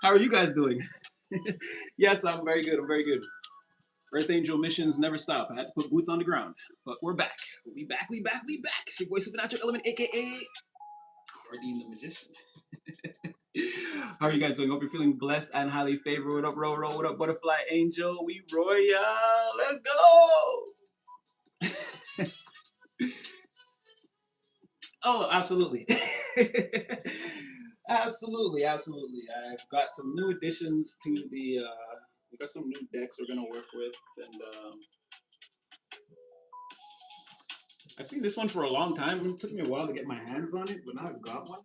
How are you guys doing? Yes, I'm very good. I'm very good. Earth Angel missions never stop. I had to put boots on the ground, but we're back. We back. We back. We back. It's your boy Supernatural Element, aka Ordine the Magician. How are you guys doing? Hope you're feeling blessed and highly favored. What up, Ro? What up, Butterfly Angel? We royal. Let's go. Oh, absolutely. Absolutely. I've got some new additions to the we've got some new decks we're gonna work with, and I've seen this one for a long time. It took me a while to get my hands on it, but now I've got one.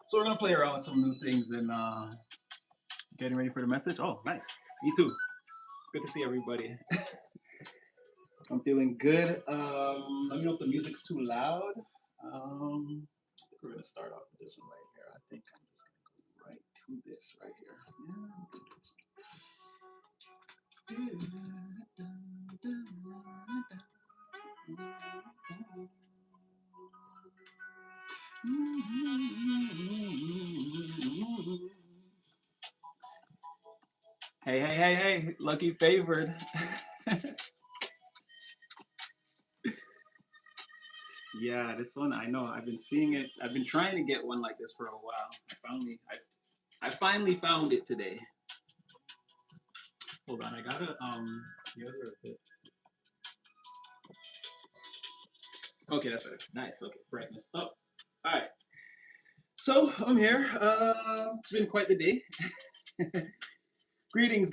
So we're gonna play around with some new things and getting ready for the message. Oh, nice. Me too. It's good to see everybody. I'm feeling good. Let me know if the music's too loud. I think we're gonna start off with this one right here. I think I'm just gonna go right to this right here. Hey, lucky favored. Yeah, this one I know. I've been seeing it. I've been trying to get one like this for a while. I finally found it today. Hold on, I gotta the other bit. Okay, that's better. Nice. Okay, brightness up. All right. So I'm here. It's been quite the day. Greetings.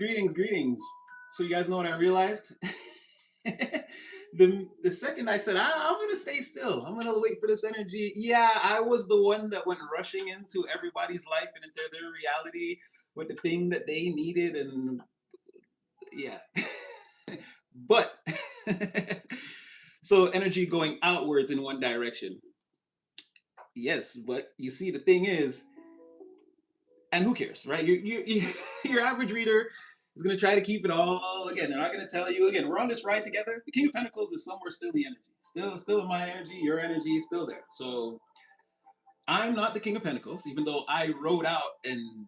So you guys know what I realized? the second I said I'm gonna stay still, I'm gonna wait for this energy. Yeah, I was the one that went rushing into everybody's life and into their reality with the thing that they needed, and yeah. But so energy going outwards in one direction. Yes, but you see, the thing is, and who cares, right? Your average reader is going to try to keep it all. Again, they're not going to tell you. Again, we're on this ride together. The King of Pentacles is somewhere still the energy, still my energy. Your energy is still there. So I'm not the King of Pentacles, even though I wrote out. And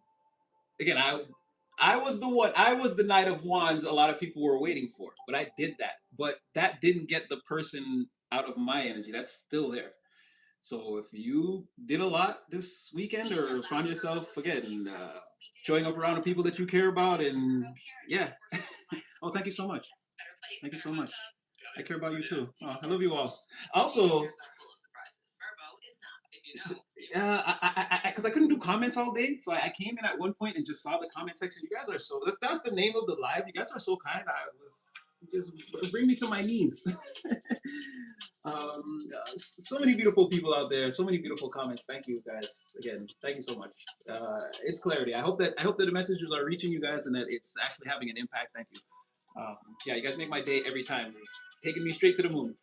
again, I was the one. I was the Knight of Wands. A lot of people were waiting for, but I did that. But that didn't get the person out of my energy. That's still there. So if you did a lot this weekend or found yourself again showing up around the people that you care about, and yeah. Oh, thank you so much. Thank you so much. I care about you too. Oh, I love you all. Also, because I couldn't do comments all day, so I came in at one point and just saw the comment section. You guys are so, that's the name of the live. You guys are so kind. I was just bring me to my knees. So many beautiful people out there, so many beautiful comments. Thank you guys again. Thank you so much. It's clarity. I hope that the messages are reaching you guys and that it's actually having an impact. Thank you. Yeah, you guys make my day every time, taking me straight to the moon.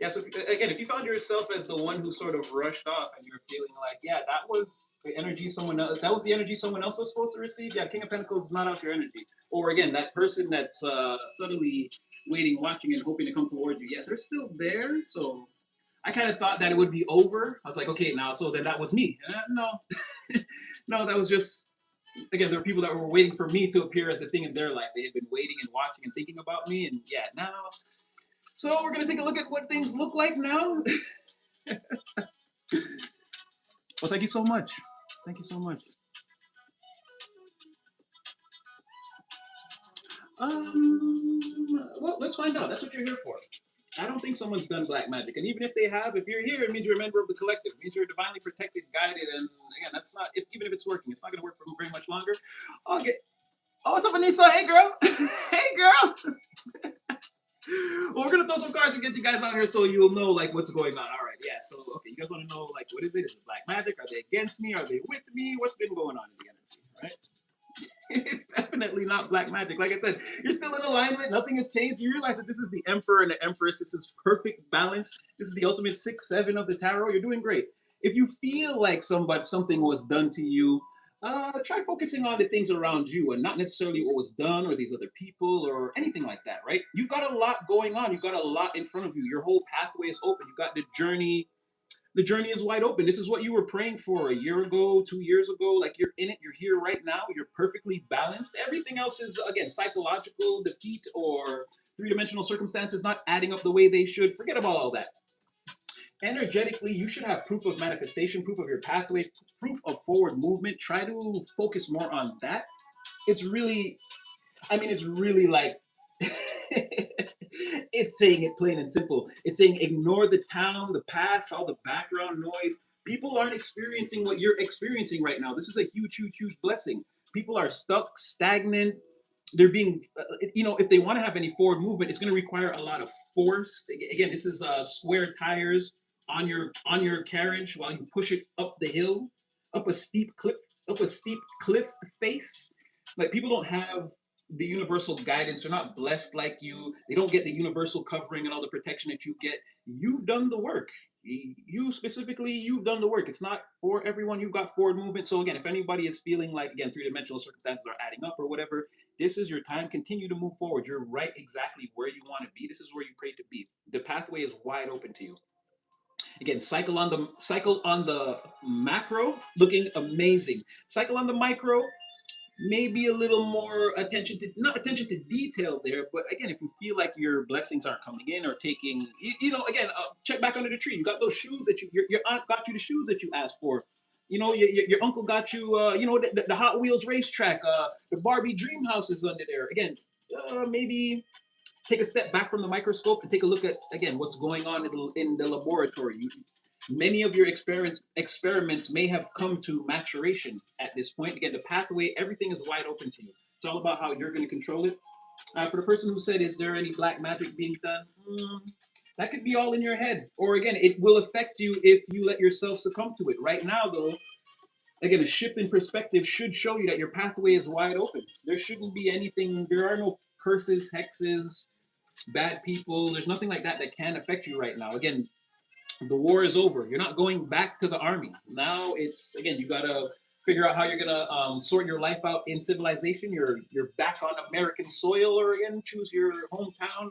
Yeah, so if you found yourself as the one who sort of rushed off and you're feeling like, yeah, that was the energy someone else, that was the energy someone else was supposed to receive. Yeah, King of Pentacles is not out your energy. Or again, that person that's subtly waiting, watching, and hoping to come towards you. Yeah, they're still there. So I kind of thought that it would be over. I was like, okay, now, so then that was me. No, no, that was just, again, there were people that were waiting for me to appear as the thing in their life. They had been waiting and watching and thinking about me. And yeah, now. So we're going to take a look at what things look like now. Well, thank you so much. Thank you so much. Well, let's find out. That's what you're here for. I don't think someone's done black magic. And even if they have, if you're here, it means you're a member of the collective. It means you're divinely protected, guided. And again, that's not, even if it's working, it's not going to work for very much longer. Okay. Oh, what's up, Anissa? Hey, girl. Hey, girl. Well, we're gonna throw some cards and get you guys out here so you'll know like what's going on. All right, yeah. So okay, you guys want to know like what is it? Is it black magic? Are they against me? Are they with me? What's been going on in the energy? Right? It's definitely not black magic. Like I said, you're still in alignment. Nothing has changed. You realize that this is the Emperor and the Empress. This is perfect balance. This is the ultimate 6-7 of the tarot. You're doing great. If you feel like something was done to you, try focusing on the things around you and not necessarily what was done or these other people or anything like that, right? You've got a lot going on. You've got a lot in front of you. Your whole pathway is open. You've got the journey The journey is wide open. This is what you were praying for a year ago, 2 years ago. Like, you're in it, you're here right now, you're perfectly balanced. Everything else is, again, psychological defeat or three-dimensional circumstances not adding up the way they should. Forget about all that. Energetically, you should have proof of manifestation, proof of your pathway, proof of forward movement. Try to focus more on that. It's really, I mean, it's really like, it's saying it plain and simple. It's saying ignore the town, the past, all the background noise. People aren't experiencing what you're experiencing right now. This is a huge, huge, huge blessing. People are stuck, stagnant. They're being, if they want to have any forward movement, it's going to require a lot of force. Again, this is square tires on your carriage while you push it up the hill, up a steep cliff, up a steep cliff face. Like, people don't have the universal guidance. They're not blessed like you. They don't get the universal covering and all the protection that you get. You've done the work. You specifically, you've done the work. It's not for everyone. You've got forward movement. So again, if anybody is feeling like, again, three-dimensional circumstances are adding up or whatever, this is your time. Continue to move forward. You're right exactly where you want to be. This is where you prayed to be. The pathway is wide open to you. Again, cycle on the macro, looking amazing. Cycle on the micro, maybe a little more attention to, not attention to detail there, but again, if you feel like your blessings aren't coming in or taking, again, check back under the tree. You got those shoes that your aunt got you, the shoes that you asked for. Your uncle got you, the Hot Wheels racetrack, the Barbie dream house is under there. Again, maybe take a step back from the microscope and take a look at, again, what's going on in the laboratory. Many of your experiments may have come to maturation at this point. Again, the pathway, everything is wide open to you. It's all about how you're going to control it. For the person who said, is there any black magic being done? That could be all in your head. Or again, it will affect you if you let yourself succumb to it. Right now, though, again, a shift in perspective should show you that your pathway is wide open. There shouldn't be anything, there are no curses, hexes, bad people. There's nothing like that that can affect you right now. Again, the war is over. You're not going back to the army. Now it's, again, you got to figure out how you're going to sort your life out in civilization. You're back on American soil, or again, choose your hometown,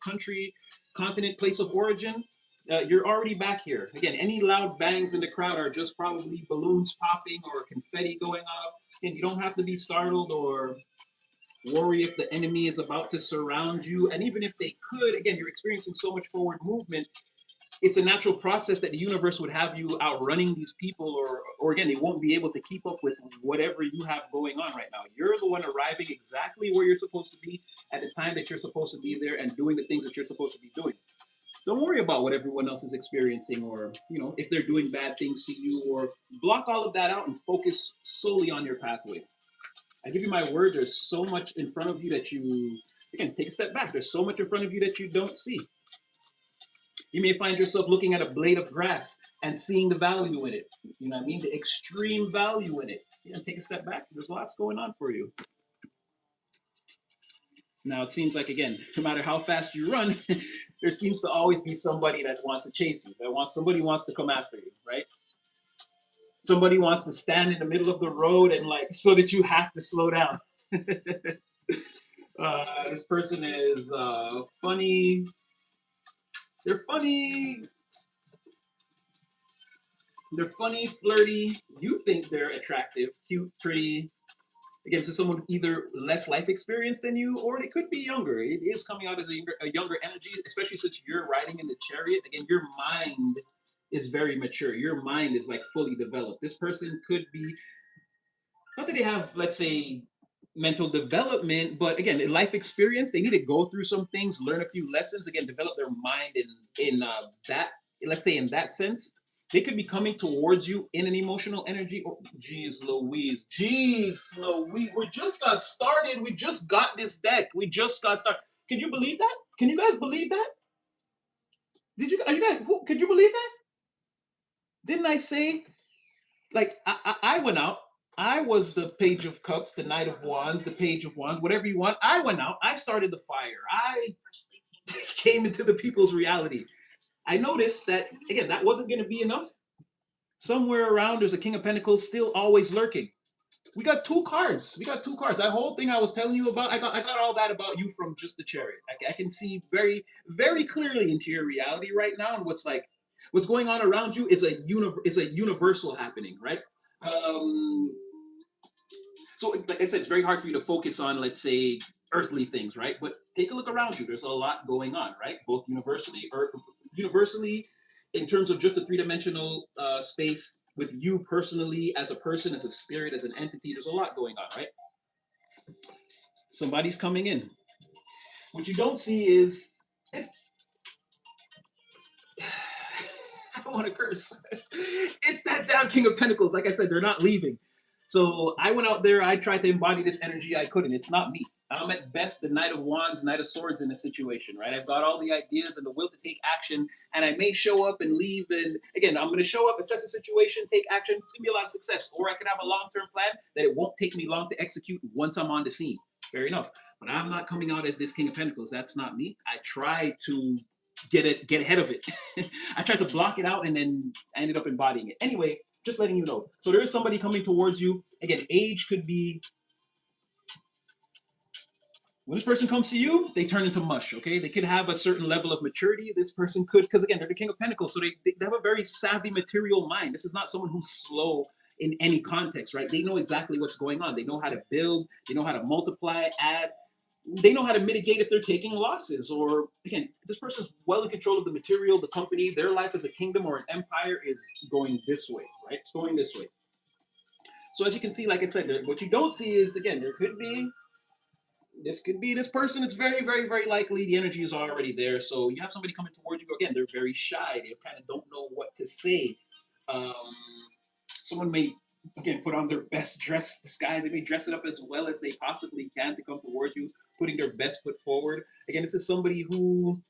country, continent, place of origin. You're already back here. Again, any loud bangs in the crowd are just probably balloons popping or confetti going off. And you don't have to be startled or worry if the enemy is about to surround you. And even if they could, again, you're experiencing so much forward movement. It's a natural process that the universe would have you outrunning these people, or again, they won't be able to keep up with whatever you have going on right now. You're the one arriving exactly where you're supposed to be at the time that you're supposed to be there and doing the things that you're supposed to be doing. Don't worry about what everyone else is experiencing, or if they're doing bad things to you, or block all of that out and focus solely on your pathway. I give you my word, there's so much in front of you that you, again, take a step back. There's so much in front of you that you don't see. You may find yourself looking at a blade of grass and seeing the value in it. You know what I mean? The extreme value in it. Yeah, take a step back. There's lots going on for you. Now, it seems like, again, no matter how fast you run, there seems to always be somebody that wants to chase you. Somebody wants to come after you, right? Somebody wants to stand in the middle of the road and so that you have to slow down. This person is funny. They're funny. They're funny, flirty. You think they're attractive, cute, pretty. Again, this is someone either less life experience than you, or they could be younger. It is coming out as a younger energy, especially since you're riding in the chariot. Again, your mind is very mature. Your mind is fully developed. This person could be, not that they have, let's say, mental development, but again, life experience. They need to go through some things, learn a few lessons, again, develop their mind in that, let's say, in that sense. They could be coming towards you in an emotional energy. Oh, geez Louise, we just got started. We just got this deck. We just got started. Can you believe that? Can you guys believe that? Could you believe that? Didn't I say, I went out. I was the Page of Cups, the Knight of Wands, the Page of Wands, whatever you want. I went out. I started the fire. I came into the people's reality. I noticed that, again, that wasn't going to be enough. Somewhere around, there's a King of Pentacles still always lurking. We got two cards. That whole thing I was telling you about, I got all that about you from just the chariot. I can see very, very clearly into your reality right now and what's What's going on around you is a universal happening, right? Um, so, like I said, it's very hard for you to focus on, let's say, earthly things, right? But take a look around you. There's a lot going on, right? Both universally, or universally, in terms of just a three-dimensional space, with you personally as a person, as a spirit, as an entity. There's a lot going on, right? Somebody's coming in. What you don't see is it's I don't want to curse. It's that damn King of Pentacles. Like I said, they're not leaving. So I went out there. I tried to embody this energy. I couldn't. It's not me. I'm at best the Knight of Wands, Knight of Swords in a situation, right? I've got all the ideas and the will to take action, and I may show up and leave. And again, I'm going to show up, assess the situation, take action. It's going to be a lot of success. Or I could have a long-term plan that it won't take me long to execute once I'm on the scene. Fair enough. But I'm not coming out as this King of Pentacles. That's not me. I try to get ahead of it. I tried to block it out and then I ended up embodying it. Anyway, just letting you know. So there is somebody coming towards you. Again, age could be when this person comes to you, they turn into mush, okay? They could have a certain level of maturity. This person could, because again, they're the King of Pentacles, so they have a very savvy material mind. This is not someone who's slow in any context, right? They know exactly what's going on. They know how to build, they know how to multiply, add, they know how to mitigate if they're taking losses. Or again, this person's well in control of the material, the company, their life as a kingdom or an empire is going this way, right? It's going this way. So as you can see, like I said, what you don't see is, again, there could be, this could be this person. It's very, very, very likely the energy is already there. So you have somebody coming towards you. Again, they're very shy. They kind of don't know what to say. Um, Someone may, again, put on their best dress disguise. They may dress it up as well as they possibly can to come towards you, putting their best foot forward. Again, this is somebody who,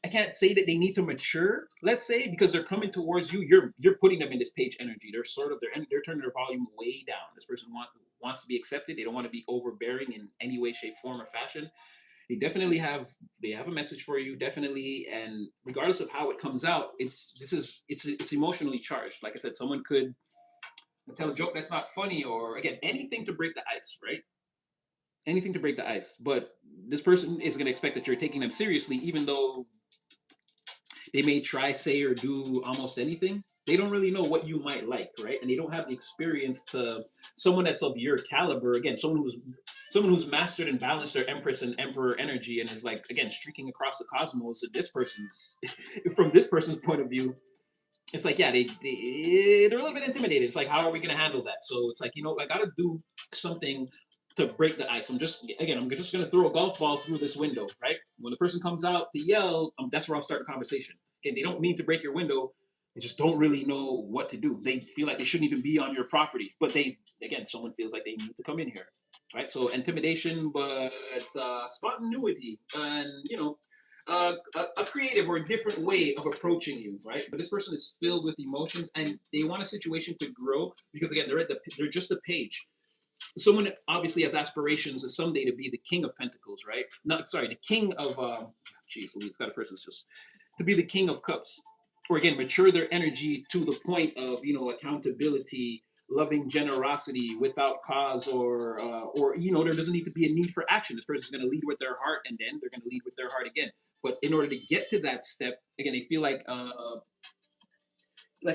I can't say that they need to mature, let's say, because they're coming towards you. You're putting them in this page energy. They're sort of they're turning their volume way down. This person wants to be accepted. They don't want to be overbearing in any way, shape, form, or fashion. They have a message for you, definitely. And regardless of how it comes out, it's emotionally charged. Like I said, someone could tell a joke that's not funny, or again, anything to break the ice, right? Anything to break the ice. But this person is going to expect that you're taking them seriously, even though they may try, say, or do almost anything. They don't really know what you might like, right? And they don't have the experience to someone that's of your caliber. Again, someone who's mastered and balanced their Empress and Emperor energy and is like, again, streaking across the cosmos. This person's from this person's point of view, it's like, yeah, they're a little bit intimidated. It's like, how are we going to handle that? So it's like, I got to do something to break the ice. I'm just going to throw a golf ball through this window, right? When the person comes out to yell, that's where I'll start the conversation. And they don't mean to break your window. They just don't really know what to do. They feel like they shouldn't even be on your property, but someone feels like they need to come in here, right? So intimidation, but spontaneity, and a creative or a different way of approaching you, right? But this person is filled with emotions, and they want a situation to grow because again, they're just a page. Someone obviously has aspirations of someday to be the King of Pentacles, right? Not sorry, the King of geez, Louise, got a person's just to be the King of Cups, or again, mature their energy to the point of accountability, loving generosity without cause, or there doesn't need to be a need for action. This person's going to lead with their heart, and then they're going to lead with their heart again. But in order to get to that step, again, they feel like I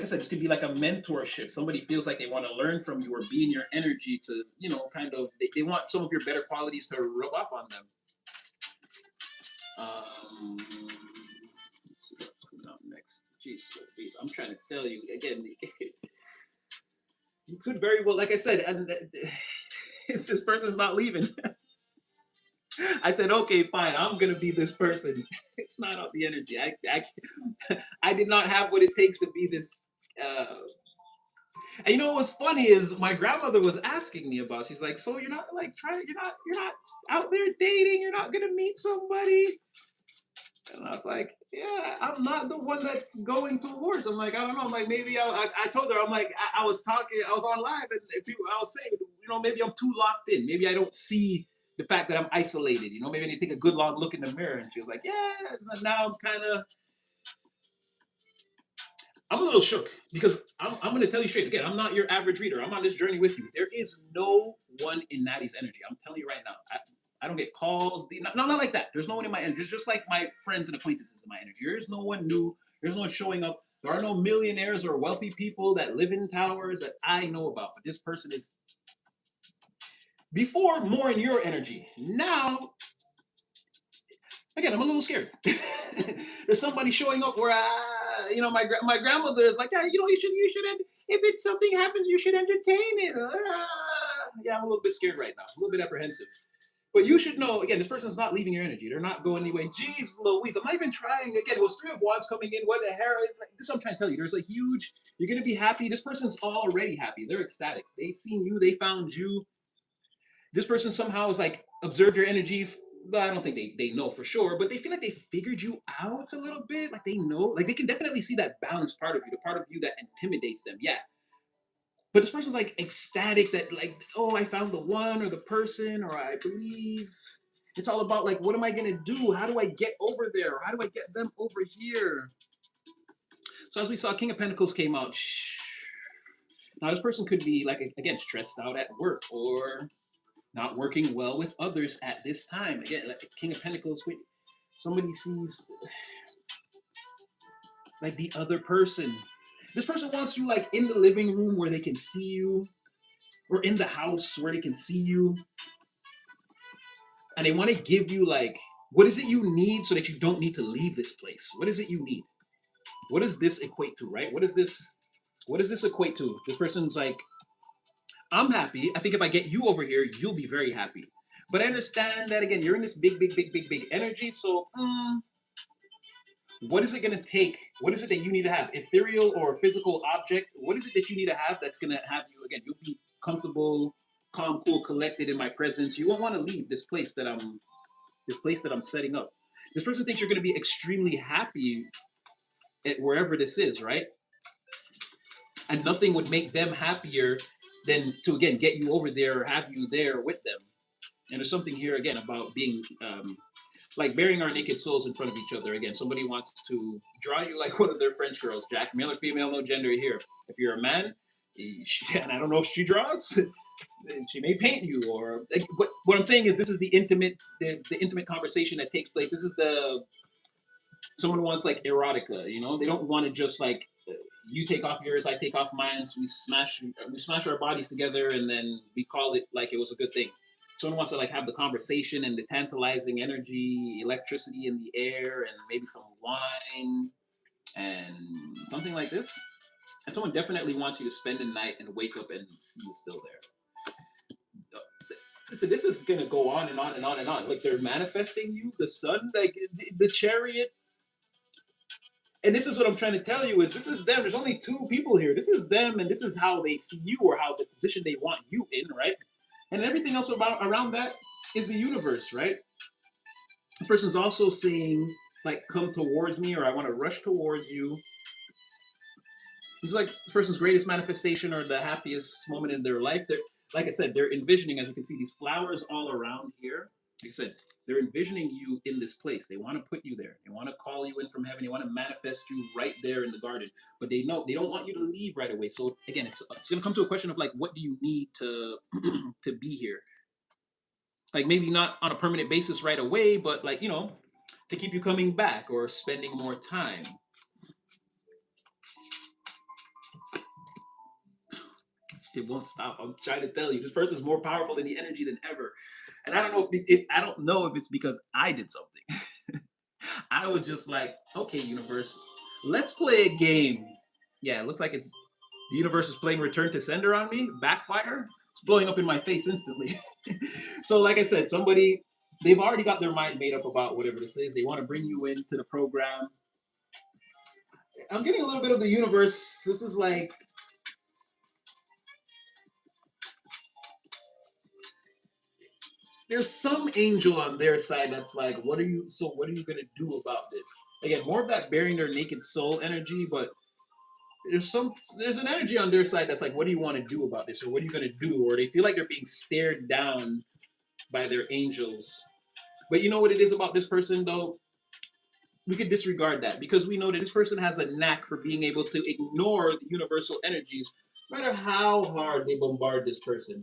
said, this could be like a mentorship. Somebody feels like they want to learn from you or be in your energy to, kind of, they want some of your better qualities to rub off on them. Let's see what's coming out next. Jeez, I'm trying to tell you again. You could very well, like I said, this person's not leaving. I said, okay, fine. I'm gonna be this person. It's not out the energy. I did not have what it takes to be this. And what's funny is my grandmother was asking me about. She's like, so you're not like trying. You're not out there dating. You're not gonna meet somebody. And I was like, yeah, I'm not the one that's going towards. I'm like, I don't know. I'm like, maybe I told her, I'm like, I was talking, I was on live, and people, I was saying, maybe I'm too locked in. Maybe I don't see the fact that I'm isolated. Maybe I need to take a good long look in the mirror. And she was like, yeah, now I'm a little shook because I'm going to tell you straight. Again, I'm not your average reader. I'm on this journey with you. There is no one in Natty's energy. I'm telling you right now. I don't get calls. Not like that. There's no one in my energy. It's just like my friends and acquaintances in my energy. There's no one new. There's no one showing up. There are no millionaires or wealthy people that live in towers that I know about, but this person is before more in your energy. Now, again, I'm a little scared. There's somebody showing up where my grandmother is like, yeah, if it's something happens, you should entertain it. Yeah, I'm a little bit scared right now, a little bit apprehensive. But you should know, again, this person's not leaving your energy. They're not going anyway. Jeez Louise, I'm not even trying. Again, it was Three of Wands coming in. What the hell? Like, this is what I'm trying to tell you. There's a huge, you're going to be happy. This person's already happy. They're ecstatic. They seen you. They found you. This person somehow is like, observed your energy. I don't think they know for sure, but they feel like they figured you out a little bit. Like they know, like they can definitely see that balanced part of you, the part of you that intimidates them. Yeah. But this person's like ecstatic that like, oh, I found the one or the person, or I believe it's all about like, what am I gonna do? How do I get over there? How do I get them over here? So as we saw, King of Pentacles came out. Now this person could be like, again, stressed out at work or not working well with others at this time. Again, like King of Pentacles, somebody sees like the other person. This person wants you like in the living room where they can see you, or in the house where they can see you. And they want to give you like, what is it you need so that you don't need to leave this place? What is it you need? What does this equate to, right? What does this equate to? This person's like, I'm happy. I think if I get you over here, you'll be very happy. But I understand that again, you're in this big energy. So what is it going to take? What is it that you need to have? Ethereal or physical object? What is it that you need to have that's going to have you, again, you'll be comfortable, calm, cool, collected in my presence. You won't want to leave this place that I'm setting up. This person thinks you're going to be extremely happy at wherever this is, right? And nothing would make them happier than to, again, get you over there or have you there with them. And there's something here, again, about being like burying our naked souls in front of each other. Again, somebody wants to draw you like one of their French girls, Jack, male or female, no gender here. If you're a man, and I don't know if she draws, she may paint you, or like, what I'm saying is this is the intimate conversation that takes place. This is someone wants like erotica, they don't want to just like you take off yours, I take off mine, so we smash our bodies together, and then we call it like it was a good thing. Someone wants to like have the conversation and the tantalizing energy, electricity in the air, and maybe some wine and something like this. And someone definitely wants you to spend the night and wake up and see you still there. Listen, this is gonna go on and on and on and on. Like they're manifesting you, the sun, like the chariot. And this is what I'm trying to tell you is this is them. There's only two people here. This is them, and this is how they see you, or how the position they want you in, right? And everything else around that is the universe, right? This person's also saying, like, come towards me, or I want to rush towards you. It's like this person's greatest manifestation or the happiest moment in their life. Like I said, they're envisioning, as you can see, these flowers all around here. Like I said, they're envisioning you in this place. They want to put you there. They want to call you in from heaven. They want to manifest you right there in the garden. But they know they don't want you to leave right away. So again, it's going to come to a question of like, what do you need to to be here? Like maybe not on a permanent basis right away, but like, to keep you coming back or spending more time. It won't stop. I'm trying to tell you, this person is more powerful in the energy than ever. And I don't know if it's because I did something. I was just like, okay, universe, let's play a game. Yeah, it looks like the universe is playing Return to Sender on me. Backfire. It's blowing up in my face instantly. So like I said, they've already got their mind made up about whatever this is. They want to bring you into the program. I'm getting a little bit of the universe. This is like, there's some angel on their side that's like, what are you going to do about this? Again, more of that bearing their naked soul energy, but there's an energy on their side that's like, what do you want to do about this? Or what are you going to do? Or they feel like they're being stared down by their angels. But you know what it is about this person, though? We could disregard that because we know that this person has a knack for being able to ignore the universal energies, no matter how hard they bombard this person.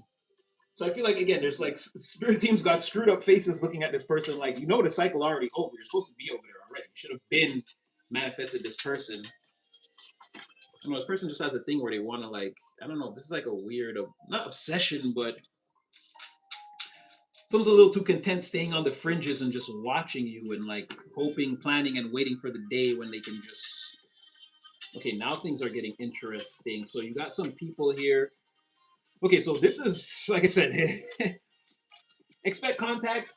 So I feel like, again, there's like spirit teams got screwed up faces looking at this person like, the cycle already over. You're supposed to be over there already. You should have been manifested this person. I know this person just has a thing where they want to like, I don't know, this is like a weird, not obsession, but someone's a little too content staying on the fringes and just watching you and like hoping, planning, and waiting for the day when they can just. Okay, now things are getting interesting. So you got some people here. Okay, so this is like I said, expect contact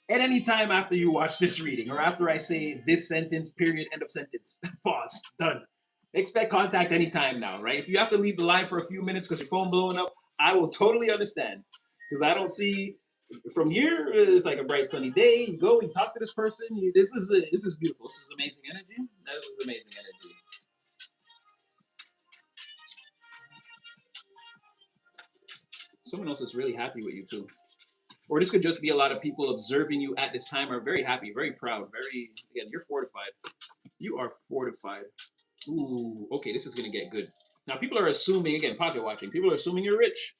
at any time after you watch this reading or after I say this sentence, period, end of sentence, pause, done. Expect contact anytime now, right? If you have to leave the line for a few minutes because your phone blowing up, I will totally understand. Because I don't see from here. It's like a bright sunny day. You go, you talk to this person. This is beautiful. This is amazing energy. That is amazing energy. Someone else is really happy with you too. Or this could just be a lot of people observing you at this time are very happy, very proud, very again, you're fortified. You are fortified. Ooh, okay, this is gonna get good. Now people are assuming again, pocket watching. People are assuming you're rich.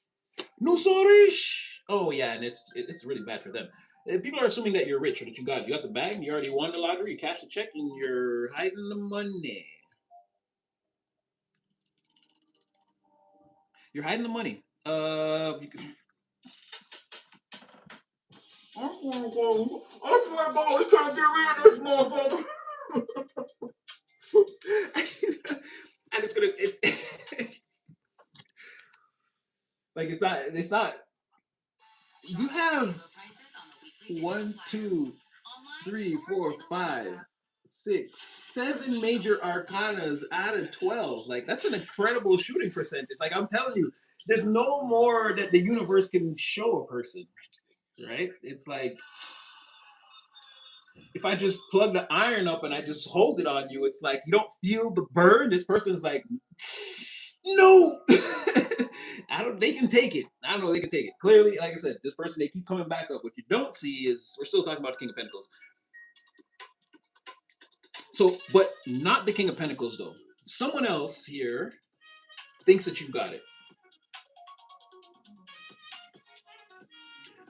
No so rich. Oh yeah, and it's really bad for them. People are assuming that you're rich or that you got the bag. You already won the lottery. You cashed the check, and you're hiding the money. You're hiding the money. You can, I'm gonna go. I swear to God, we can't get rid of this motherfucker. And it's gonna like it's not you have one, two, three, four, five, six, seven major arcanas out of 12. Like that's an incredible shooting percentage. Like I'm telling you, there's no more that the universe can show a person, right? It's like if I just plug the iron up and I just hold it on you, it's like you don't feel the burn. This person's like, no. I don't. They can take it. I don't know. They can take it. Clearly, like I said, this person they keep coming back up. What you don't see is we're still talking about the King of Pentacles. So, but not the King of Pentacles though. Someone else here thinks that you got it.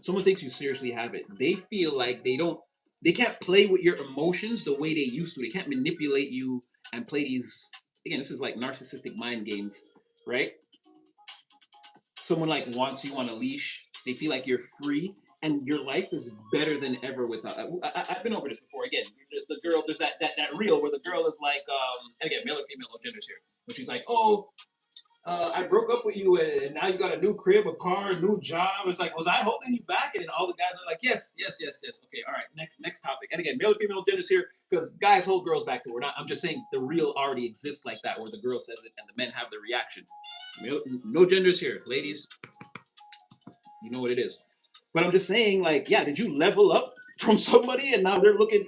Someone thinks you seriously have it. They feel like they can't play with your emotions the way they used to. They can't manipulate you and play these. Again, this is like narcissistic mind games, right? Someone like wants you on a leash. They feel like you're free and your life is better than ever without. I've been over this before. Again, the girl, there's that reel where the girl is like, and again, male or female, no genders here. But she's like, oh, I broke up with you and now you got a new crib, a car, a new job. It's like, was I holding you back? And then all the guys are like, yes, yes, yes, yes. Okay, all right, next topic. And again, male or female genders here because guys hold girls back to. We're not. I'm just saying the real already exists like that, where the girl says it and the men have the reaction. No genders here, ladies. You know what it is. But I'm just saying, like, yeah, did you level up from somebody and now they're looking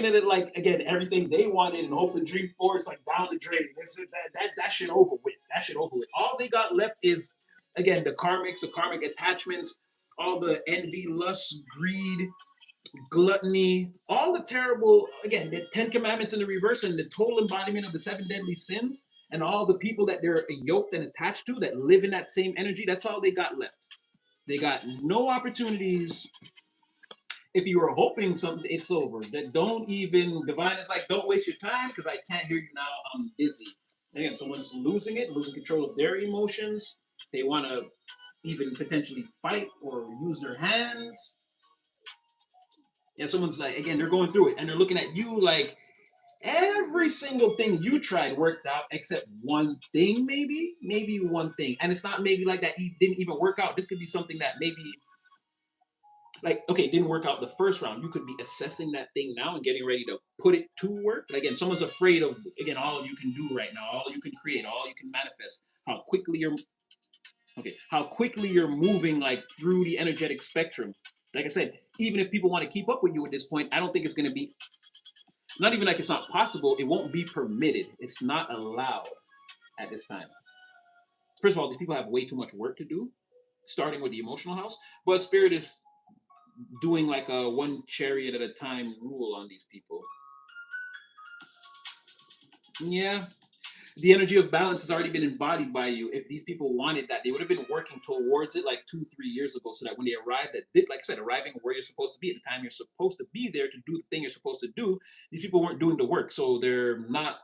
at it like again everything they wanted and hope and dream for is like down the drain. This is that shit over with. That shit over with. All they got left is again the karmics, the karmic attachments, all the envy, lust, greed, gluttony, all the terrible again the 10 Commandments in the reverse and the total embodiment of the 7 deadly sins and all the people that they're yoked and attached to that live in that same energy. That's all they got left. They got no opportunities if you were hoping something, it's over. That don't even divine is like, don't waste your time because I can't hear you now. I'm busy. Again, someone's losing it, losing control of their emotions. They want to even potentially fight or use their hands. Yeah, someone's like, again, they're going through it and they're looking at you like every single thing you tried worked out except one thing, maybe one thing. And it's not maybe like that didn't even work out. This could be something that maybe like okay, it didn't work out the first round. You could be assessing that thing now and getting ready to put it to work. But again, someone's afraid of again all you can do right now, all you can create, all you can manifest. How quickly you're moving like through the energetic spectrum. Like I said, even if people want to keep up with you at this point, I don't think it's going to be not even like it's not possible. It won't be permitted. It's not allowed at this time. First of all, these people have way too much work to do, starting with the emotional house. But spirit is doing like a one chariot at a time rule on these people. Yeah. The energy of balance has already been embodied by you. If these people wanted that, they would have been working towards it like 2-3 years ago so that when they arrived like I said, arriving where you're supposed to be at the time you're supposed to be there to do the thing you're supposed to do, these people weren't doing the work. So they're not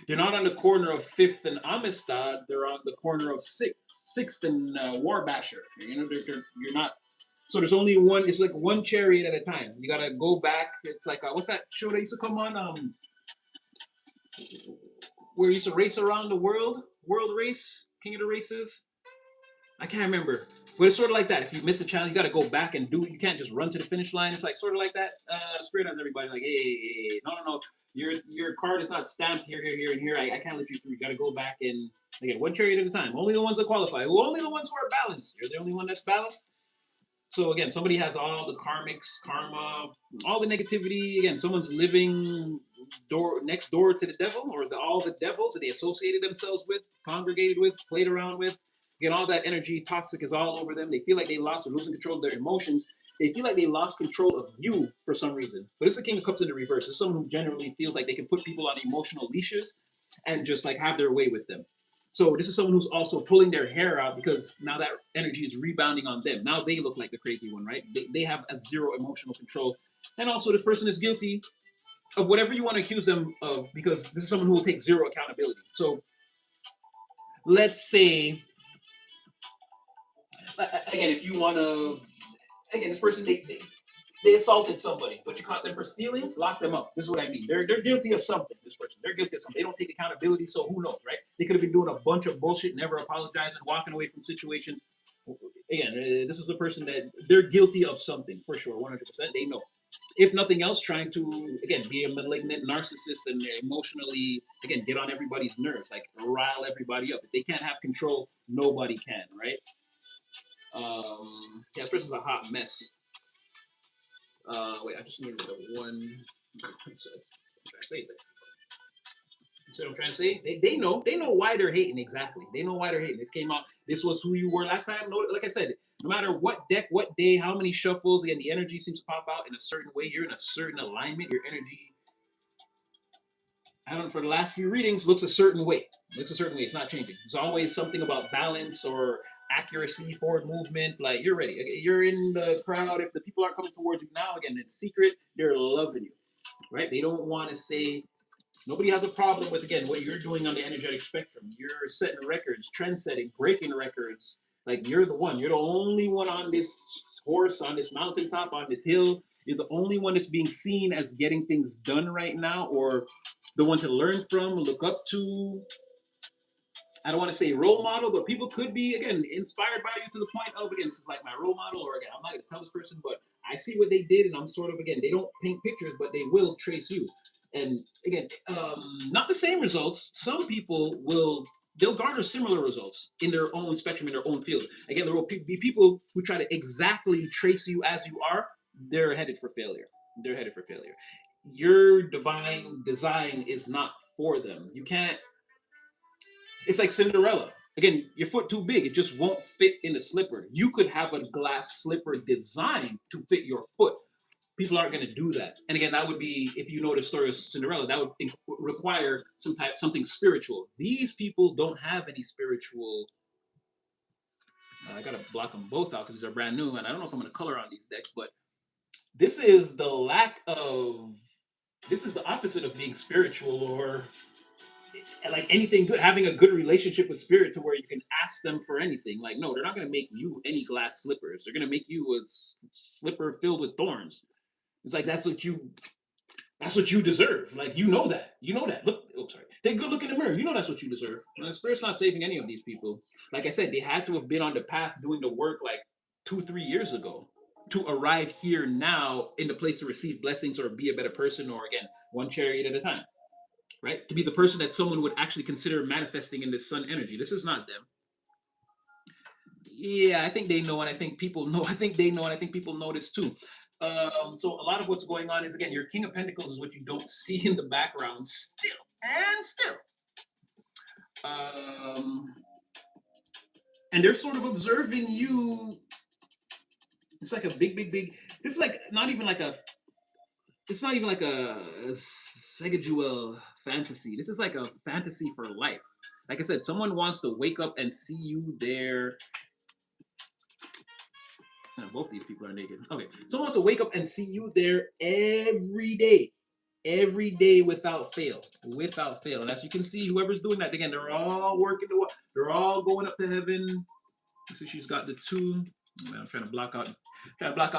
They're not on the corner of 5th and Amistad. They're on the corner of 6th and Warbasher. You know, you're not. So there's only one. It's like one chariot at a time. You gotta go back. It's like what's that show that used to come on? Where you used to race around the world race, King of the Races. I can't remember, but it's sort of like that. If you miss a challenge, you got to go back and do it. You can't just run to the finish line. It's like sort of like that. Straight on everybody, like, hey, no. Your card is not stamped here, and here. I can't let you through. You got to go back and again, one chariot at a time. Only the ones that qualify. Only the ones who are balanced. You're the only one that's balanced. So again, somebody has all the karmics, karma, all the negativity. Again, someone's living next door to the devil, or all the devils that they associated themselves with, congregated with, played around with. Again, all that energy, toxic, is all over them. They feel like they lost or losing control of their emotions. They feel like they lost control of you for some reason. But it's the King of Cups in the reverse. It's someone who generally feels like they can put people on emotional leashes and just like have their way with them. So this is someone who's also pulling their hair out because now that energy is rebounding on them. Now they look like the crazy one, right? They have a zero emotional control. And also this person is guilty of whatever you want to accuse them of because this is someone who will take zero accountability. So let's say, again, if you want to, again, this person, they assaulted somebody, but you caught them for stealing, lock them up. This is what I mean. They're guilty of something, this person. They're guilty of something. They don't take accountability, so who knows, right? They could have been doing a bunch of bullshit, never apologizing, walking away from situations. Again, this is a person that they're guilty of something, for sure, 100%. They know. If nothing else, trying to, again, be a malignant narcissist and emotionally, again, get on everybody's nerves, like rile everybody up. If they can't have control, nobody can, right? Yeah, this person's a hot mess. Wait, I just needed the one. So, I say that. So what I'm trying to say, they know why they're hating exactly. They know why they're hating. This came out. This was who you were last time. No, like I said, no matter what deck, what day, how many shuffles, again, the energy seems to pop out in a certain way. You're in a certain alignment. Your energy, I don't know, for the last few readings, looks a certain way. Looks a certain way. It's not changing. There's always something about balance or accuracy, forward movement. Like you're ready. You're in the crowd. If the people aren't coming towards you now, again, it's secret. They're loving you, right? They don't want to say. Nobody has a problem with again what you're doing on the energetic spectrum. You're setting records, trend setting, breaking records. Like you're the one. You're the only one on this horse, on this mountaintop, on this hill. You're the only one that's being seen as getting things done right now, or the one to learn from, look up to. I don't want to say role model, but people could be again inspired by you to the point of again, this is like my role model, or again, I'm not gonna tell this person, but I see what they did, and I'm sort of again, they don't paint pictures, but they will trace you. And again, not the same results. Some people they'll garner similar results in their own spectrum, in their own field. Again, there will be people who try to exactly trace you as you are. They're headed for failure. They're headed for failure. Your divine design is not for them. You can't. It's like Cinderella. Again, your foot too big, it just won't fit in the slipper. You could have a glass slipper designed to fit your foot. People aren't going to do that. And again, that would be, if you know the story of Cinderella, that would require something spiritual. These people don't have any spiritual. I gotta block them both out because these are brand new, and I don't know if I'm going to color on these decks, but this is the lack of. This is the opposite of being spiritual or like anything good, having a good relationship with spirit to where you can ask them for anything. Like, no, they're not going to make you any glass slippers. They're going to make you a slipper filled with thorns. It's like that's what you deserve. Like you know that. You know that. Look, oh sorry. Take a good look in the mirror. You know that's what you deserve. And the spirit's not saving any of these people. Like I said, they had to have been on the path doing the work like 2-3 years ago to arrive here now in the place to receive blessings or be a better person, or again, one chariot at a time. Right? To be the person that someone would actually consider manifesting in this sun energy. This is not them. Yeah, I think they know, and I think people know. I think they know, and I think people know this too. So a lot of what's going on is again, your King of Pentacles is what you don't see in the background still, and still. And they're sort of observing you. It's like a big. This is like not even like a. It's not even like a sexual fantasy. This is like a fantasy for life. Like I said, someone wants to wake up and see you there. Both these people are naked. Okay, someone wants to wake up and see you there every day. every day without fail, without fail. And as you can see, whoever's doing that, again, they're all working the, they're all going up to heaven. See, she's got the two. Oh, man, I'm trying to block out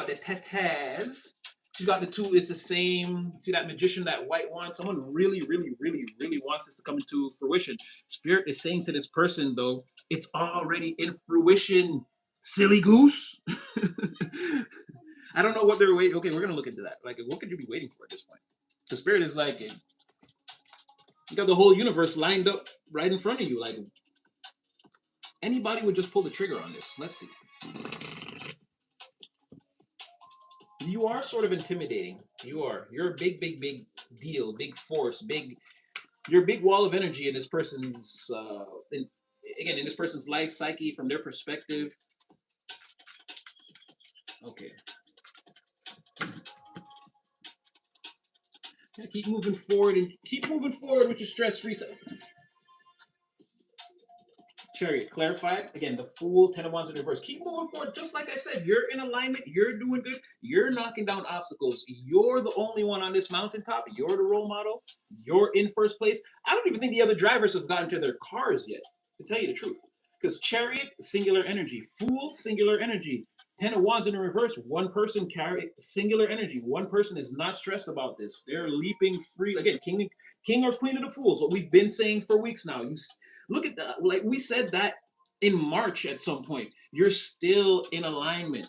the tetes. She's got the two. It's the same. See that magician, that white one? Someone really, really, really, really wants this to come into fruition. Spirit is saying to this person, though, it's already in fruition, silly goose. I don't know what they're waiting. Okay, we're gonna look into that. Like, what could you be waiting for at this point? The spirit is like, you got the whole universe lined up right in front of you. Like, anybody would just pull the trigger on this. Let's see. You are sort of intimidating. You are. You're a big, big, big deal, big force, big. You're a big wall of energy in this person's, in this person's life, psyche, from their perspective. Okay. Yeah, keep moving forward and keep moving forward with your stress-free side. Chariot, clarified. Again, the Fool, Ten of Wands in reverse. Keep moving forward. Just like I said, you're in alignment. You're doing good. You're knocking down obstacles. You're the only one on this mountaintop. You're the role model. You're in first place. I don't even think the other drivers have gotten to their cars yet, to tell you the truth. Because Chariot, singular energy. Fool, singular energy. Ten of Wands in the reverse. One person carry singular energy. One person is not stressed about this. They're leaping free. Again, king or queen of the fools. What we've been saying for weeks now. Look at that. Like we said that in March at some point. You're still in alignment.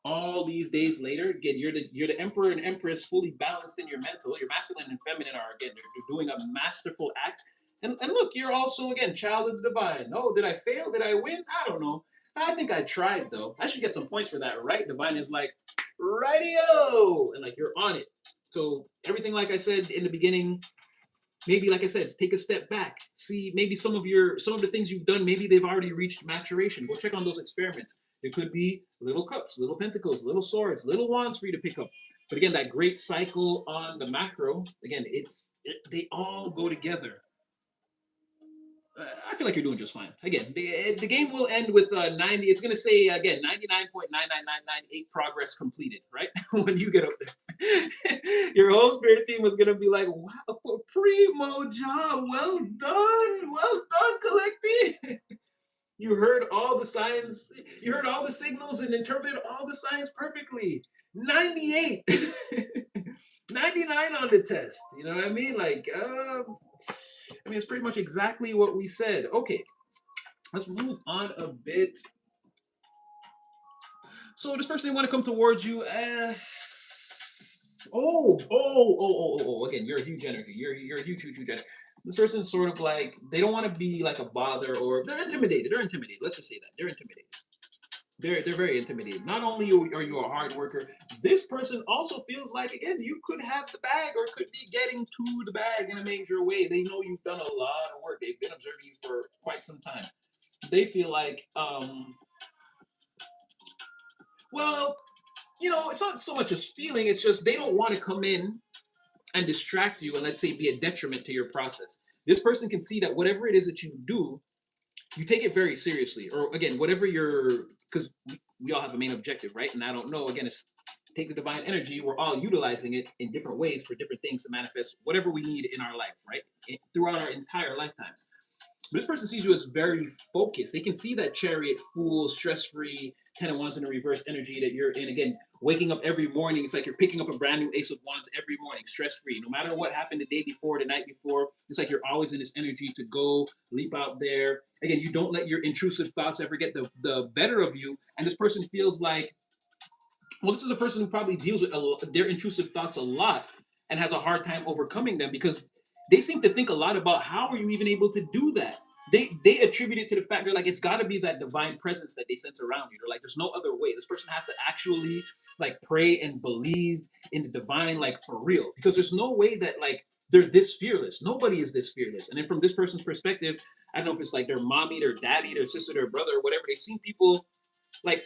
All these days later, again, you're the emperor and empress, fully balanced in your mental. Your masculine and feminine are, again, they're doing a masterful act. And look, you're also, again, child of the divine. Oh, did I fail? Did I win? I don't know. I think I tried, though. I should get some points for that, right? Divine is like, rightio! And like, you're on it. So everything, like I said in the beginning, maybe, like I said, take a step back. See, maybe some of the things you've done, maybe they've already reached maturation. Go check on those experiments. There could be little cups, little pentacles, little swords, little wands for you to pick up. But again, that great cycle on the macro, again, they all go together. I feel like you're doing just fine. Again, the game will end with 90. It's going to say, again, 99.99998 progress completed, right? When you get up there. Your whole spirit team is going to be like, wow, primo job. Well done. Well done, collective. You heard all the signs. You heard all the signals and interpreted all the signs perfectly. 98. 99 on the test. You know what I mean? Like, I mean, it's pretty much exactly what we said. Okay, let's move on a bit. So this person, they want to come towards you as... Again, you're a huge energy. You're a huge energy. This person's sort of like, they don't want to be like a bother, or they're intimidated. They're intimidated. Let's just say that. They're intimidated. They're very intimidated. Not only are you a hard worker, this person also feels like, again, you could have the bag or could be getting to the bag in a major way. They know you've done a lot of work. They've been observing you for quite some time. They feel like, well, you know, it's not so much as feeling, it's just they don't want to come in and distract you and, let's say, be a detriment to your process. This person can see that whatever it is that you do, you take it very seriously. Or again, whatever because we all have a main objective, right? And I don't know, again, it's take the divine energy. We're all utilizing it in different ways for different things to manifest whatever we need in our life, right? Throughout our entire lifetimes. This person sees you as very focused. They can see that Chariot, Fool, stress-free, Ten of Wands in the reverse energy that you're in. Again, waking up every morning, it's like you're picking up a brand new Ace of Wands every morning, stress-free. No matter what happened the day before, the night before, it's like you're always in this energy to go, leap out there. Again, you don't let your intrusive thoughts ever get the better of you. And this person feels like, well, this is a person who probably deals with their intrusive thoughts a lot and has a hard time overcoming them, because they seem to think a lot about how are you even able to do that. They attribute it to the fact they're like, it's got to be that divine presence that they sense around you. They're like, there's no other way. This person has to actually like pray and believe in the divine, like for real, because there's no way that like they're this fearless. Nobody is this fearless. And then from this person's perspective, I don't know if it's like their mommy, their daddy, their sister, their brother, or whatever. They've seen people like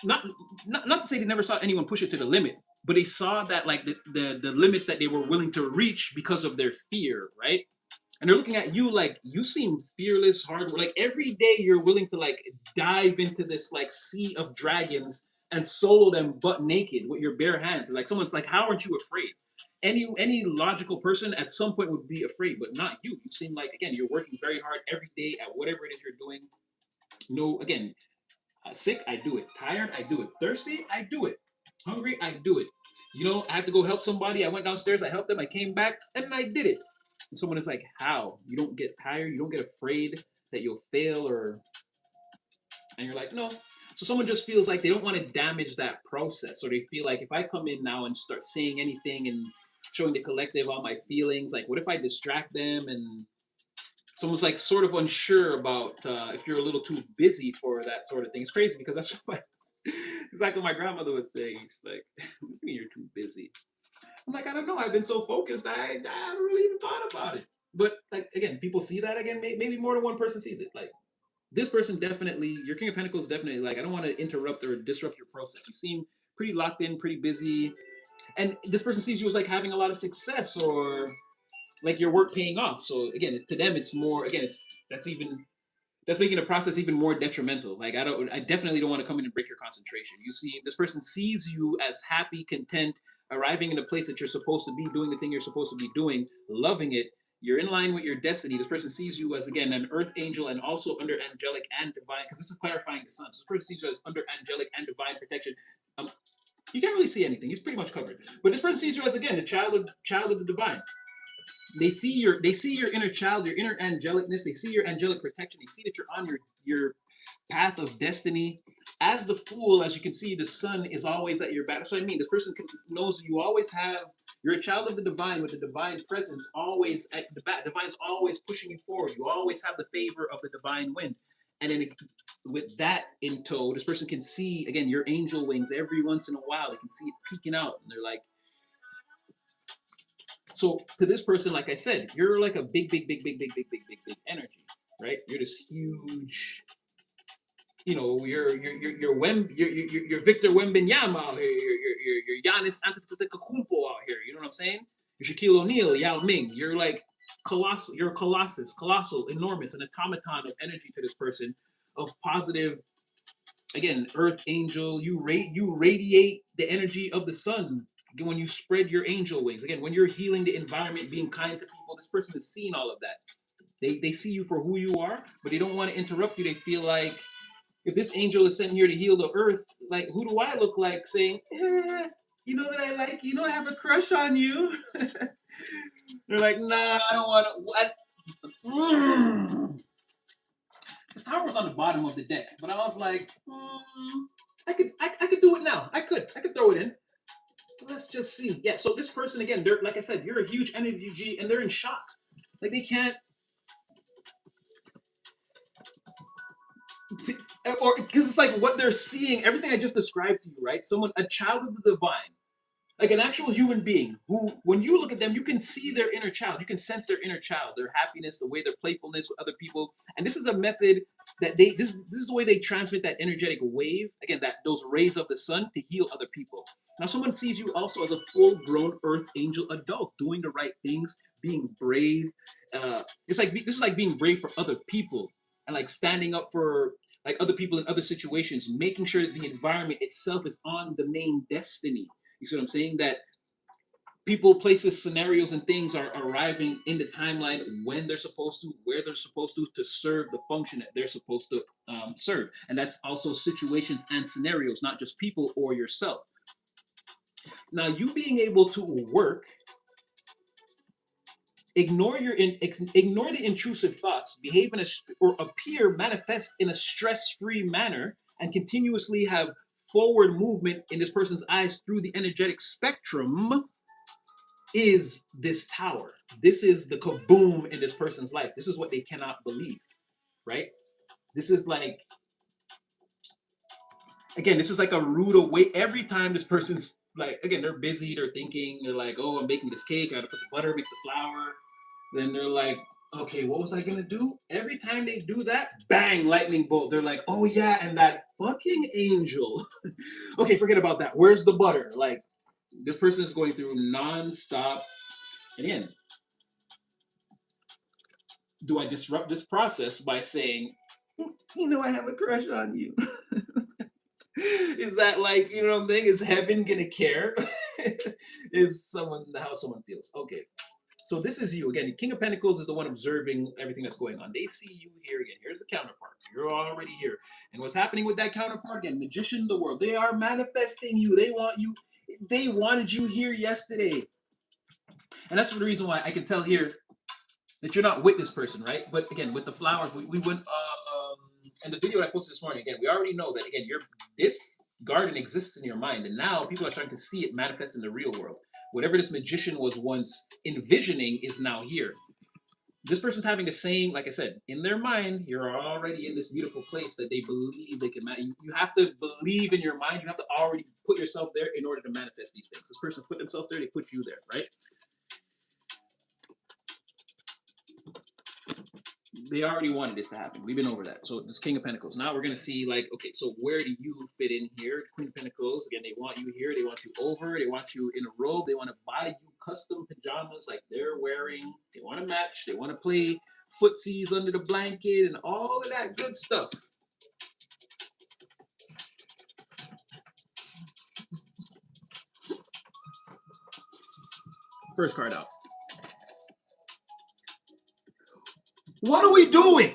not to say they never saw anyone push it to the limit, but they saw that like the limits that they were willing to reach because of their fear, right? And they're looking at you like, you seem fearless, hard, like every day you're willing to like dive into this like sea of dragons and solo them butt naked with your bare hands. Like someone's like, how aren't you afraid? Any logical person at some point would be afraid, but not you. You seem like, again, you're working very hard every day at whatever it is you're doing. No, again, sick, I do it. Tired, I do it. Thirsty, I do it. Hungry, I do it. You know, I had to go help somebody. I went downstairs, I helped them, I came back, and I did it. And someone is like, how? You don't get tired, you don't get afraid that you'll fail, or and you're like, no. So someone just feels like they don't want to damage that process, or they feel like if I come in now and start saying anything and showing the collective all my feelings, like what if I distract them? And someone's like sort of unsure about if you're a little too busy for that sort of thing. It's crazy because that's what it's like what my grandmother was saying. She's like, "What do you mean you're too busy?" I'm like, I don't know. I've been so focused, I haven't really even thought about it. But like again, people see that again. Maybe more than one person sees it. Like this person definitely, your King of Pentacles definitely like, I don't want to interrupt or disrupt your process. You seem pretty locked in, pretty busy, and this person sees you as like having a lot of success or like your work paying off. So again, to them, it's more again, it's that's making the process even more detrimental. Like I definitely don't want to come in and break your concentration. You see, this person sees you as happy, content, arriving in a place that you're supposed to be, doing the thing you're supposed to be doing, loving it. You're in line with your destiny. This person sees you as again an earth angel and also under angelic and divine, because this is clarifying the sun. So this person sees you as under angelic and divine protection. Um, you can't really see anything. He's pretty much covered. But this person sees you as again a child of the divine. They see your inner child, your inner angelicness. They see your angelic protection. They see that you're on your path of destiny. As the Fool, as you can see, the sun is always at your back. That's what I mean. This person knows you always have. You're a child of the divine with the divine presence always at the back. Divine's always pushing you forward. You always have the favor of the divine wind. And then with that in tow, this person can see again your angel wings every once in a while. They can see it peeking out, and they're like, so to this person, like I said, you're like a big energy, right? You're this huge, you're Victor Wembanyama out here, you're Giannis Antetokounmpo out here. You know what I'm saying? You're Shaquille O'Neal, Yao Ming. You're like colossal. You're a colossus, colossal, enormous, an automaton of energy to this person, of positive. Again, Earth Angel. You radiate the energy of the sun when you spread your angel wings. Again, when you're healing the environment, being kind to people, this person is seeing all of that. They see you for who you are, but they don't want to interrupt you. They feel like if this angel is sent here to heal the earth, like who do I look like saying, you know that I like you, I have a crush on you. They're like, nah, I don't want to. What? The tower was on the bottom of the deck, but I was like, I could do it now. I could throw it in. Let's just see. Yeah. So this person again, they're like I said, you're a huge energy G, and they're in shock. Like they can't, or because it's like what they're seeing. Everything I just described to you, right? Someone, a child of the divine, like an actual human being who, when you look at them, you can see their inner child. You can sense their inner child, their happiness, the way their playfulness with other people. And this is a method that this is the way they transmit that energetic wave, again, that those rays of the sun to heal other people. Now, someone sees you also as a full-grown earth angel adult, doing the right things, being brave. It's like this is like being brave for other people and like standing up for like other people in other situations, making sure that the environment itself is on the main destiny. You see what I'm saying? That people, places, scenarios, and things are arriving in the timeline when they're supposed to, where they're supposed to serve the function that they're supposed to serve. And that's also situations and scenarios, not just people or yourself. Now, you being able to work, ignore ignore the intrusive thoughts, behave in a or appear, manifest in a stress-free manner, and continuously have forward movement in this person's eyes through the energetic spectrum is this tower. This is the kaboom in this person's life. This is what they cannot believe, right? This is like, again, this is like a rude away. Every time this person's like, again, they're busy, they're thinking, they're like, oh, I'm baking this cake, I gotta put the butter, mix the flour. Then they're like, okay, what was I gonna do? Every time they do that, bang, lightning bolt. They're like, oh yeah, and that fucking angel. Okay, forget about that. Where's the butter? Like, this person is going through non-stop. And again, do I disrupt this process by saying, I have a crush on you? Is that like, you know what I'm saying? Is heaven gonna care? Is someone how someone feels? Okay. So this is you again. King of Pentacles is the one observing everything that's going on. They see you here again. Here's the counterpart. You're already here. And what's happening with that counterpart again? Magician of the world. They are manifesting you. They want you. They wanted you here yesterday. And that's the reason why I can tell here that you're not with this person, right? But again, with the flowers, we went in the video I posted this morning. Again, we already know that again, this garden exists in your mind, and now people are starting to see it manifest in the real world. Whatever this magician was once envisioning is now here. This person's having the same, like I said, in their mind, you're already in this beautiful place that they believe they can manifest. You have to believe in your mind. You have to already put yourself there in order to manifest these things. This person's put themselves there, they put you there, right? They already wanted this to happen. We've been over that. So this King of Pentacles. Now we're gonna see like, okay, so where do you fit in here? Queen of Pentacles. Again, they want you here. They want you over. They want you in a robe. They want to buy you custom pajamas like they're wearing. They want to match. They want to play footsies under the blanket and all of that good stuff. First card out. What are we doing?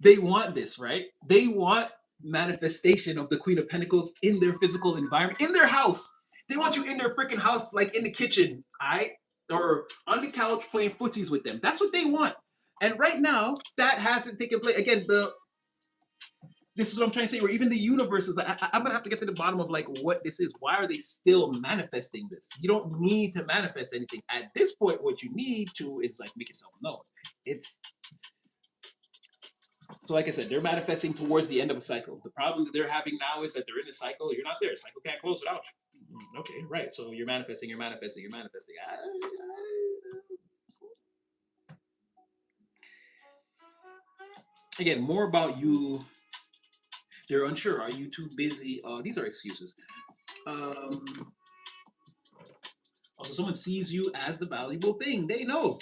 They want this, right? They want manifestation of the Queen of Pentacles in their physical environment, in their house. They want you in their freaking house, like in the kitchen, all right? Or on the couch playing footsies with them. That's what they want. And right now, that hasn't taken place. Again, this is what I'm trying to say, where even the universe is like, I'm going to have to get to the bottom of like what this is. Why are they still manifesting this? You don't need to manifest anything. At this point, what you need to is like make yourself known. So like I said, they're manifesting towards the end of a cycle. The problem that they're having now is that they're in a cycle. You're not there. Cycle can't close without you. Okay, right. So you're manifesting, you're manifesting, you're manifesting. Again, more about you. They're unsure. Are you too busy? These are excuses. Also, someone sees you as the valuable thing. They know.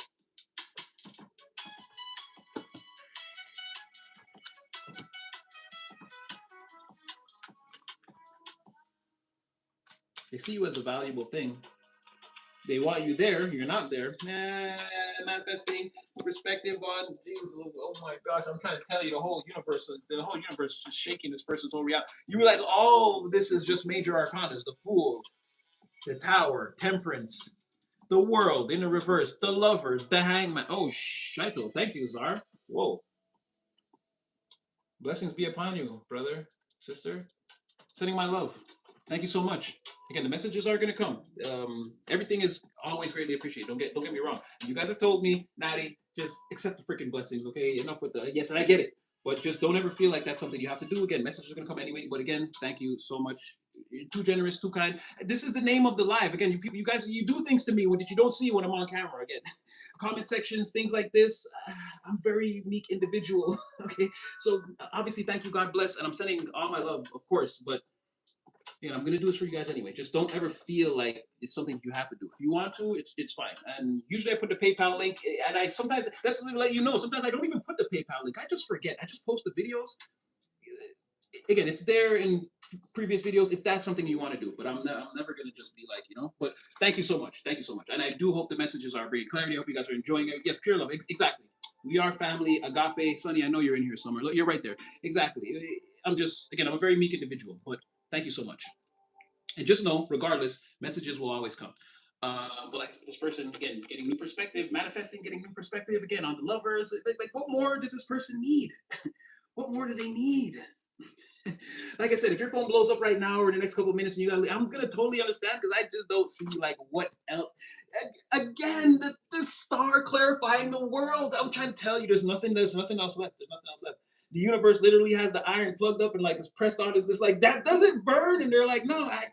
They see you as a valuable thing. They want you there. You're not there. Manifesting perspective on Jesus. Oh my gosh! I'm trying to tell you, the whole universe is just shaking this person's whole reality. You realize all of this is just major arcanas: the Fool, the Tower, Temperance, the World in the reverse, the Lovers, the Hangman. Oh, Shaito, thank you, Czar. Whoa. Blessings be upon you, brother, sister. Sending my love. Thank you so much. Again, the messages are gonna come. Everything is always greatly appreciated. Don't get me wrong. You guys have told me, Natty, just accept the freaking blessings, okay? Enough with the yes, and I get it. But just don't ever feel like that's something you have to do. Again, messages are gonna come anyway. But again, thank you so much. You're too generous, too kind. This is the name of the live. Again, you people, you guys, you do things to me that you don't see when I'm on camera. Again, comment sections, things like this. I'm a very unique individual. Okay, so obviously, thank you, God bless, and I'm sending all my love, of course. But I'm gonna do this for you guys anyway. Just don't ever feel like it's something you have to do. If you want to, it's fine. And usually I put the PayPal link, and I sometimes that's to let you know. Sometimes I don't even put the PayPal link. I just forget. I just post the videos. Again, it's there in previous videos if that's something you want to do. But I'm never gonna just be like But thank you so much. Thank you so much. And I do hope the messages are bringing clarity. I hope you guys are enjoying it. Yes, pure love. Exactly. We are family. Agape, Sonny. I know you're in here somewhere. Look, you're right there. Exactly. I'm a very meek individual, but thank you so much. And just know, regardless, messages will always come. But like this person, again, getting new perspective, manifesting, getting new perspective, again, on the lovers. Like what more does this person need? What more do they need? Like I said, if your phone blows up right now or in the next couple of minutes and you gotta leave, I'm gonna totally understand because I just don't see like what else. Again, the star clarifying the world. I'm trying to tell you, there's nothing else left. There's nothing else left. The universe literally has the iron plugged up and like it's pressed on. It's just like that doesn't burn, and they're like, no, I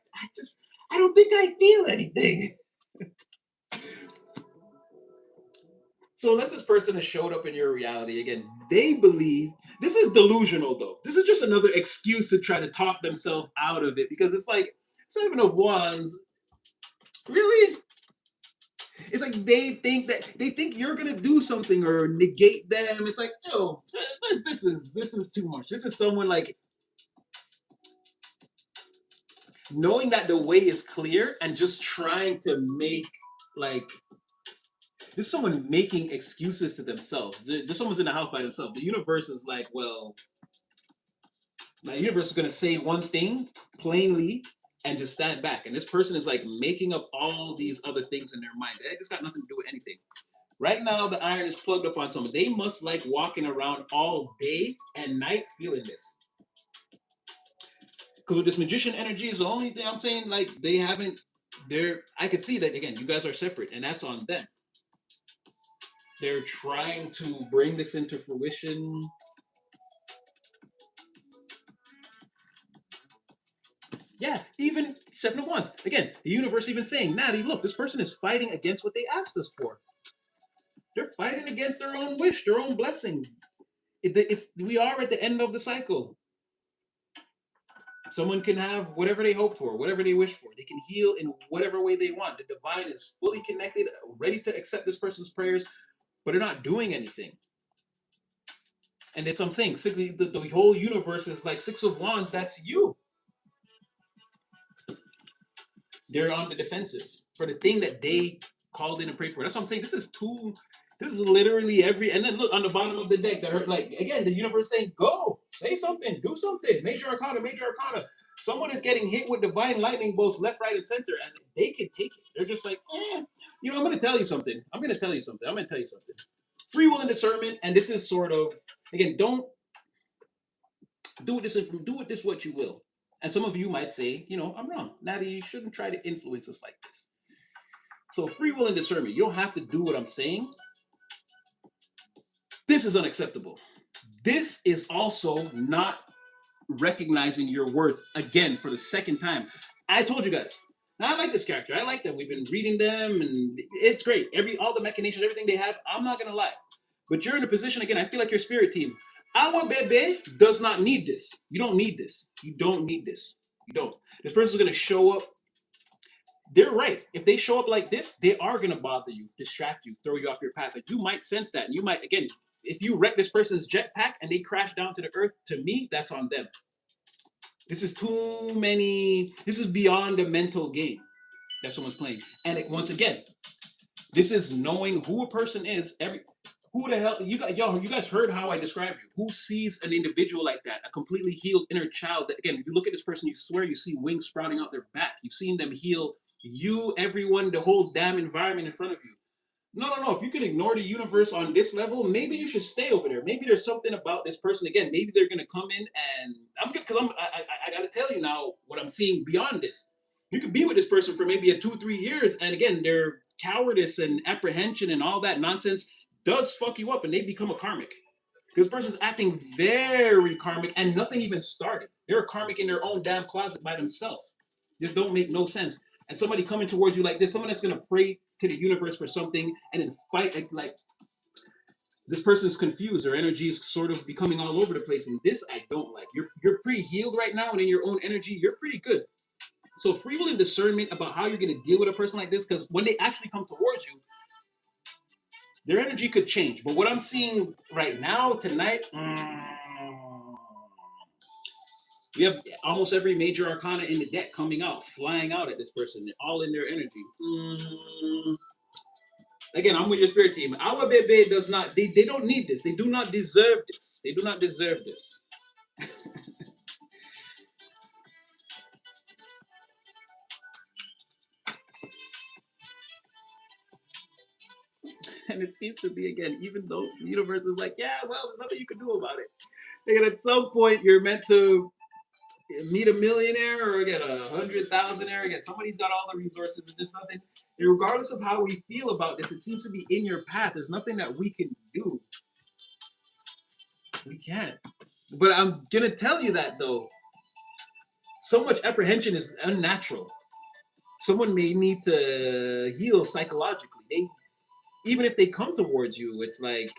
don't think I feel anything. So unless this person has showed up in your reality again, they believe this is delusional though. This is just another excuse to try to talk themselves out of it because it's like Seven of Wands. Really? It's like they think you're gonna do something or negate them. It's like, this is too much. This is someone like knowing that the way is clear and just trying to make, like, this is someone making excuses to themselves. Just someone's in the house by themselves. The universe is like, well, my universe is going to say one thing plainly and just stand back. And this person is like making up all these other things in their mind. They just got nothing to do with anything. Right now, the iron is plugged up on someone. They must like walking around all day and night feeling this. Because with this magician energy is the only thing I'm saying, like, they haven't, I could see that, again, you guys are separate, and that's on them. They're trying to bring this into fruition. Yeah, even Seven of Wands. Again, the universe even saying, Maddie, look, this person is fighting against what they asked us for. They're fighting against their own wish, their own blessing. We are at the end of the cycle. Someone can have whatever they hope for, whatever they wish for. They can heal in whatever way they want. The divine is fully connected, ready to accept this person's prayers, but they're not doing anything. And that's what I'm saying. The whole universe is like Six of Wands, that's you. They're on the defensive for the thing that they called in and prayed for. That's what I'm saying. This is literally and then look on the bottom of the deck, that hurt, like, again, the universe saying, go, say something, do something, major arcana, major arcana. Someone is getting hit with divine lightning bolts left, right, and center, and they can take it. They're just like, I'm going to tell you something. Free will and discernment, and this is sort of, again, don't do with this what you will. And some of you might say, I'm wrong. Natty, you shouldn't try to influence us like this. So free will and discernment, you don't have to do what I'm saying. This is unacceptable. This is also not recognizing your worth, again, for the second time. I told you guys, I like this character. I like them. We've been reading them, and it's great. All the machinations, everything they have, I'm not going to lie. But you're in a position, again, I feel like your spirit team. Our bebe does not need this. You don't need this. You don't need this. You don't. This person's going to show up. They're right. If they show up like this, they are going to bother you, distract you, throw you off your path. And you might sense that. And you might, again, if you wreck this person's jetpack and they crash down to the earth, to me, that's on them. This is beyond a mental game that someone's playing. And once again, this is knowing who a person is. Who the hell, you guys heard how I described you. Who sees an individual like that, a completely healed inner child that, again, if you look at this person, you swear you see wings sprouting out their back. You've seen them heal you, everyone, the whole damn environment in front of you. No. If you can ignore the universe on this level, maybe you should stay over there. Maybe there's something about this person. Again, maybe they're gonna come in, and I gotta tell you now what I'm seeing beyond this. You could be with this person for maybe 2-3 years, and again, their cowardice and apprehension and all that nonsense does fuck you up, and they become a karmic. This person's acting very karmic, and nothing even started. They're a karmic in their own damn closet by themselves. This don't make no sense. And somebody coming towards you like this, someone that's gonna pray to the universe for something and then fight, like this person's confused. Their energy is sort of becoming all over the place, and this I don't like. You're pretty healed right now, and in your own energy, you're pretty good. So free will and discernment about how you're gonna deal with a person like this, because when they actually come towards you, their energy could change. But what I'm seeing right now, tonight, we have almost every major arcana in the deck coming out, flying out at this person, all in their energy. Again, I'm with your spirit team. Our bebe does not, they don't need this. They do not deserve this. They do not deserve this. And it seems to be, again, even though the universe is like, yeah, well, there's nothing you can do about it. Again, at some point, you're meant to meet a millionaire, or again, 100,000aire. Again, somebody's got all the resources and just nothing. And regardless of how we feel about this, it seems to be in your path. There's nothing that we can do. We can't. But I'm gonna tell you that though, so much apprehension is unnatural. Someone may need to heal psychologically. Even if they come towards you, it's like,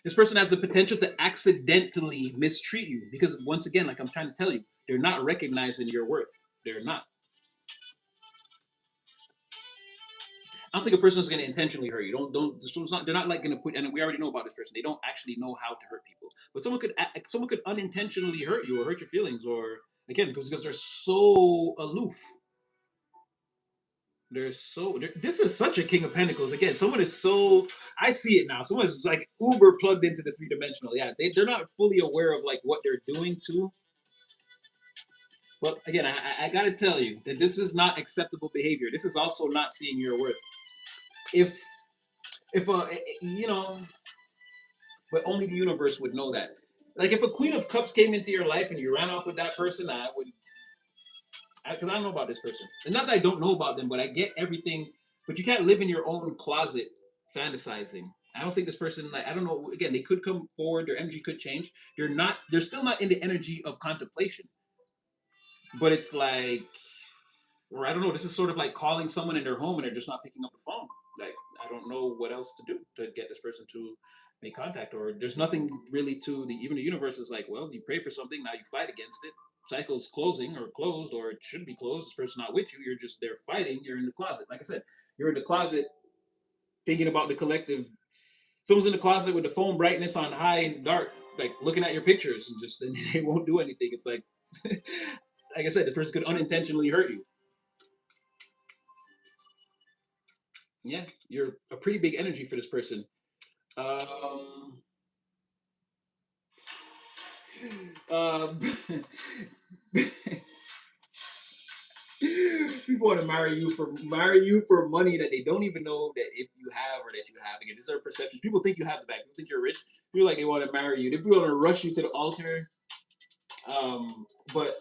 this person has the potential to accidentally mistreat you, because once again, like I'm trying to tell you, they're not recognizing your worth. They're not. I don't think a person is going to intentionally hurt you. Don't. So it's not, they're not like going to put. And we already know about this person. They don't actually know how to hurt people. But someone could unintentionally hurt you or hurt your feelings, or again because they're so aloof. This is such a King of Pentacles. Again, someone is so. I see it now. Someone is like uber plugged into the 3 dimensional. Yeah, they're not fully aware of like what they're doing too. But again, I got to tell you that this is not acceptable behavior. This is also not seeing your worth. If you know, but only the universe would know that. Like if a Queen of Cups came into your life and you ran off with that person, I would, because I don't know about this person. And not that I don't know about them, but I get everything. But you can't live in your own closet fantasizing. I don't think this person, like, I don't know. Again, they could come forward. Their energy could change. They're still not in the energy of contemplation. But it's like, or I don't know. This is sort of like calling someone in their home and they're just not picking up the phone. Like I don't know what else to do to get this person to make contact. Or there's nothing really to the even the universe is like, well, you pray for something, now you fight against it. Cycle's closing or closed, or it should be closed. This person's not with you. You're just there fighting. You're in the closet. Like I said, you're in the closet thinking about the collective. Someone's in the closet with the phone brightness on high and dark, like looking at your pictures, and just and they won't do anything. It's like, like I said, this person could unintentionally hurt you. Yeah, you're a pretty big energy for this person. Um, um, people want to marry you for money that they don't even know that if you have or that you have. Again, these are perceptions. People think you have the bag. People think you're rich. People like they want to marry you. They want to rush you to the altar. But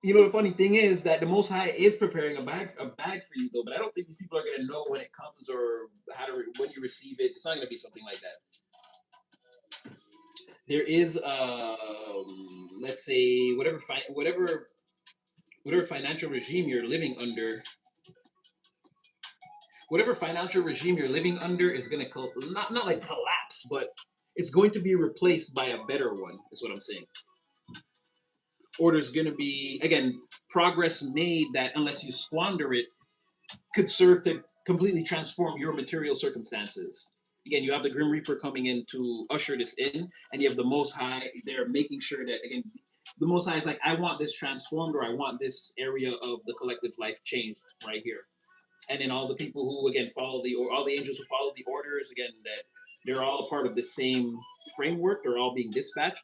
you know the funny thing is that the Most High is preparing a bag for you though. But I don't think these people are gonna know when it comes or when you receive it. It's not gonna be something like that. There is let's say whatever financial regime you're living under, whatever financial regime you're living under is going to not like collapse, but it's going to be replaced by a better one. Is what I'm saying. Or there's going to be again progress made that unless you squander it could serve to completely transform your material circumstances. Again, you have the Grim Reaper coming in to usher this in, and you have the Most High there making sure that again the Most High is like, I want this transformed, or I want this area of the collective life changed right here. And then all the people who again follow or all the angels who follow the orders again, that they're all part of the same framework. They're all being dispatched.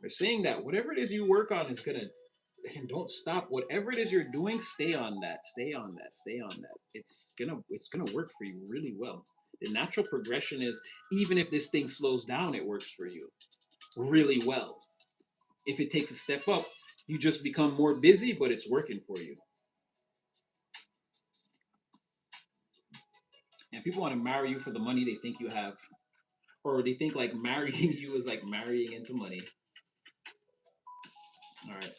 They're saying that whatever it is you work on is gonna, and don't stop. Whatever it is you're doing, stay on that. Stay on that. Stay on that. It's gonna work for you really well. The natural progression is even if this thing slows down, it works for you really well. If it takes a step up, you just become more busy, but it's working for you. And people want to marry you for the money they think you have, or they think like marrying you is like marrying into money. All right.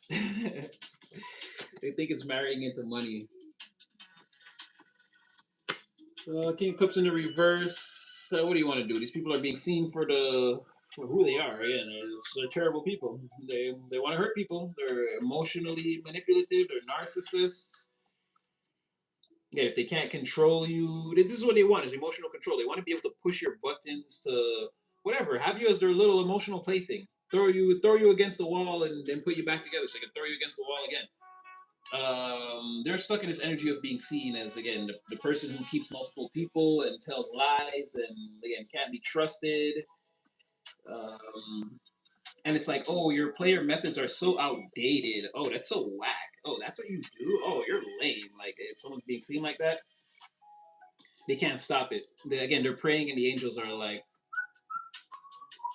They think it's marrying into money. King of Cups in the reverse. What do you want to do? These people are being seen for who they are. Again, they're terrible people. They want to hurt people. They're emotionally manipulative. They're narcissists. Yeah, if they can't control you, this is what they want: is emotional control. They want to be able to push your buttons to whatever, have you as their little emotional plaything. Throw you against the wall and then put you back together so they can throw you against the wall again. They're stuck in this energy of being seen as again the person who keeps multiple people and tells lies and again can't be trusted. Um, and it's like, oh, your player methods are so outdated. Oh, that's so whack. Oh, that's what you do. Oh, you're lame. Like if someone's being seen like that, they can't stop it. Again, they're praying, and the angels are like,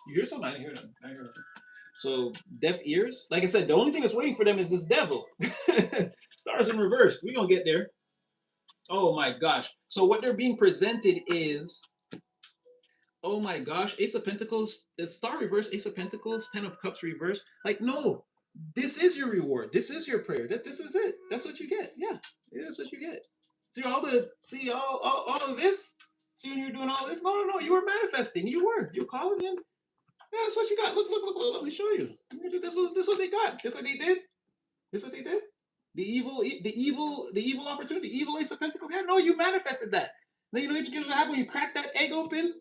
"You hear something? I didn't hear them. I didn't hear them." So deaf ears. Like I said, the only thing that's waiting for them is this devil. Stars in reverse. We gonna get there. Oh my gosh. So what they're being presented is, oh my gosh, Ace of Pentacles, the Star reverse, Ace of Pentacles, Ten of Cups reverse. Like no, this is your reward. This is your prayer. This is it. That's what you get. Yeah, that's what you get. See all of this. See when you're doing all this. No. You were manifesting. You were calling in. Yeah, that's what you got. Look. Let me show you. This what they got. This what they did. This what they did. The evil opportunity. Evil Ace of Pentacles. Yeah, no, you manifested that. Then you know what's gonna happen when you crack that egg open.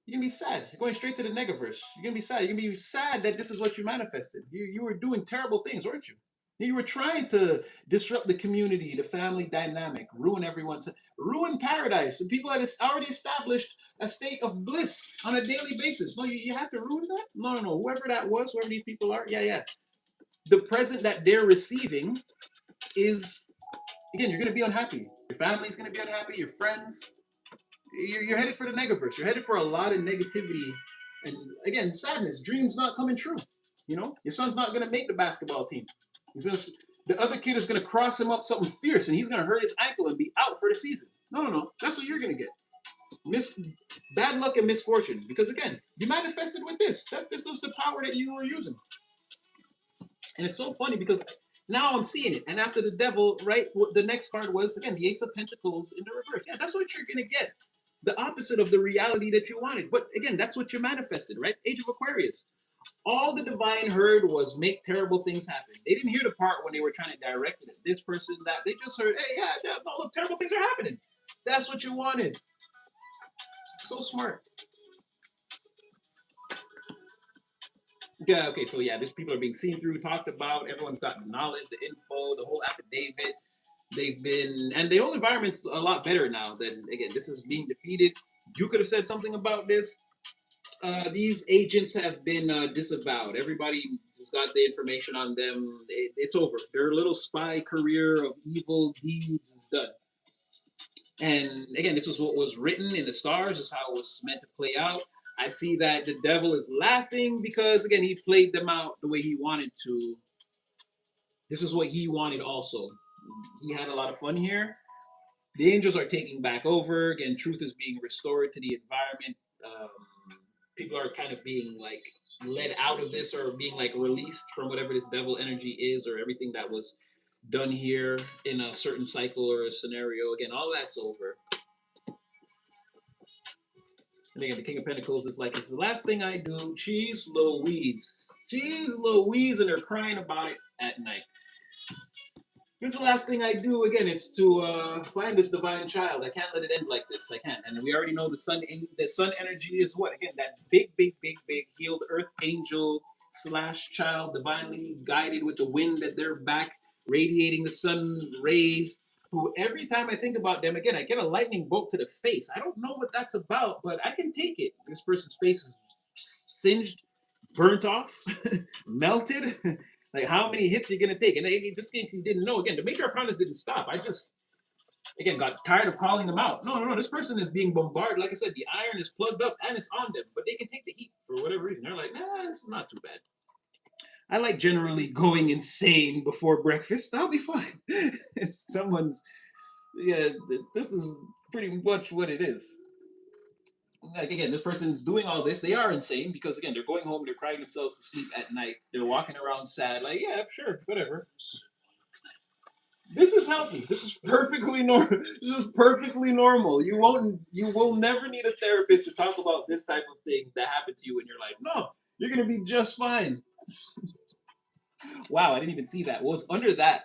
You're gonna be sad. You're going straight to the negaverse. You're gonna be sad. You're gonna be sad that this is what you manifested. You were doing terrible things, weren't you? You were trying to disrupt the community, the family dynamic, ruin paradise. And people had already established a state of bliss on a daily basis. No, you have to ruin that? No. Whoever that was, whoever these people are, yeah. The present that they're receiving is, again, you're gonna be unhappy. Your family's gonna be unhappy, your friends, you're headed for the negaverse. You're headed for a lot of negativity, and again, sadness. Dreams not coming true. You know, your son's not gonna make the basketball team. He's just the other kid is gonna cross him up something fierce, and he's gonna hurt his ankle and be out for the season. No. That's what you're gonna get. Bad luck and misfortune. Because again, you manifested with this. This was the power that you were using, and it's so funny because now I'm seeing it. And after the devil, right? The next card was again the Ace of Pentacles in the reverse. Yeah, that's what you're gonna get. The opposite of the reality that you wanted. But again, that's what you manifested, right? Age of Aquarius. All the divine heard was make terrible things happen. They didn't hear the part when they were trying to direct it at this person, that. They just heard, hey, yeah, no, look, terrible things are happening. That's what you wanted. So smart. Yeah, okay, so yeah, these people are being seen through, talked about. Everyone's got the knowledge, the info, the whole affidavit. They've been, and the whole environment's a lot better now. Than again, this is being defeated. You could have said something about this. These agents have been disavowed. Everybody who's got the information on them, it's over. Their little spy career of evil deeds is done. And again, this was what was written in the stars. This is how it was meant to play out. I see that the devil is laughing because again, he played them out the way he wanted to. This is what he wanted also. He had a lot of fun here. The angels are taking back over. Again, truth is being restored to the environment. Um, People are kind of being like led out of this or being like released from whatever this devil energy is or everything that was done here in a certain cycle or a scenario. Again, all that's over. And again, the King of Pentacles is like, it's the last thing I do. Jeez Louise. Jeez Louise, and they're crying about it at night. This is the last thing I do. Again, is to find this divine child. I can't let it end like this. I can't. And we already know the sun. The sun energy is what? Again, that big healed earth angel / child, divinely guided with the wind at their back, radiating the sun rays. Who every time I think about them, again, I get a lightning bolt to the face. I don't know what that's about, but I can take it. This person's face is singed, burnt off, melted. Like, how many hits are you going to take? And just in case you didn't know, again, the major arcanas didn't stop. I just, again, got tired of calling them out. No. This person is being bombarded. Like I said, the iron is plugged up and it's on them, but they can take the heat for whatever reason. They're like, nah, this is not too bad. I like generally going insane before breakfast. I'll be fine. Someone's, yeah, this is pretty much what it is. Like again, this person's doing all this. They are insane because again, they're going home. They're crying themselves to sleep at night. They're walking around sad. Like, yeah, sure, whatever. This is healthy. This is perfectly normal. This is perfectly normal. You will never need a therapist to talk about this type of thing that happened to you in your life. No, you're gonna be just fine. Wow, I didn't even see that. What was under that?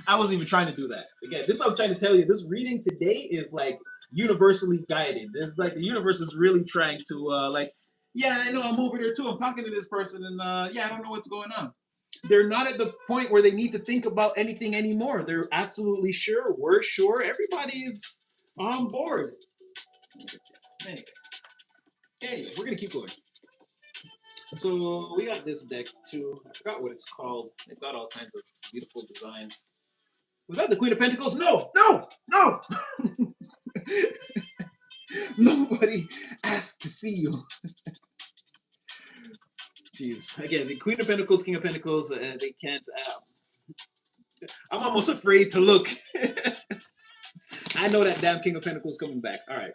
I wasn't even trying to do that. Again, this is what I'm trying to tell you. This reading today is like universally guided. It's like the universe is really trying to like, yeah, I know I'm over there too. I'm talking to this person and yeah, I don't know what's going on. They're not at the point where they need to think about anything anymore. They're absolutely sure. We're sure. Everybody is on board. Anyway, we're gonna keep going. So we got this deck too. I forgot what it's called. They've got all kinds of beautiful designs. Was that the Queen of Pentacles? No. Nobody asked to see you. Jeez. Again, the Queen of Pentacles, King of Pentacles, they can't. I'm almost afraid to look. I know that damn King of Pentacles coming back. All right.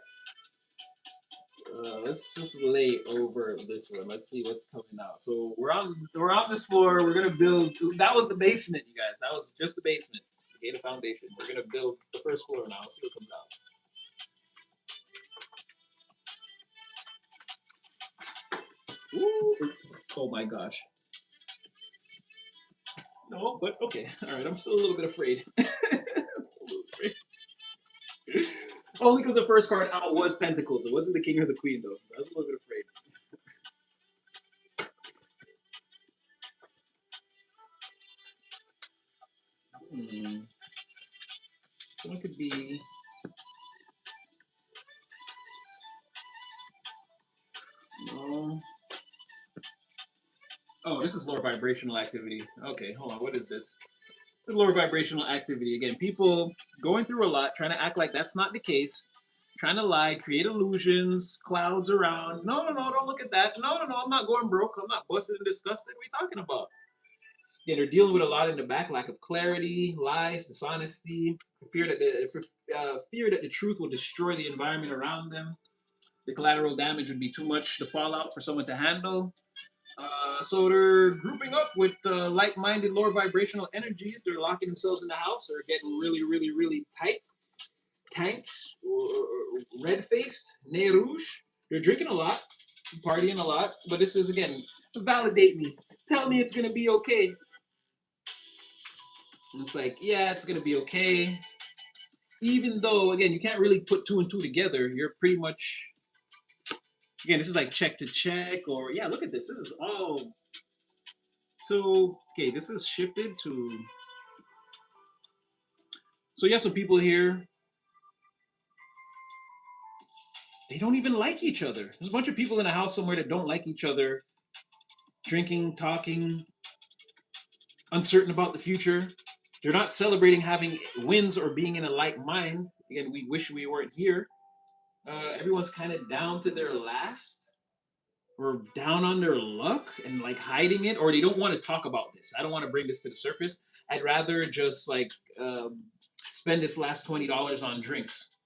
Let's just lay over this one. Let's see what's coming out. So we're on this floor. We're gonna build. That was the basement, you guys. That was just the basement. The gate of foundation. We're gonna build the first floor now. Let's see what comes out. Ooh. Oh my gosh. No, but okay. All right, I'm still a little bit afraid. I'm still a little afraid. Only because the first card out was Pentacles. It wasn't the King or the Queen, though. I was a little bit afraid. Hmm. Someone could be. No. Oh, this is lower vibrational activity. Okay, hold on. What is this? This is lower vibrational activity. Again, people going through a lot, trying to act like that's not the case, trying to lie, create illusions, clouds around. No, no, no, don't look at that. No, no, no, I'm not going broke. I'm not busted and disgusted. What are you talking about? Yeah, they're dealing with a lot in the back, lack of clarity, lies, dishonesty, fear that the truth will destroy the environment around them. The collateral damage would be too much to fall out for someone to handle. So they're grouping up with like-minded, lower vibrational energies. They're locking themselves in the house or getting really, really, really tight, tanked, or red-faced, nez rouge. They're drinking a lot, partying a lot. But this is, again, validate me. Tell me it's going to be okay. And it's like, yeah, it's going to be okay. Even though, again, you can't really put two and two together. You're pretty much, again, this is like check to check, or, yeah, look at this. This is all. So, okay, this is shifted to. So you have some people here, they don't even like each other. There's a bunch of people in a house somewhere that don't like each other, drinking, talking, uncertain about the future. They're not celebrating having wins or being in a like mind. Again, we wish we weren't here. Everyone's kind of down to their last or down on their luck and like hiding it, or they don't want to talk about this. I don't want to bring this to the surface. I'd rather just like spend this last $20 on drinks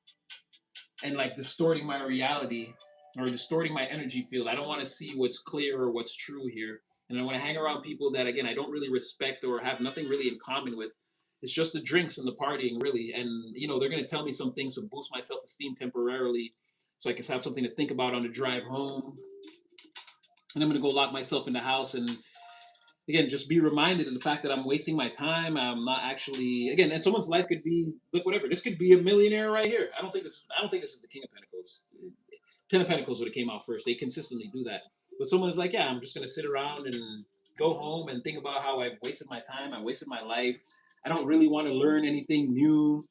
and like distorting my reality or distorting my energy field. I don't want to see what's clear or what's true here. And I want to hang around people that, again, I don't really respect or have nothing really in common with. It's just the drinks and the partying, really. And, they're going to tell me some things to boost my self esteem temporarily so I can have something to think about on the drive home. And I'm going to go lock myself in the house and, again, just be reminded of the fact that I'm wasting my time. I'm not actually, again, and someone's life could be like whatever. This could be a millionaire right here. I don't think this is the King of Pentacles. Ten of Pentacles would have came out first. They consistently do that. But someone is like, yeah, I'm just gonna sit around and go home and think about how I've wasted my time. I wasted my life. I don't really want to learn anything new.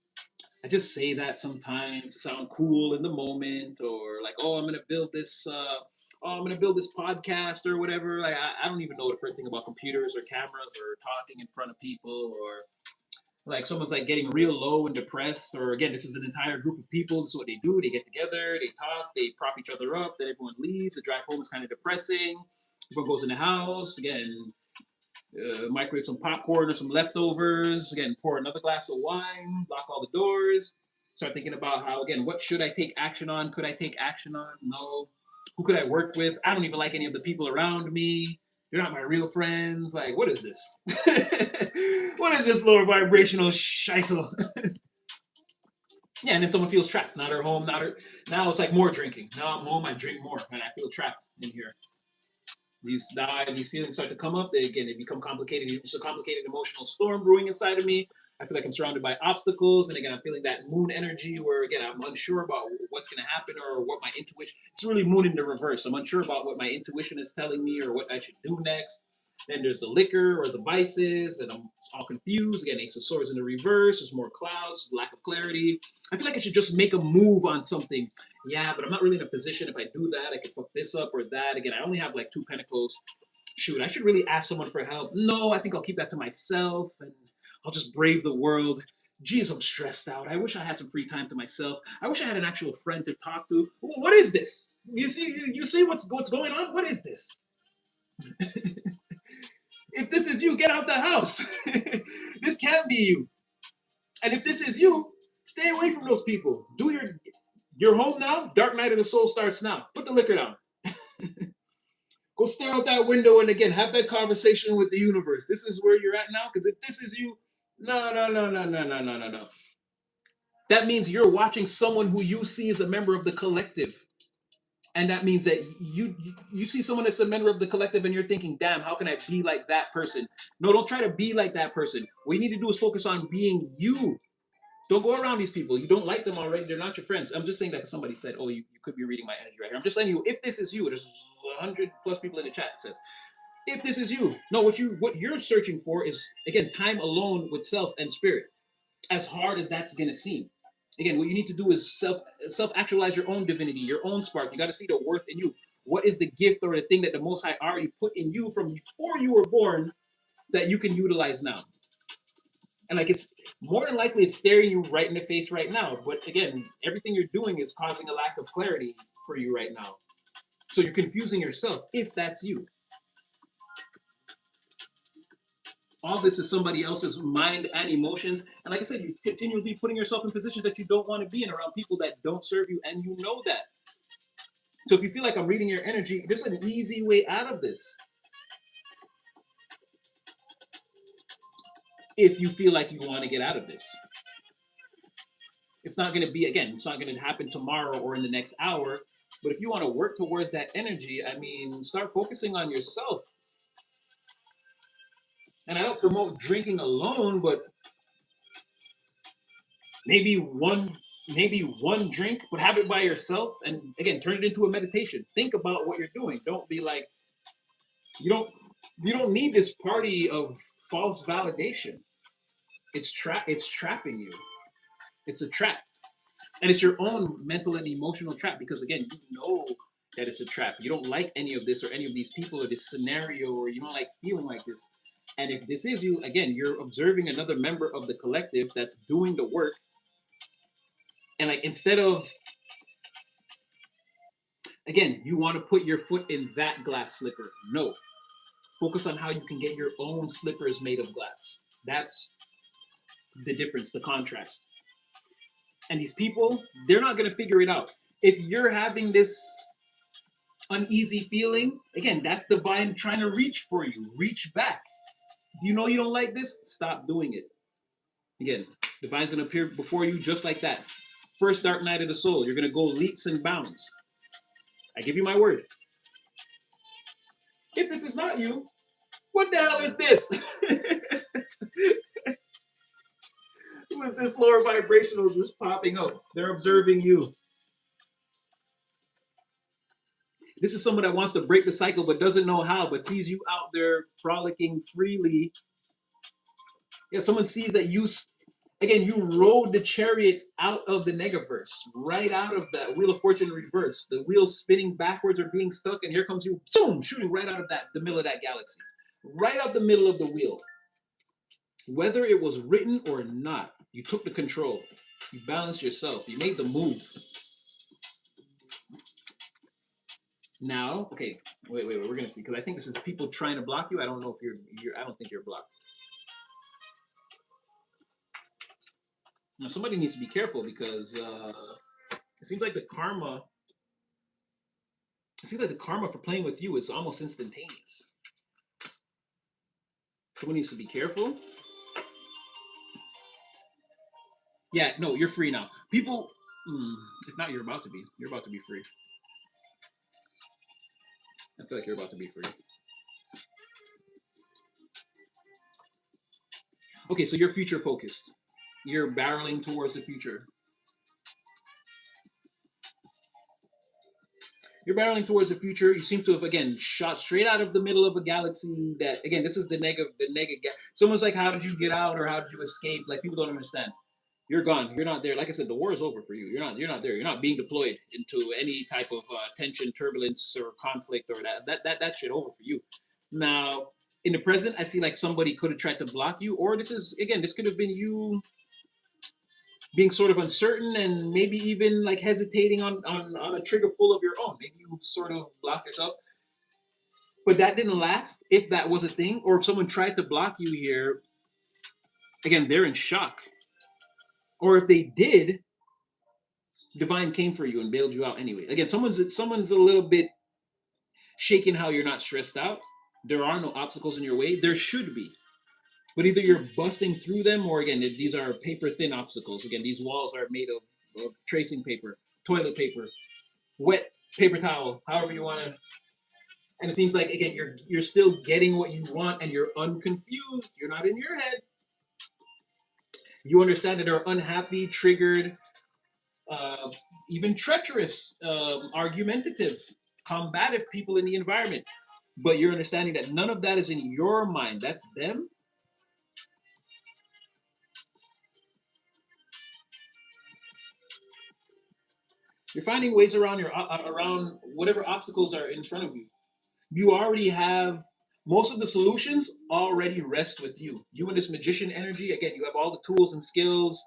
I just say that sometimes to sound cool in the moment, or like, oh, I'm gonna build this. Oh, I'm gonna build this podcast or whatever. Like, I don't even know the first thing about computers or cameras or talking in front of people, or like someone's like getting real low and depressed, or again, this is an entire group of people. This is what they do. They get together, they talk, they prop each other up. Then everyone leaves. The drive home is kind of depressing. Everyone goes in the house again. Microwave some popcorn or some leftovers. Again, pour another glass of wine. Lock all the doors. Start thinking about how, again, what should I take action on? Could I take action on? No. Who could I work with? I don't even like any of the people around me. They're not my real friends. Like, what is this? What is this lower vibrational shitel? Yeah, and then someone feels trapped. Not her home, not her. Now it's like more drinking. Now I'm home, I drink more, and I feel trapped in here. These feelings start to come up. They become complicated. It's a complicated emotional storm brewing inside of me. I feel like I'm surrounded by obstacles, and again, I'm feeling that moon energy where again I'm unsure about what's going to happen or what my intuition. It's really moon in the reverse. I'm unsure about what my intuition is telling me or what I should do next. Then there's the liquor or the vices, and I'm all confused. Again, Ace of Swords in the reverse. There's more clouds, lack of clarity. I feel like I should just make a move on something. Yeah, but I'm not really in a position. If I do that, I could fuck this up or that. Again, I only have like two pentacles. Shoot, I should really ask someone for help. No, I think I'll keep that to myself and I'll just brave the world. Geez, I'm stressed out. I wish I had some free time to myself. I wish I had an actual friend to talk to. What is this? You see what's going on? What is this? If this is you, get out the house. This can't be you. And if this is you, stay away from those people. Do you're home now. Dark night of the soul starts now. Put the liquor down. Go stare out that window and again have that conversation with the universe. This is where you're at now. Because if this is you, no, no, no, no, no, no, no, no, no. That means you're watching someone who you see as a member of the collective. And that means that you see someone that's a member of the collective and you're thinking, damn, how can I be like that person? No, don't try to be like that person. What you need to do is focus on being you. Don't go around these people. You don't like them already. They're not your friends. I'm just saying that because somebody said, oh, you could be reading my energy right here. I'm just telling you, if this is you, there's 100 plus people in the chat says, if this is you, no, what you're searching for is, again, time alone with self and spirit. As hard as that's gonna seem. Again, what you need to do is self actualize your own divinity, your own spark. You got to see the worth in you. What is the gift or the thing that the Most High already put in you from before you were born that you can utilize now? And like, it's more than likely it's staring you right in the face right now. But again, everything you're doing is causing a lack of clarity for you right now. So you're confusing yourself if that's you. All this is somebody else's mind and emotions. And like I said, you're continually putting yourself in positions that you don't want to be in, around people that don't serve you, and you know that. So if you feel like I'm reading your energy, there's an easy way out of this. If you feel like you want to get out of this, it's not going to be, again, it's not going to happen tomorrow or in the next hour. But if you want to work towards that energy, I mean, start focusing on yourself. And I don't promote drinking alone, but maybe one drink, but have it by yourself, and again, turn it into a meditation. Think about what you're doing. Don't be like, you don't need this party of false validation. It's trapping you. It's a trap. And it's your own mental and emotional trap, because again, you know that it's a trap. You don't like any of this or any of these people or this scenario, or you don't like feeling like this. And if this is you, again, you're observing another member of the collective that's doing the work. And like, instead of, again, you want to put your foot in that glass slipper. No. Focus on how you can get your own slippers made of glass. That's the difference, the contrast. And these people, they're not going to figure it out. If you're having this uneasy feeling, again, that's divine trying to reach for you. Reach back. Do you know you don't like this? Stop doing it. Again, divine's going to appear before you just like that. First dark night of the soul. You're going to go leaps and bounds. I give you my word. If this is not you, what the hell is this? Who is this lower vibrational just popping up? They're observing you. This is someone that wants to break the cycle but doesn't know how, but sees you out there frolicking freely. Yeah, someone sees that again, you rode the chariot out of the negaverse, right out of that Wheel of Fortune reverse. The wheels spinning backwards or being stuck, and here comes you, boom, shooting right out of the middle of that galaxy. Right out the middle of the wheel. Whether it was written or not, you took the control. You balanced yourself. You made the move. Now, okay, wait, we're gonna see, because I think this is people trying to block you. I don't know if I don't think you're blocked. Now, somebody needs to be careful, because it seems like the karma. It seems like the karma for playing with you is almost instantaneous. Someone needs to be careful. Yeah, no, you're free now. People, if not, you're about to be. You're about to be free. I feel like you're about to be free. Okay, so you're future focused. You're barreling towards the future. You're barreling towards the future. You seem to have, again, shot straight out of the middle of a galaxy. That, again, this is the nega. Someone's like, how did you get out, or how did you escape? Like, people don't understand. You're gone. You're not there. Like I said, the war is over for you. You're not there. You're not being deployed into any type of tension, turbulence, or conflict, or that shit over for you. Now, in the present, I see like somebody could have tried to block you, or this could have been you being sort of uncertain and maybe even like hesitating on a trigger pull of your own. Maybe you sort of block yourself. But that didn't last, if that was a thing. Or if someone tried to block you here, again, they're in shock. Or if they did, divine came for you and bailed you out anyway. Again, someone's a little bit shaken how you're not stressed out. There are no obstacles in your way. There should be. But either you're busting through them, or again, these are paper thin obstacles. Again, these walls are made of tracing paper, toilet paper, wet paper towel, however you want to. And it seems like again you're still getting what you want, and you're unconfused. You're not in your head. You understand that they're unhappy, triggered, uh, even treacherous, argumentative, combative people in the environment. But you're understanding that none of that is in your mind. That's them. You're finding ways around around whatever obstacles are in front of you. You already have most of the solutions already rest with you. You and this magician energy, again, you have all the tools and skills.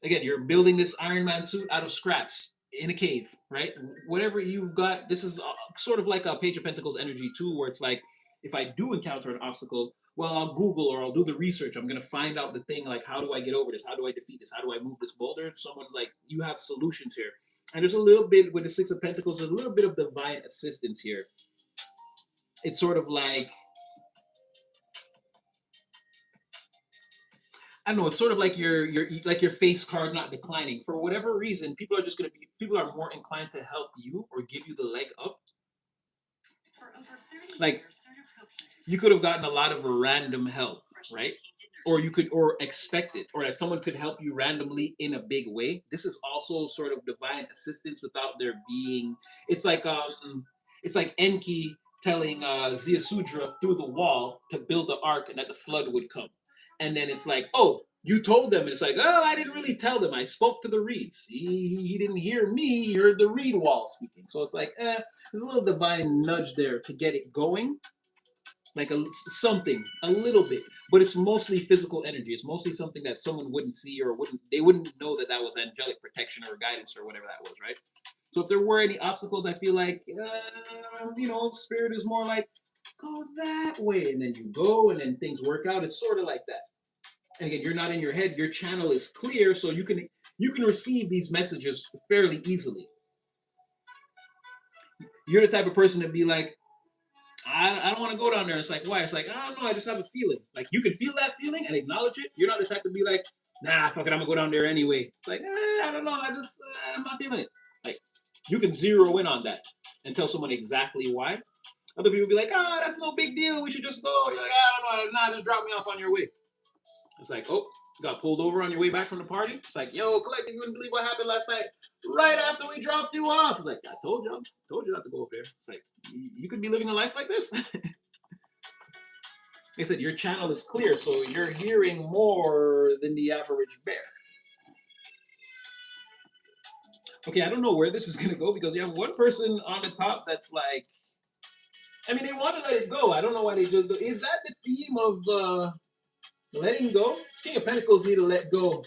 Again, you're building this Iron Man suit out of scraps in a cave, right? Whatever you've got, this is sort of like a Page of Pentacles energy too, where it's like, if I do encounter an obstacle, well, I'll Google or I'll do the research. I'm gonna find out the thing like, how do I get over this? How do I defeat this? How do I move this boulder? Someone like you have solutions here, and there's a little bit with the Six of Pentacles, a little bit of divine assistance here. It's sort of like I don't know. It's sort of like your face card not declining for whatever reason. People are more inclined to help you or give you the leg up. Like you could have gotten a lot of random help, right? Or you could or expect it, or that someone could help you randomly in a big way. This is also sort of divine assistance without there being. It's like it's like Enki telling Ziasudra through the wall to build the ark and that the flood would come, and then it's like, oh, you told them, and it's like, oh, I didn't really tell them. I spoke to the reeds. He didn't hear me. He heard the reed wall speaking. So it's like, there's a little divine nudge there to get it going, like something, a little bit, but it's mostly physical energy. It's mostly something that someone wouldn't see or wouldn't know that that was angelic protection or guidance or whatever that was, right? So if there were any obstacles, I feel like spirit is more like go that way, and then you go, and then things work out. It's sort of like that. And again, you're not in your head. Your channel is clear, so you can receive these messages fairly easily. You're the type of person to be like, I don't want to go down there. It's like, why? It's like, I don't know. I just have a feeling. Like, you can feel that feeling and acknowledge it. You're not the type to be like, nah, fuck it. I'm going to go down there anyway. It's like, I don't know. I'm not feeling it. Like, you can zero in on that and tell someone exactly why. Other people be like, oh, that's no big deal. We should just go. You're like, I don't know. Nah, just drop me off on your way. It's like, oh, you got pulled over on your way back from the party. It's like, yo, Collective, you wouldn't believe what happened last night. Right after we dropped you off. It's like, I told you not to go up there. It's like, you could be living a life like this. They said your channel is clear, so you're hearing more than the average bear. Okay, I don't know where this is gonna go because you have one person on the top that's like, I mean, they want to let it go. I don't know why they just go. Is that the theme of letting go? King of Pentacles need to let go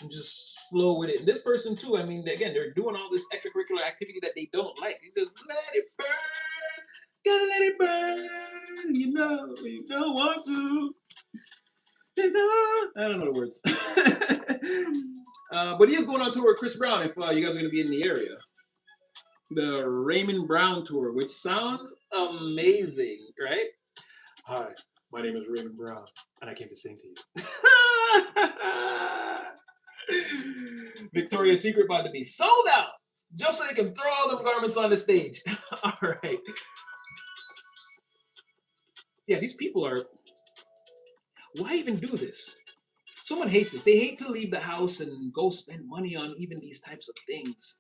and just flow with it. And this person too, I mean, again, they're doing all this extracurricular activity that they don't like. You just let it burn. Gotta let it burn. You don't want to. I don't know the words. But he is going on tour with Chris Brown if you guys are going to be in the area. The Raymond Brown tour, which sounds amazing, right? Hi, my name is Raymond Brown, and I came to sing to you. Victoria's Secret about to be sold out, just so they can throw all them garments on the stage. All right. Yeah, these people are. Why even do this? Someone hates this. They hate to leave the house and go spend money on even these types of things.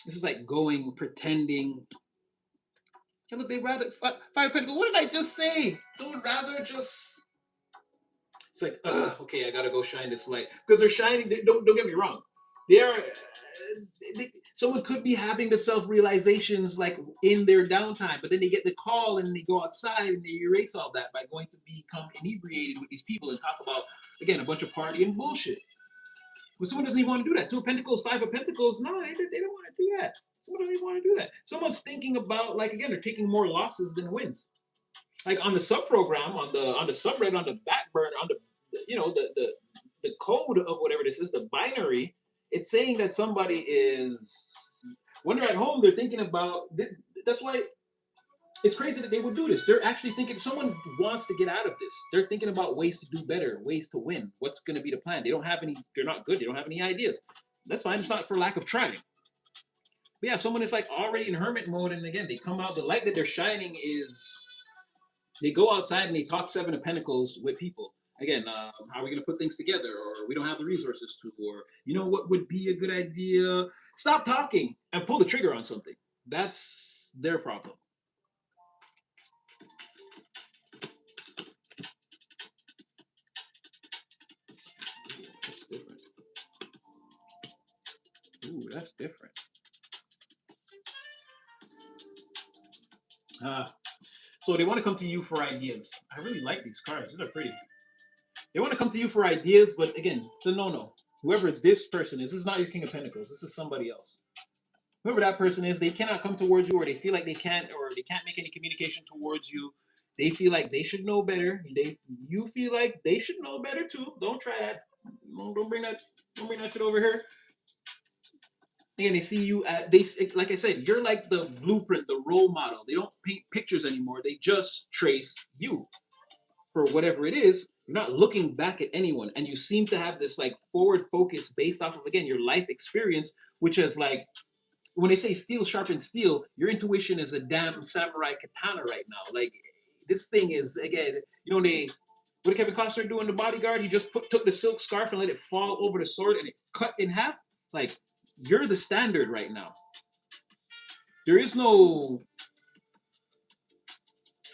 This is like going, pretending. Yeah, look, they rather Five Pentacles. What did I just say? Don't rather just. It's like, okay, I gotta go shine this light because they're shining. Don't get me wrong. They are. Someone could be having the self-realizations like in their downtime, but then they get the call and they go outside and they erase all that by going to become inebriated with these people and talk about again a bunch of party and bullshit. But someone doesn't even want to do that. Two of Pentacles, Five of Pentacles. No, they don't want to do that. Someone doesn't even want to do that. Someone's thinking about like again, they're taking more losses than wins. Like on the sub program, on the subreddit, on the back burner, on the the code of whatever this is, the binary. It's saying that somebody is when they're at home, they're thinking about. That's why it's crazy that they would do this. They're actually thinking someone wants to get out of this. They're thinking about ways to do better, ways to win. What's going to be the plan? They don't have any. They're not good. They don't have any ideas. That's fine. It's not for lack of trying. But yeah, if someone is like already in hermit mode, and again, they come out, the light that they're shining is they go outside and they talk Seven of Pentacles with people. Again, how are we going to put things together? Or we don't have the resources to, or you know what would be a good idea? Stop talking and pull the trigger on something. That's their problem. That's different. Ooh, that's different. So they want to come to you for ideas. I really like these cards. These are pretty. They want to come to you for ideas, but again, it's a no-no. Whoever this person is, this is not your King of Pentacles. This is somebody else. Whoever that person is, they cannot come towards you, or they feel like they can't, or they can't make any communication towards you. They feel like they should know better. You feel like they should know better too. Don't try that. Don't bring that. Don't bring that shit over here. Again, they see you at they like I said, you're like the blueprint, the role model. They don't paint pictures anymore. They just trace you for whatever it is. You're not looking back at anyone, and you seem to have this like forward focus based off of again your life experience, which is like when they say steel sharpens steel, your intuition is a damn samurai katana right now. Like this thing is again, you know they what did Kevin Costner do in The Bodyguard? He just took the silk scarf and let it fall over the sword and it cut in half. Like you're the standard right now. There is no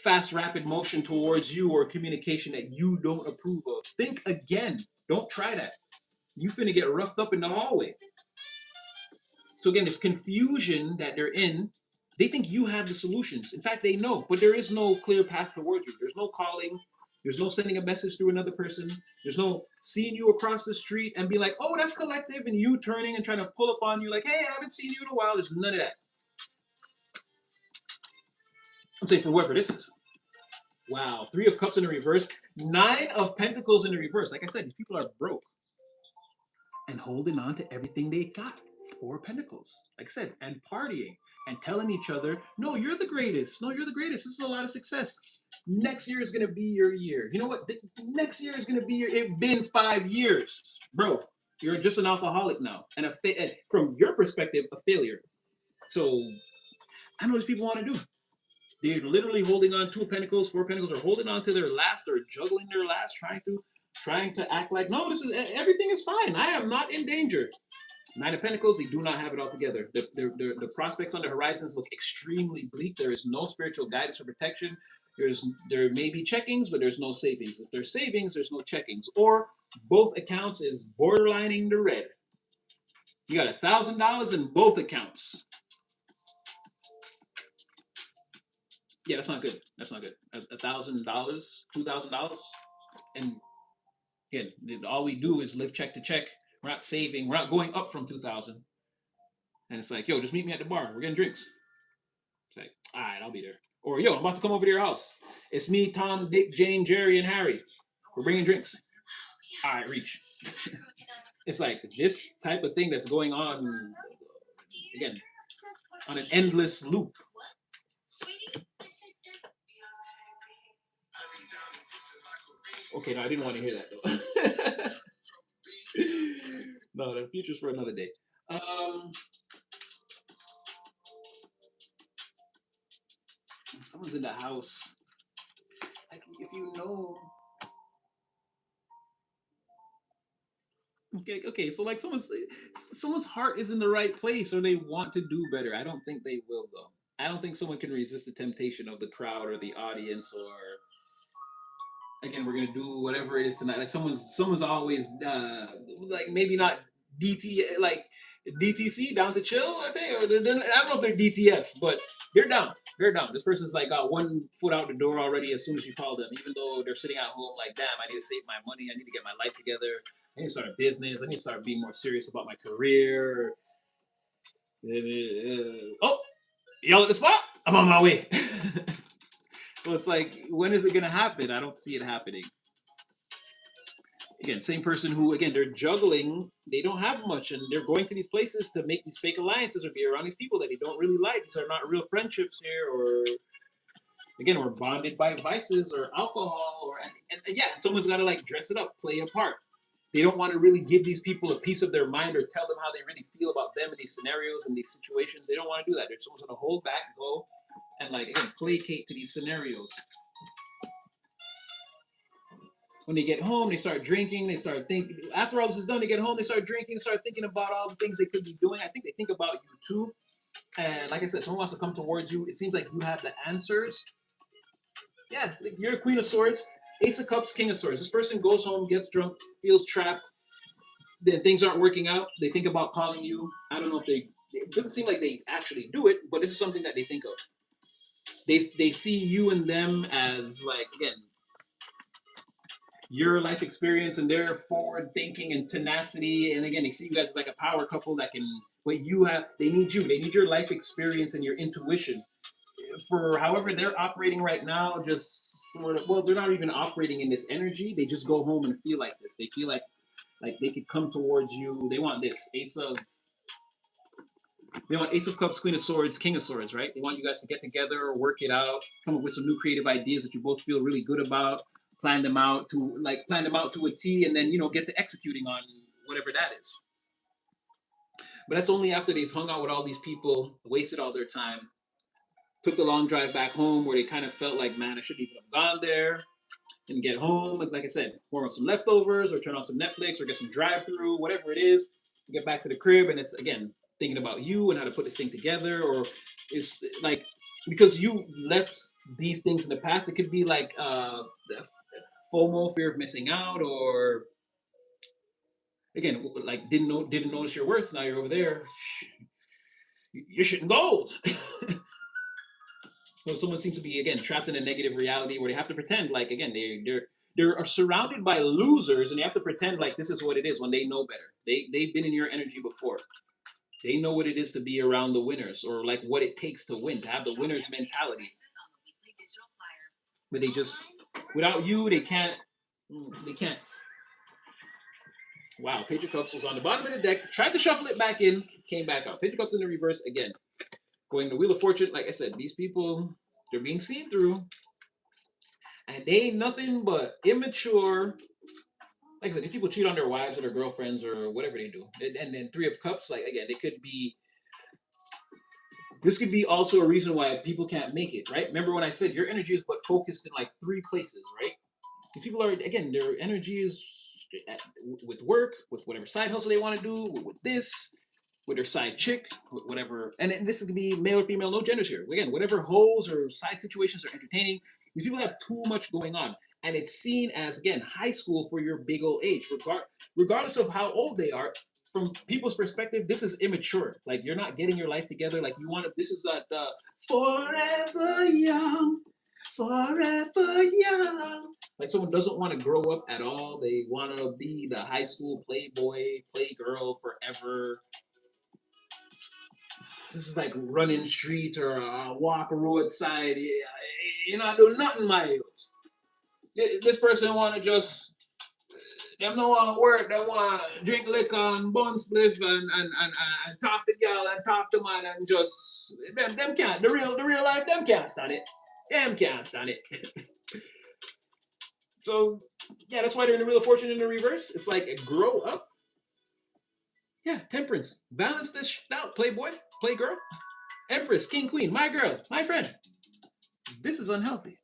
fast, rapid motion towards you or communication that you don't approve of. Think again. Don't try that. You finna get roughed up in the hallway. So again, this confusion that they're in, they think you have the solutions. In fact, they know, but there is no clear path towards you. There's no calling. There's no sending a message through another person. There's no seeing you across the street and be like, oh, that's collective, and you turning and trying to pull up on you like, hey, I haven't seen you in a while. There's none of that. I'm saying for whoever this is. Wow, 3 of Cups in the reverse, 9 of Pentacles in the reverse. Like I said, these people are broke and holding on to everything they got. 4 of Pentacles, like I said, and partying and telling each other, no, you're the greatest. No, you're the greatest. This is a lot of success. Next year is going to be your year. You know what? Next year is going to be your, it's been 5 years. Bro, you're just an alcoholic now. And from your perspective, a failure. So I know what people want to do. They're literally holding on 2 Pentacles, 4 Pentacles, are holding on to their last, or juggling their last, trying to act like, no, this is everything is fine. I am not in danger. 9 of Pentacles, they do not have it all together. The prospects on the horizons look extremely bleak. There is no spiritual guidance or protection. There may be checkings, but there's no savings. If there's savings, there's no checkings. Or both accounts is borderlining the red. You got $1,000 in both accounts. Yeah, that's not good. That's not good. $1,000, $2,000, and again, all we do is live check to check. We're not saving. We're not going up from 2,000. And it's like, yo, just meet me at the bar. We're getting drinks. It's like, all right, I'll be there. Or yo, I'm about to come over to your house. It's me, Tom, Dick, Jane, Jerry, and Harry. We're bringing drinks. All right, reach. It's like this type of thing that's going on again on an endless loop. Okay, no, I didn't want to hear that though. No, the future's for another day. Someone's in the house. Like, if you know. Okay. So like someone's heart is in the right place, or they want to do better. I don't think they will though. I don't think someone can resist the temptation of the crowd or the audience, or again, we're gonna do whatever it is tonight. Like someone's always like maybe not DTC down to chill. I think, or I don't know if they're DTF, but they're down. They're down. This person's like got 1 foot out the door already as soon as you call them, even though they're sitting at home like, damn, I need to save my money. I need to get my life together. I need to start a business. I need to start being more serious about my career. Oh, y'all at the spot? I'm on my way. So it's like, when is it going to happen? I don't see it happening. Again, same person who, again, they're juggling. They don't have much, and they're going to these places to make these fake alliances or be around these people that they don't really like. These are not real friendships here, or again, we're bonded by vices or alcohol, or and yeah, someone's got to like dress it up, play a part. They don't want to really give these people a piece of their mind or tell them how they really feel about them in these scenarios and these situations. They don't want to do that. They're just going to hold back, go, and like again placate to these scenarios. When they get home, they start drinking. They start thinking. After all this is done, they get home. They start drinking. Start thinking about all the things they could be doing. I think they think about you too. And like I said, someone wants to come towards you. It seems like you have the answers. Yeah, you're the Queen of Swords, Ace of Cups, King of Swords. This person goes home, gets drunk, feels trapped. Then things aren't working out. They think about calling you. I don't know if they. It doesn't seem like they actually do it, but this is something that they think of. They see you and them as like again your life experience and their forward thinking and tenacity. And again, they see you guys as like a power couple that can. What you have, they need you. They need your life experience and your intuition. For however they're operating right now, just sort of. Well, they're not even operating in this energy. They just go home and feel like this. They feel like they could come towards you. They want this they want Ace of Cups, Queen of Swords, King of Swords, right? They want you guys to get together, work it out, come up with some new creative ideas that you both feel really good about, plan them out to a T, and then get to executing on whatever that is. But that's only after they've hung out with all these people, wasted all their time, took the long drive back home where they kind of felt like, man, I shouldn't even have gone there. And get home, and like I said, warm up some leftovers or turn on some Netflix or get some drive through, whatever it is. Get back to the crib, and it's again thinking about you and how to put this thing together, or it's like because you left these things in the past. It could be like FOMO, fear of missing out, or again like didn't notice your worth. Now you're over there, you're shitting gold. So someone seems to be again trapped in a negative reality where they have to pretend like again they're surrounded by losers and they have to pretend like this is what it is when they know better. They've been in your energy before. They know what it is to be around the winners or like what it takes to win, to have the winner's mentality. But they just without you they can't. They can't. Wow, Page of Cups was on the bottom of the deck. Tried to shuffle it back in, came back out. Page of Cups in the reverse again. Going to Wheel of Fortune. Like I said, these people they're being seen through. And they ain't nothing but immature. Like I said, if people cheat on their wives or their girlfriends or whatever they do, and then Three of Cups, like again, it could be. This could be also a reason why people can't make it, right? Remember when I said your energy is but focused in like three places, right? These people are again, their energy is with work, with whatever side hustle they want to do, with this, with their side chick, whatever. And this could be male or female, no genders here. Again, whatever holes or side situations are entertaining, these people have too much going on. And it's seen as, again, high school for your big old age. Regardless of how old they are, from people's perspective, this is immature. Like, you're not getting your life together. Like, you want to, this is that forever young, forever young. Like, someone doesn't want to grow up at all. They want to be the high school playboy, playgirl forever. This is like running street or walk roadside. You're not doing nothing, my. This person want to just them no want to work. They want to drink liquor and bun spliff and talk to girl and talk to man and just them can't the real life them can't stand it. Them can't stand it. So yeah, that's why they're in the Wheel of Fortune in the reverse. It's like grow up. Yeah, temperance. Balance this shit out, playboy, playgirl. Empress, king, queen, my girl, my friend. This is unhealthy.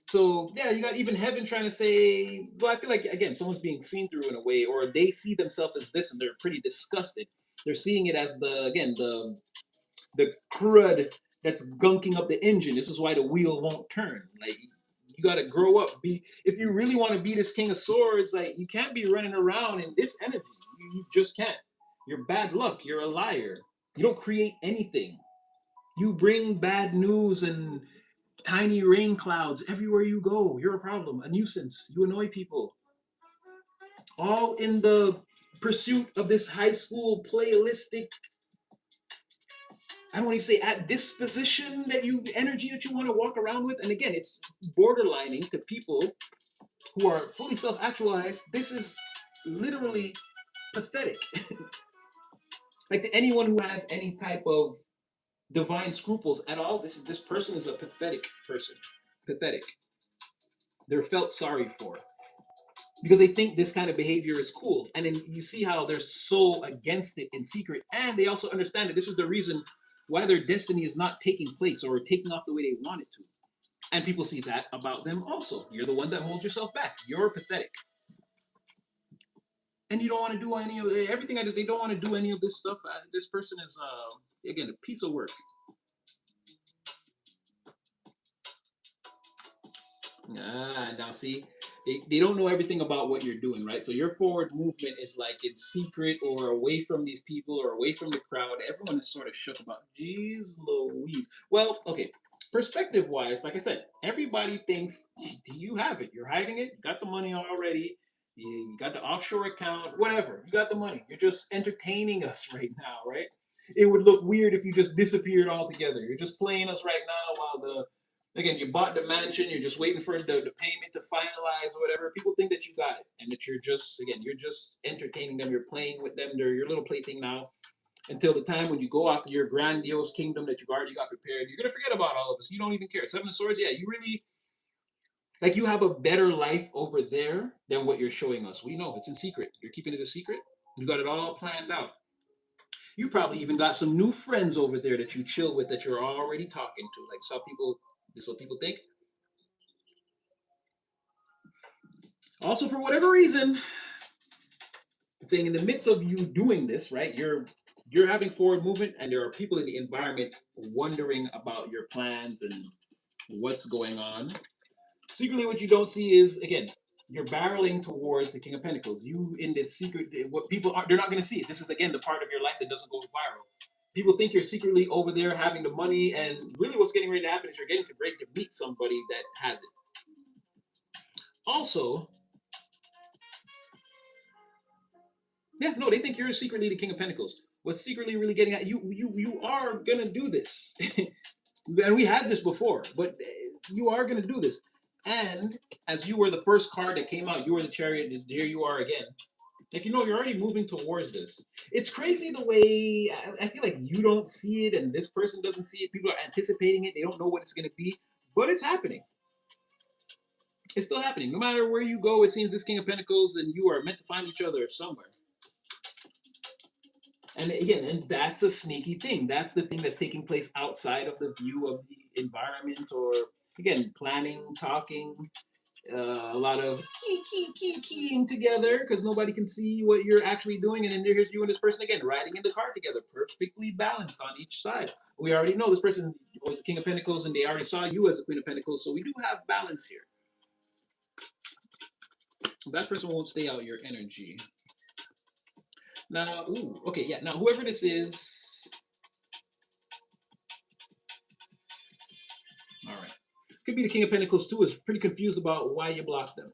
So yeah, you got even heaven trying to say. Well, I feel like again, someone's being seen through in a way, or they see themselves as this, and they're pretty disgusted. They're seeing it as the crud that's gunking up the engine. This is why the wheel won't turn. Like you got to grow up. Be if you really want to be this King of Swords, like you can't be running around in this energy. You just can't. You're bad luck. You're a liar. You don't create anything. You bring bad news and tiny rain clouds everywhere you go. You're a problem, a nuisance. You annoy people. All in the pursuit of this high school playlistic, I don't want to say at disposition energy that you want to walk around with. And again, it's borderlining to people who are fully self-actualized. This is literally pathetic. Like to anyone who has any type of divine scruples at all, this person is a pathetic person. Pathetic. They're felt sorry for. because they think this kind of behavior is cool. And then you see how they're so against it in secret. And they also understand that this is the reason why their destiny is not taking place or taking off the way they want it to. And people see that about them also. You're the one that holds yourself back. You're pathetic. And you don't want to do any of everything. They don't want to do any of this stuff. This person is, again, a piece of work. Now see, they don't know everything about what you're doing, right? So your forward movement is like in secret or away from these people or away from the crowd. Everyone is sort of shook about, geez Louise. Well, okay, perspective wise, like I said, everybody thinks you have it. You're hiding it. You got the money already. You got the offshore account, whatever. You got the money. You're just entertaining us right now, right? It would look weird if you just disappeared altogether. You're just playing us right now while again, you bought the mansion, you're just waiting for the payment to finalize or whatever. People think that you got it and that you're just, again, you're just entertaining them. You're playing with them. They're your little plaything now until the time when you go after your grandiose kingdom that you've already got prepared. You're going to forget about all of us. You don't even care. Seven of Swords, yeah, you really, like, you have a better life over there than what you're showing us. We know it's in secret. You're keeping it a secret. You got it all planned out. You probably even got some new friends over there that you chill with that you're already talking to. Like, some people, this is what people think. Also, for whatever reason, saying in the midst of you doing this, right, you're having forward movement, and there are people in the environment wondering about your plans and what's going on. Secretly, what you don't see is, again, you're barreling towards the King of Pentacles. You in this secret, what people are, they're not going to see it. This is again the part of your life that doesn't go viral. People think you're secretly over there having the money, and really, what's getting ready to happen is you're getting ready to meet somebody that has it. Also, yeah, no, they think you're secretly the King of Pentacles. What's secretly really getting at you are gonna do this, and we had this before, but you are gonna do this. And as you were the first card that came out, you were the chariot, and here you are again. Like, you're already moving towards this. It's crazy the way I feel like you don't see it, and this person doesn't see it. People are anticipating it. They don't know what it's gonna be, but it's happening. It's still happening. No matter where you go, it seems this King of Pentacles and you are meant to find each other somewhere. And again, and that's a sneaky thing. That's the thing that's taking place outside of the view of the environment, or again, planning, talking, a lot of keying together because nobody can see what you're actually doing. And then here's you and this person again riding in the car together, perfectly balanced on each side. We already know this person was the King of Pentacles, and they already saw you as the Queen of Pentacles, so we do have balance here. That person won't stay out your energy. Now, ooh, okay, yeah. Now, whoever this is, all right, could be the King of Pentacles too. Is pretty confused about why you blocked them.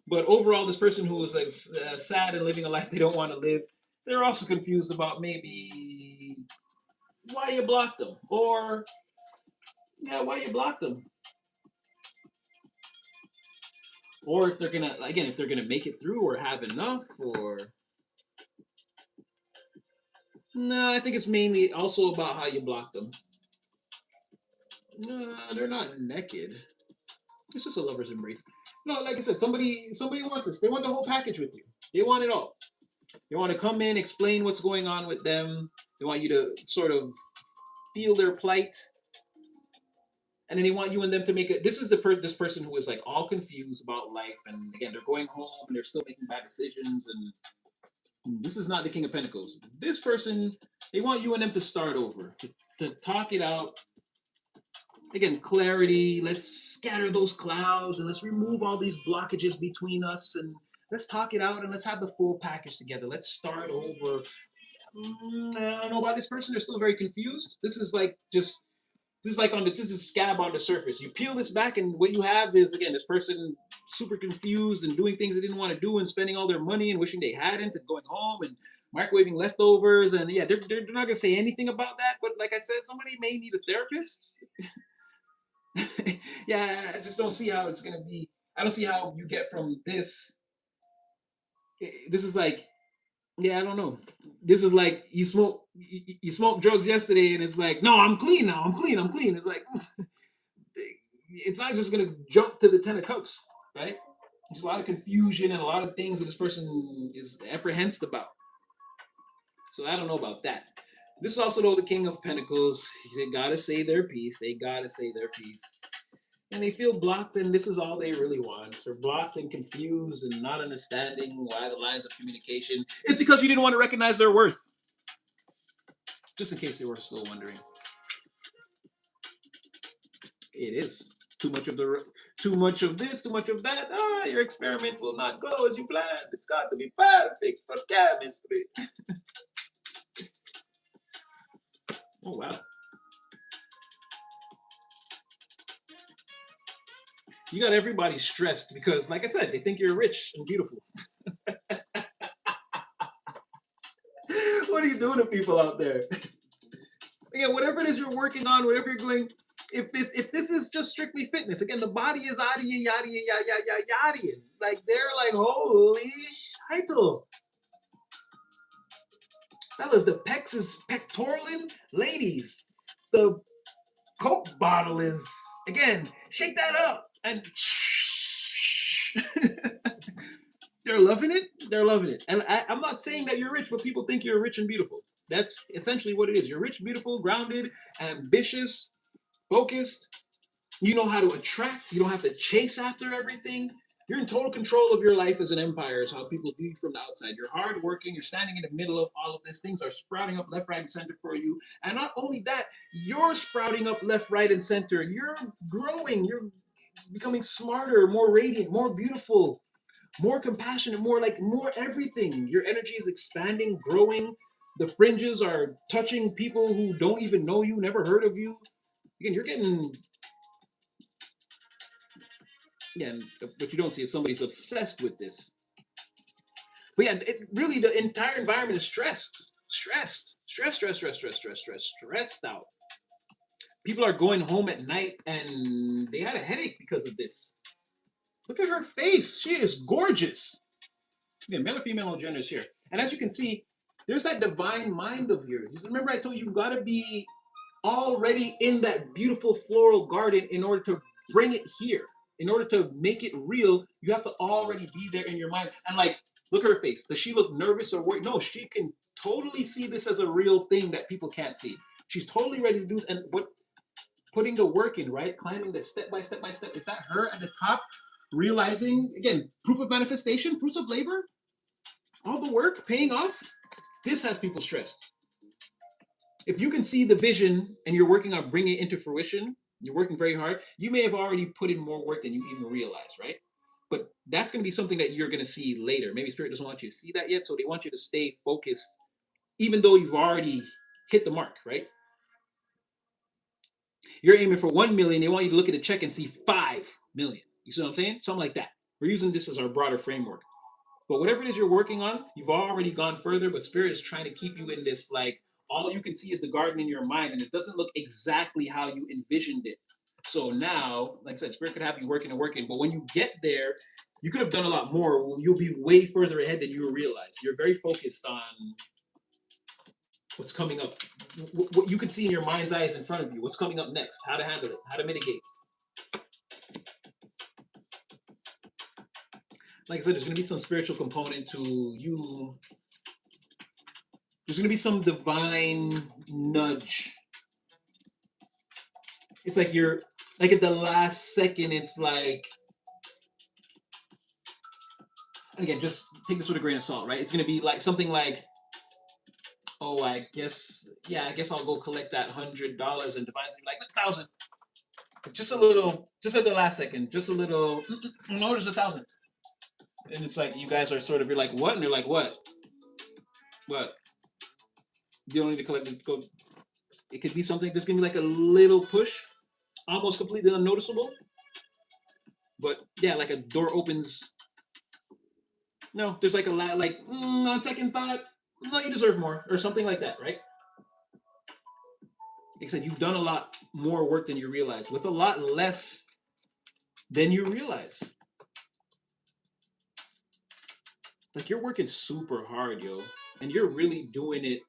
But overall, this person who is like sad and living a life they don't want to live, they're also confused about maybe why you blocked them, or yeah, why you blocked them, or if they're gonna again, if they're gonna make it through or have enough, or no, I think it's mainly also about how you blocked them. No, they're not naked. It's just a lover's embrace. No, like I said, somebody wants this. They want the whole package with you. They want it all. They want to come in, explain what's going on with them. They want you to sort of feel their plight, and then they want you and them to make it. This is this person who is like all confused about life, and again, they're going home and they're still making bad decisions. And this is not the King of Pentacles. This person, they want you and them to start over, to talk it out. Again, clarity. Let's scatter those clouds and let's remove all these blockages between us, and let's talk it out and let's have the full package together. Let's start over. I don't know about this person. They're still very confused. This is like just this is a scab on the surface. You peel this back, and what you have is again this person super confused and doing things they didn't want to do and spending all their money and wishing they hadn't and going home and microwaving leftovers. And yeah, they're not gonna say anything about that. But like I said, somebody may need a therapist. Yeah, I just don't see how it's gonna be. I don't see how you get from this. This is like, yeah, I don't know. This is like you smoked drugs yesterday, and it's like, no, I'm clean now. I'm clean. I'm clean. It's like it's not just gonna jump to the 10 of cups, right? There's a lot of confusion and a lot of things that this person is apprehensive about. So I don't know about that. This is also though the King of Pentacles. They gotta say their piece. They gotta say their piece. And they feel blocked, and this is all they really want. They're blocked and confused and not understanding why the lines of communication. It's because you didn't want to recognize their worth. Just in case they were still wondering. It is. Too much of this, too much of that. Your experiment will not go as you planned. It's got to be perfect for chemistry. Oh wow. You got everybody stressed because, like I said, they think you're rich and beautiful. What are you doing to people out there? Again, whatever it is you're working on, whatever you're going, if this is just strictly fitness, again, the body is yada yada yada yada yada. Like they're like, holy shaitel. Fellas, the pecs is pectoraling. Ladies, the Coke bottle is, again, shake that up. And they're loving it. They're loving it. And I'm not saying that you're rich, but people think you're rich and beautiful. That's essentially what it is. You're rich, beautiful, grounded, ambitious, focused. You know how to attract. You don't have to chase after everything. You're in total control of your life as an empire, is how people view you from the outside. You're hardworking. You're standing in the middle of all of this. Things are sprouting up left, right, and center for you. And not only that, you're sprouting up left, right, and center. You're growing. You're becoming smarter, more radiant, more beautiful, more compassionate, more everything. Your energy is expanding, growing. The fringes are touching people who don't even know you, never heard of you. Again, you're getting. Yeah, what you don't see is somebody's obsessed with this. But yeah, really the entire environment is stressed out. People are going home at night and they had a headache because of this. Look at her face. She is gorgeous. Again, male or female gender is here. And as you can see, there's that divine mind of yours. Remember I told you gotta be already in that beautiful floral garden in order to bring it here. In order to make it real, you have to already be there in your mind. And like, look at her face. Does she look nervous or worried? No, she can totally see this as a real thing that people can't see. She's totally ready to do this. And what putting the work in, right? Climbing the step by step by step. Is that her at the top? Realizing, again, proof of manifestation, proofs of labor, all the work paying off. This has people stressed. If you can see the vision and you're working on bringing it into fruition, you're working very hard, you may have already put in more work than you even realize, right? But that's going to be something that you're going to see later. Maybe Spirit doesn't want you to see that yet, so they want you to stay focused, even though you've already hit the mark, right? You're aiming for 1 million, they want you to look at the check and see 5 million. You see what I'm saying? Something like that. We're using this as our broader framework. But whatever it is you're working on, you've already gone further, but Spirit is trying to keep you in this, like, all you can see is the garden in your mind, and it doesn't look exactly how you envisioned it. So now, like I said, Spirit could have you working and working, but when you get there, you could have done a lot more. You'll be way further ahead than you realize. You're very focused on what's coming up, what you can see in your mind's eyes in front of you, what's coming up next, how to handle it, how to mitigate. Like I said, there's going to be some spiritual component to you. There's going to be some divine nudge. It's like you're, like at the last second, it's like, and again, just take this with a grain of salt, right? It's going to be like something like, oh, I guess I'll go collect that $100, and divine's like 1,000. Just a little, just at the last second, just a little, no, there's 1,000. And it's like, you guys are sort of, you're like, what? And they're like, what? What? You don't need to collect it. Go. It could be something, there's going to be like a little push, almost completely unnoticeable. But yeah, like a door opens. No, there's like a like on second thought, no, you deserve more, or something like that, right? Like I said, you've done a lot more work than you realize, with a lot less than you realize. Like you're working super hard, yo, and you're really doing it.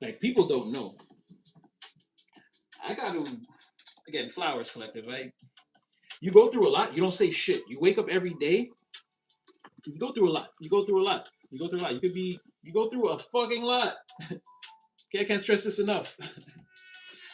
Like people don't know. I got to, again, Flowers Collective, right? You go through a lot. You don't say shit. You wake up every day. You go through a lot. You go through a lot. You go through a lot. You go through a fucking lot. Okay, I can't stress this enough.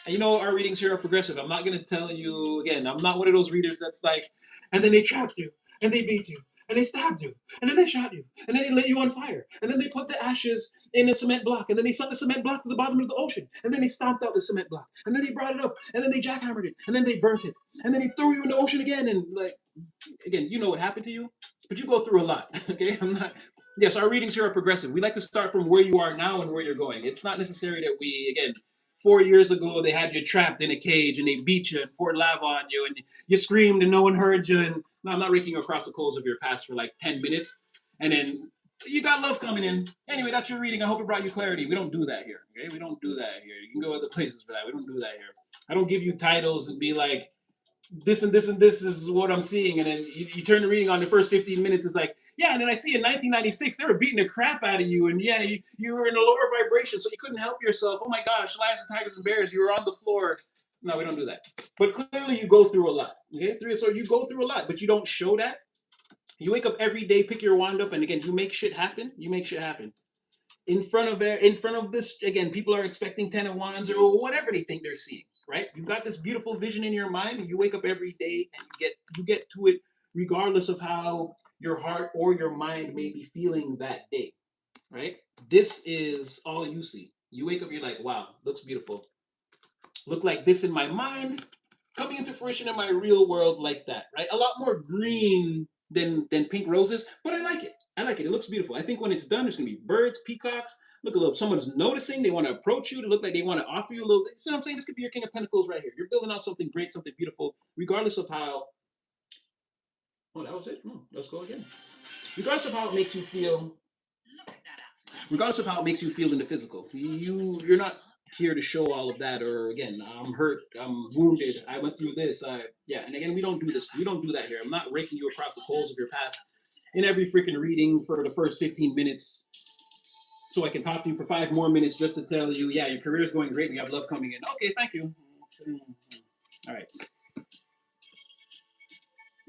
And you know, our readings here are progressive. I'm not going to tell you, again, I'm not one of those readers that's like, and then they trapped you, and they beat you, and they stabbed you, and then they shot you, and then they lit you on fire, and then they put the ashes in a cement block, and then they sent the cement block to the bottom of the ocean, and then they stomped out the cement block, and then they brought it up, and then they jackhammered it, and then they burnt it, and then they threw you in the ocean again, and like, again, you know what happened to you, but you go through a lot, okay? I'm not. Yes, our readings here are progressive. We like to start from where you are now and where you're going. It's not necessary that we, again, 4 years ago they had you trapped in a cage and they beat you and poured lava on you and you screamed and no one heard you. And no, I'm not raking you across the coals of your past for like 10 minutes. And then you got love coming in. Anyway, that's your reading. I hope it brought you clarity. We don't do that here. Okay? We don't do that here. You can go other places for that. We don't do that here. I don't give you titles and be like, this and this and this is what I'm seeing. And then you turn the reading on the first 15 minutes. It's like, yeah. And then I see in 1996, they were beating the crap out of you. And yeah, you were in a lower vibration. So you couldn't help yourself. Oh my gosh, lions and tigers and bears, you were on the floor. No, we don't do that. But clearly you go through a lot. Okay. So you go through a lot, but you don't show that. You wake up every day, pick your wand up. And again, you make shit happen. You make shit happen. In front of this, again, people are expecting 10 of wands or whatever they think they're seeing, right? You've got this beautiful vision in your mind and you wake up every day and you get to it regardless of how your heart or your mind may be feeling that day, right? This is all you see. You wake up, you're like, wow, looks beautiful. Look like this in my mind, coming into fruition in my real world like that, right? A lot more green than pink roses, but I like it. I like it. It looks beautiful. I think when it's done, there's gonna be birds, peacocks. Look a little. Someone's noticing. They want to approach you. To look like they want to offer you a little. See what I'm saying? This could be your King of Pentacles right here. You're building out something great, something beautiful, regardless of how. Oh, that was it. Let's go again. Regardless of how it makes you feel. Regardless of how it makes you feel in the physical, you're not here to show all of that. Or again, I'm hurt. I'm wounded. I went through this. Yeah. And again, we don't do this. We don't do that here. I'm not raking you across the coals of your past in every freaking reading for the first 15 minutes so I can talk to you for 5 more minutes just to tell you, yeah, your career is going great and you have love coming in. Okay, thank you. All right.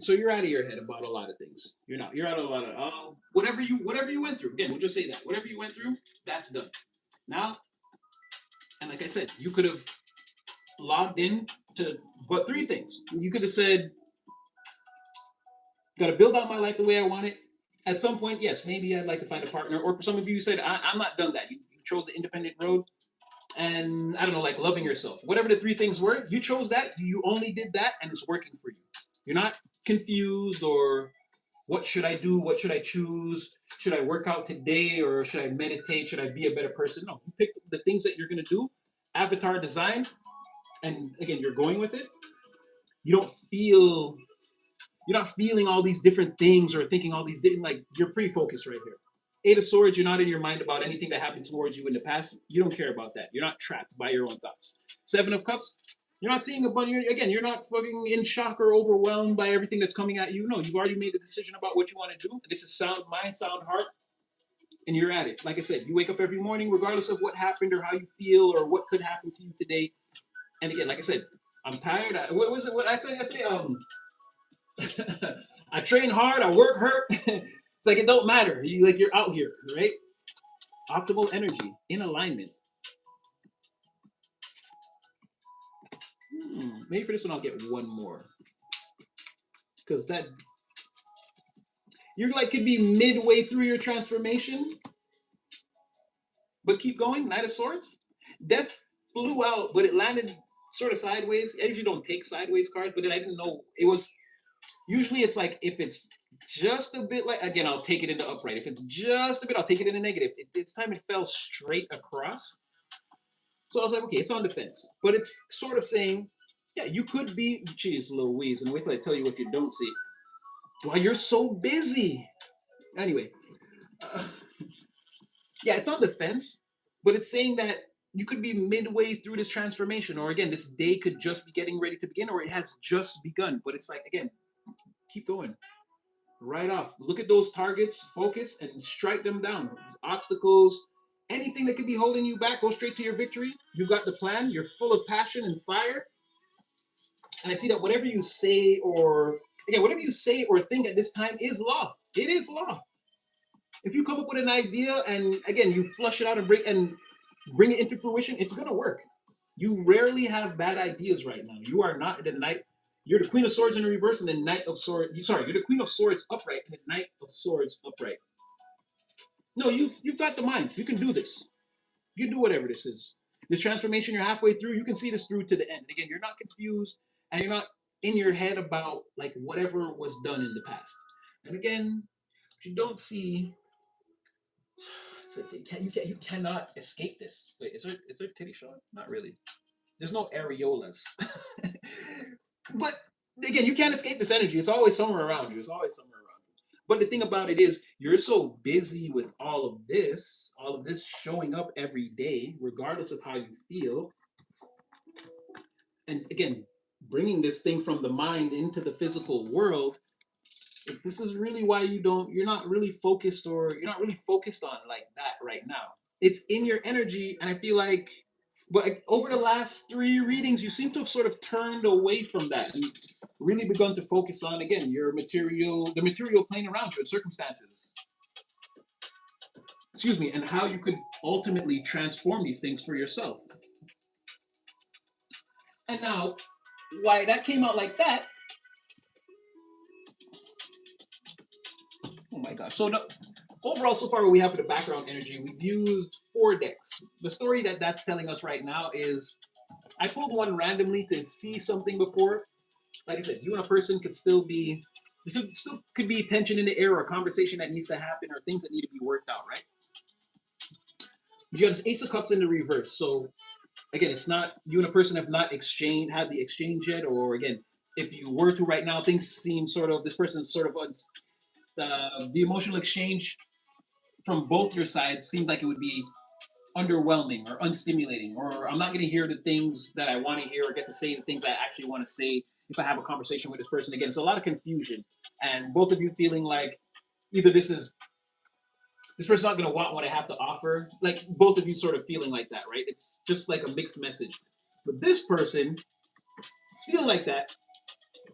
So you're out of your head about a lot of things. You're not. You're out of a lot of whatever you went through. Again, we'll just say that whatever you went through, that's done. Now, and like I said, you could have logged in to but 3 things. You could have said, got to build out my life the way I want it. At some point, yes, maybe I'd like to find a partner. Or for some of you, you said, I'm not done that. You chose the independent road. And I don't know, like loving yourself. Whatever the 3 things were, you chose that. You only did that, and it's working for you. You're not confused or what should I do? What should I choose? Should I work out today or should I meditate? Should I be a better person? No, you pick the things that you're going to do, avatar design, and again, you're going with it. You don't feel You're not feeling all these different things or thinking all these different, like, you're pretty focused right here. 8 of Swords, you're not in your mind about anything that happened towards you in the past. You don't care about that. You're not trapped by your own thoughts. 7 of Cups, you're not seeing a bunny. Again, you're not fucking in shock or overwhelmed by everything that's coming at you. No, you've already made a decision about what you want to do. This is sound mind, sound heart, and you're at it. Like I said, you wake up every morning, regardless of what happened or how you feel or what could happen to you today. And again, like I said, I'm tired. What was it? What I said yesterday? I train hard. I work hurt. It's like it don't matter. You're out here, right? Optimal energy in alignment. Maybe for this one I'll get one more because that you're like could be midway through your transformation, but keep going. Knight of Swords. Death flew out, but it landed sort of sideways. I usually don't take sideways cards, but then I didn't know it was. Usually it's like if it's just a bit like, again, I'll take it into upright. If it's just a bit, I'll take it into negative. This time it fell straight across. So I was like, okay, it's on the fence. But it's sort of saying, yeah, you could be, geez, Louise, and wait till I tell you what you don't see. Why, you're so busy. Anyway, yeah, it's on the fence, but it's saying that you could be midway through this transformation, or again, this day could just be getting ready to begin, or it has just begun. But it's like, again, keep going. Right off. Look at those targets, focus, and strike them down. Obstacles, anything that could be holding you back, go straight to your victory. You've got the plan. You're full of passion and fire. And I see that whatever you say or, again, whatever you say or think at this time is law. It is law. If you come up with an idea and again you flush it out and bring it into fruition, it's gonna work. You rarely have bad ideas right now. You are not the knight. You're the Queen of Swords in the reverse and the Knight of Swords. Sorry, you're the Queen of Swords upright and the Knight of Swords upright. No, you've got the mind. You can do this. You can do whatever this is. This transformation, you're halfway through. You can see this through to the end. Again, you're not confused and you're not in your head about like whatever was done in the past. And again, you don't see. It's like you cannot escape this. Wait, is there titty showing? Not really. There's no areolas. But again, you can't escape this energy. It's always somewhere around you. It's always somewhere around you. But the thing about it is, you're so busy with all of this showing up every day, regardless of how you feel. And again, bringing this thing from the mind into the physical world, this is really why you're not really focused on like that right now. It's in your energy, and I feel like, but over the last 3 readings, you seem to have sort of turned away from that and really begun to focus on again the material plane around you, circumstances. Excuse me, and how you could ultimately transform these things for yourself. And now, why that came out like that? Oh my gosh! So overall, so far, what we have for the background energy, we've used 4 decks. The story that's telling us right now is, I pulled one randomly to see something before. Like I said, you and a person could still be, could be tension in the air or a conversation that needs to happen or things that need to be worked out, right? You got this Ace of Cups in the reverse. So again, it's not, you and a person have not had the exchange yet, or again, if you were to right now, things seem sort of, this person's sort of, the emotional exchange from both your sides seems like it would be underwhelming or unstimulating, or I'm not going to hear the things that I want to hear or get to say the things I actually want to say if I have a conversation with this person. Again, it's a lot of confusion, and both of you feeling like either this person's not going to want what I have to offer. Like both of you sort of feeling like that, right? It's just like a mixed message. But this person is feeling like that.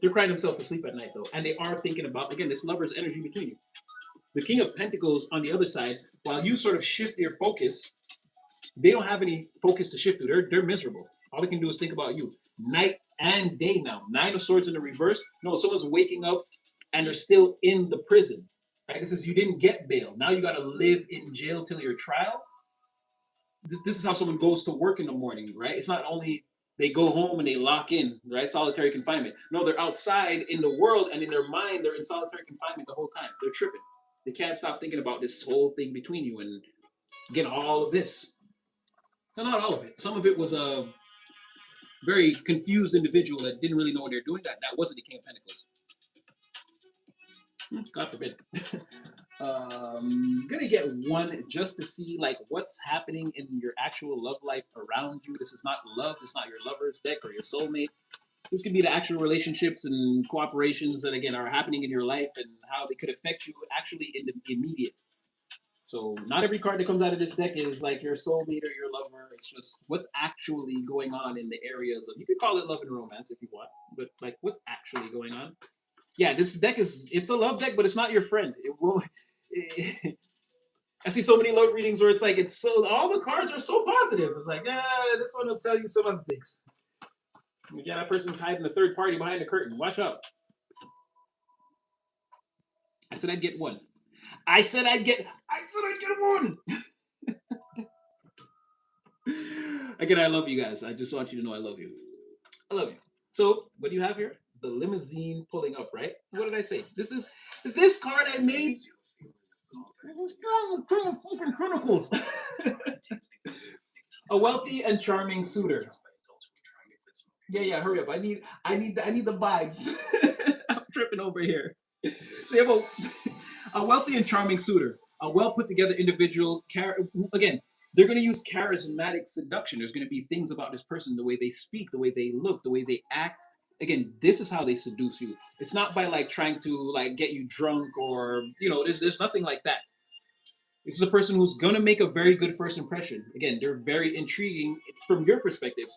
They're crying themselves to sleep at night though, and they are thinking about, again, this lover's energy between you. The King of Pentacles on the other side, while you sort of shift your focus, they don't have any focus to shift to. They're miserable. All they can do is think about you. Night and day now. 9 of Swords in the reverse. No, someone's waking up and they're still in the prison. Right? This is, you didn't get bail. Now you got to live in jail till your trial. This is how someone goes to work in the morning, right? It's not only they go home and they lock in, right? Solitary confinement. No, they're outside in the world, and in their mind, they're in solitary confinement the whole time. They're tripping. They can't stop thinking about this whole thing between you and again, all of this. No, not all of it. Some of it was a very confused individual that didn't really know what they're doing. That wasn't the King of Pentacles. God forbid. Gonna get one just to see like what's happening in your actual love life around you. This is not love. This is not your lover's deck or your soulmate. This could be the actual relationships and cooperations that again are happening in your life and how they could affect you actually in the immediate. So not every card that comes out of this deck is like your soulmate or your lover. It's just what's actually going on in the areas of, you could call it love and romance if you want, but like what's actually going on. Yeah, this deck it's a love deck, but it's not your friend. It won't. I see so many love readings where it's like all the cards are so positive. It's like, this one will tell you some other things. Yeah, that person's hiding a third party behind the curtain. Watch out. I said I'd get one. I said I'd get one. Again, I love you guys. I just want you to know I love you. I love you. So, what do you have here? The limousine pulling up, right? What did I say? This card I made. Chronicles. A wealthy and charming suitor. Yeah, hurry up. I need the vibes. I'm tripping over here. So you have a wealthy and charming suitor, a well put together individual. Again, they're going to use charismatic seduction. There's going to be things about this person, the way they speak, the way they look, the way they act. Again, this is how they seduce you. It's not by like trying to like get you drunk or there's nothing like that. This is a person who's going to make a very good first impression. Again, they're very intriguing from your perspective.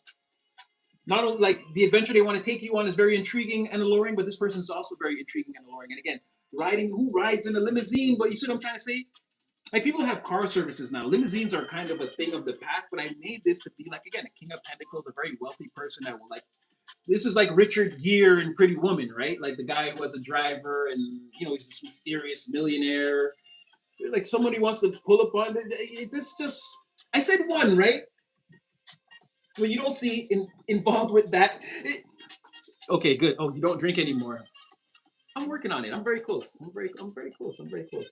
Not only like the adventure they want to take you on is very intriguing and alluring, but this person is also very intriguing and alluring. And again, riding, who rides in a limousine? But you see what I'm trying to say? Like people have car services now. Limousines are kind of a thing of the past, but I made this to be like again a king of pentacles, a very wealthy person that will like. This is like Richard Gere in Pretty Woman, right? Like the guy who was a driver, and you know he's this mysterious millionaire. Like somebody wants to pull up on it. This just I said one, right? Well, you don't see involved with that. Okay, good. Oh, you don't drink anymore. I'm working on it. I'm very close. I'm very close. I'm very close.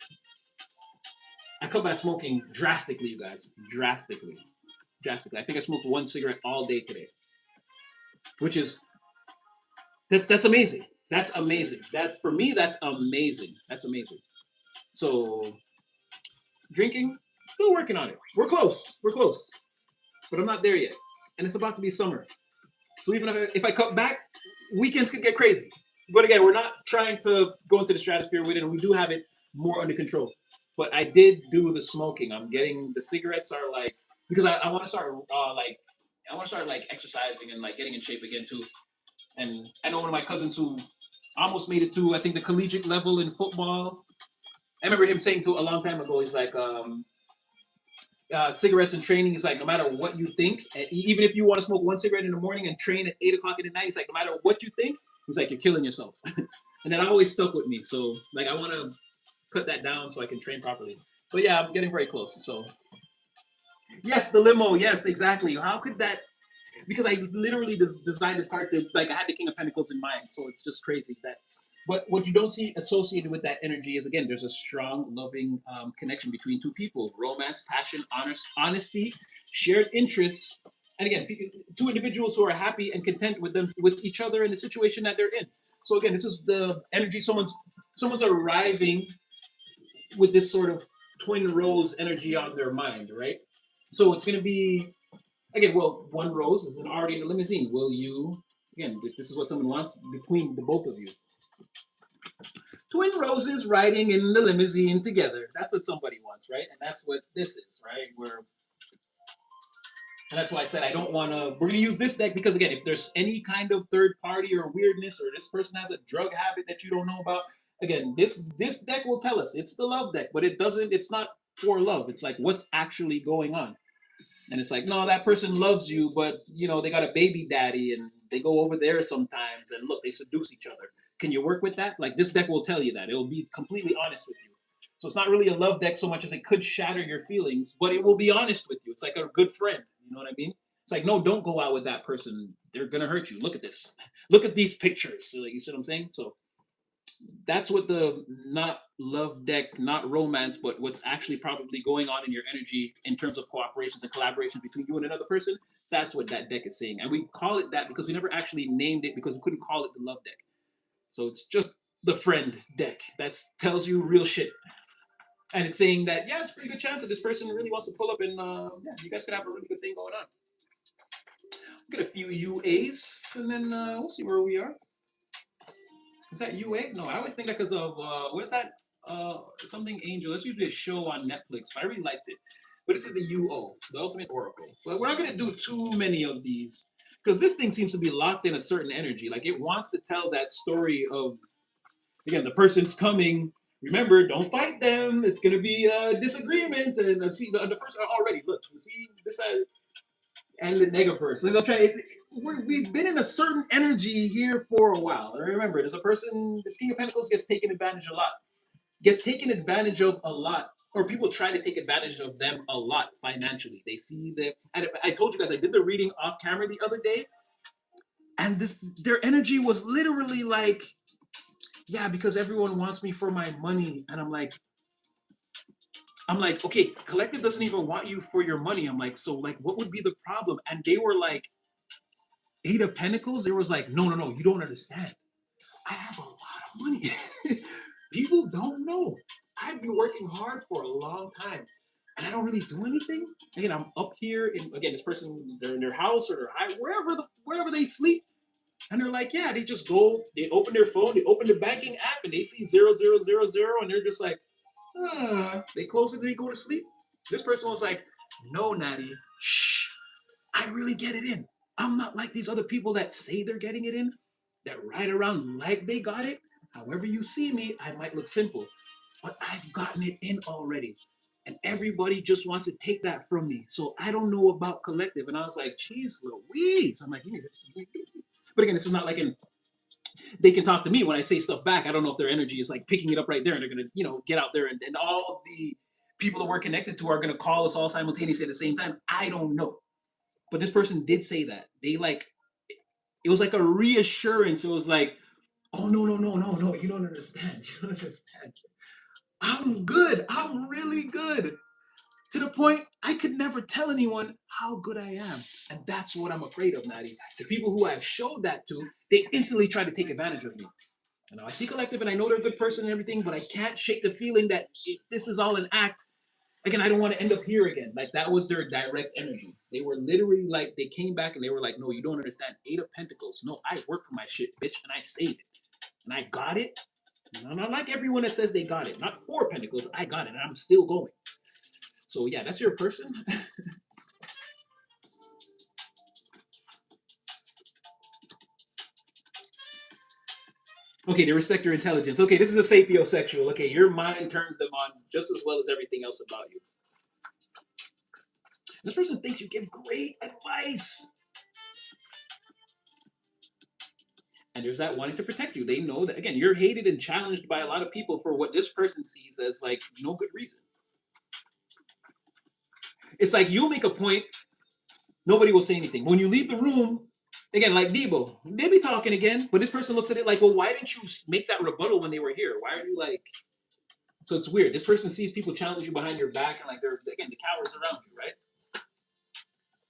I cut back smoking drastically, you guys. Drastically. Drastically. I think I smoked one cigarette all day today, which is that's amazing. That's amazing. That for me, that's amazing. That's amazing. So drinking, still working on it. We're close. We're close, but I'm not there yet. And it's about to be summer. So even if I cut back, weekends could get crazy. But again, we're not trying to go into the stratosphere with it, and we do have it more under control. But I did do the smoking. I'm getting the cigarettes are like because I want to start like I want to start like exercising and like getting in shape again too. And I know one of my cousins who almost made it to I think the collegiate level in football. I remember him saying to a long time ago, he's like, cigarettes and training is like no matter what you think, and even if you want to smoke one cigarette in the morning and train at 8 o'clock in the night, it's like no matter what you think, he's like you're killing yourself, and that always stuck with me. So like I want to cut that down so I can train properly. But yeah, I'm getting very close. So yes, the limo. Yes, exactly. How could that? Because I literally designed this character like I had the King of Pentacles in mind, so it's just crazy that. But what you don't see associated with that energy is again, there's a strong, loving connection between two people: romance, passion, honesty, shared interests, and again, two individuals who are happy and content with them, with each other in the situation that they're in. So again, this is the energy. Someone's arriving with this sort of twin rose energy on their mind, right? So it's going to be again. Well, one rose is already in a limousine. Will you? Again, this is what someone wants between the both of you. Twin roses riding in the limousine together. That's what somebody wants, right? And that's what this is, right? And that's why I said I don't want to. We're gonna use this deck because again, if there's any kind of third party or weirdness, or this person has a drug habit that you don't know about, again, this deck will tell us it's the love deck, but it doesn't. It's not for love. It's like what's actually going on, and it's like no, that person loves you, but you know they got a baby daddy, and they go over there sometimes, and look, they seduce each other. Can you work with that? Like this deck will tell you that. It will be completely honest with you. So it's not really a love deck so much as it could shatter your feelings, but it will be honest with you. It's like a good friend. You know what I mean? It's like, no, don't go out with that person. They're gonna hurt you. Look at this. Look at these pictures. So, like, you see what I'm saying? So that's what the not love deck, not romance, but what's actually probably going on in your energy in terms of cooperations and collaborations between you and another person. That's what that deck is saying, and we call it that because we never actually named it because we couldn't call it the love deck. So it's just the friend deck that tells you real shit. And it's saying that, yeah, it's a pretty good chance that this person really wants to pull up and, yeah, you guys could have a really good thing going on. Get a few UAs, and then we'll see where we are. Is that UA? No, I always think that because of, what is that? Something Angel. That's usually a show on Netflix, but I really liked it. But this is the UO, the Ultimate Oracle. But we're not going to do too many of these because this thing seems to be locked in a certain energy. Like it wants to tell that story of, again, the person's coming. Remember, don't fight them. It's going to be a disagreement. And see, the first already, look, see this and the negaverse. So I'm trying. We've been in a certain energy here for a while. And remember, there's a person. This King of Pentacles gets taken advantage a lot. Gets taken advantage of a lot, or people try to take advantage of them a lot financially. They see that. And I told you guys, I did the reading off camera the other day, and their energy was literally like, yeah, because everyone wants me for my money, and I'm like, okay, collective doesn't even want you for your money. I'm like, so like, what would be the problem? And they were like, Eight of Pentacles. They was like, no, no, no, you don't understand. I have a lot of money. People don't know. I've been working hard for a long time, and I don't really do anything. Again, I'm up here, in again, this person, they're in their house or wherever they sleep, and they're like, yeah, they just go, they open their phone, they open the banking app, and they see 0000, and they're just like, they close it and they go to sleep. This person was like, no, Natty, shh, I really get it in. I'm not like these other people that say they're getting it in, that ride around like they got it. However you see me, I might look simple, but I've gotten it in already. And everybody just wants to take that from me. So I don't know about collective. And I was like, geez, Louise. I'm like, but again, this is not like they can talk to me when I say stuff back. I don't know if their energy is like picking it up right there and they're going to, get out there and all of the people that we're connected to are going to call us all simultaneously at the same time. I don't know. But this person did say that. They like, it was like a reassurance. It was like, oh, no, no, no, no, no. You don't understand. You don't understand. I'm good. I'm really good. To the point I could never tell anyone how good I am. And that's what I'm afraid of, Natty. The people who I've showed that to, they instantly try to take advantage of me. You know, I see collective and I know they're a good person and everything, but I can't shake the feeling that this is all an act. Again, I don't want to end up here again. Like, that was their direct energy. They were literally like, they came back and they were like, no, you don't understand. 8 of Pentacles. No, I work for my shit, bitch, and I saved it. And I got it. And I'm not like everyone that says they got it. Not 4 Pentacles. I got it, and I'm still going. So yeah, that's your person. Okay, they respect your intelligence. Okay, this is a sapiosexual. Okay, your mind turns them on just as well as everything else about you. This person thinks you give great advice. And there's that wanting to protect you. They know that, again, you're hated and challenged by a lot of people for what this person sees as like no good reason. It's like you'll make a point, nobody will say anything. When you leave the room, again, like Debo, they be talking again, but this person looks at it like, well, why didn't you make that rebuttal when they were here? Why are you like... So it's weird. This person sees people challenge you behind your back and like they're, again, the cowards around you, right?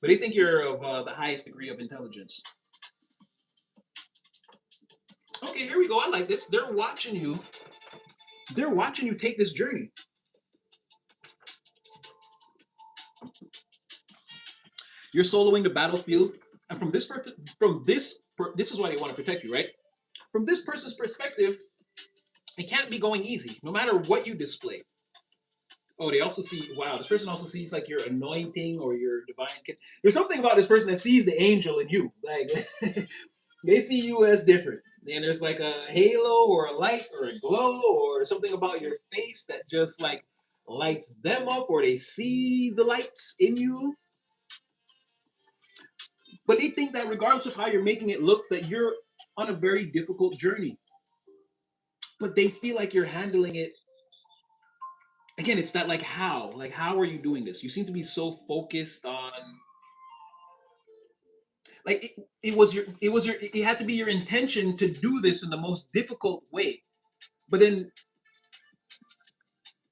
But they think you're of the highest degree of intelligence. Okay, here we go. I like this. They're watching you. They're watching you take this journey. You're soloing the battlefield, and this is why they want to protect you, right? From this person's perspective, it can't be going easy, no matter what you display. Oh, they also see, wow, this person also sees like your anointing or your divine. There's something about this person that sees the angel in you. Like, they see you as different. And there's like a halo or a light or a glow or something about your face that just like lights them up, or they see the lights in you. But they think that regardless of how you're making it look, that you're on a very difficult journey. But they feel like you're handling it. Again, it's not like how. Like, how are you doing this? You seem to be so focused on, like, it had to be your intention to do this in the most difficult way. But then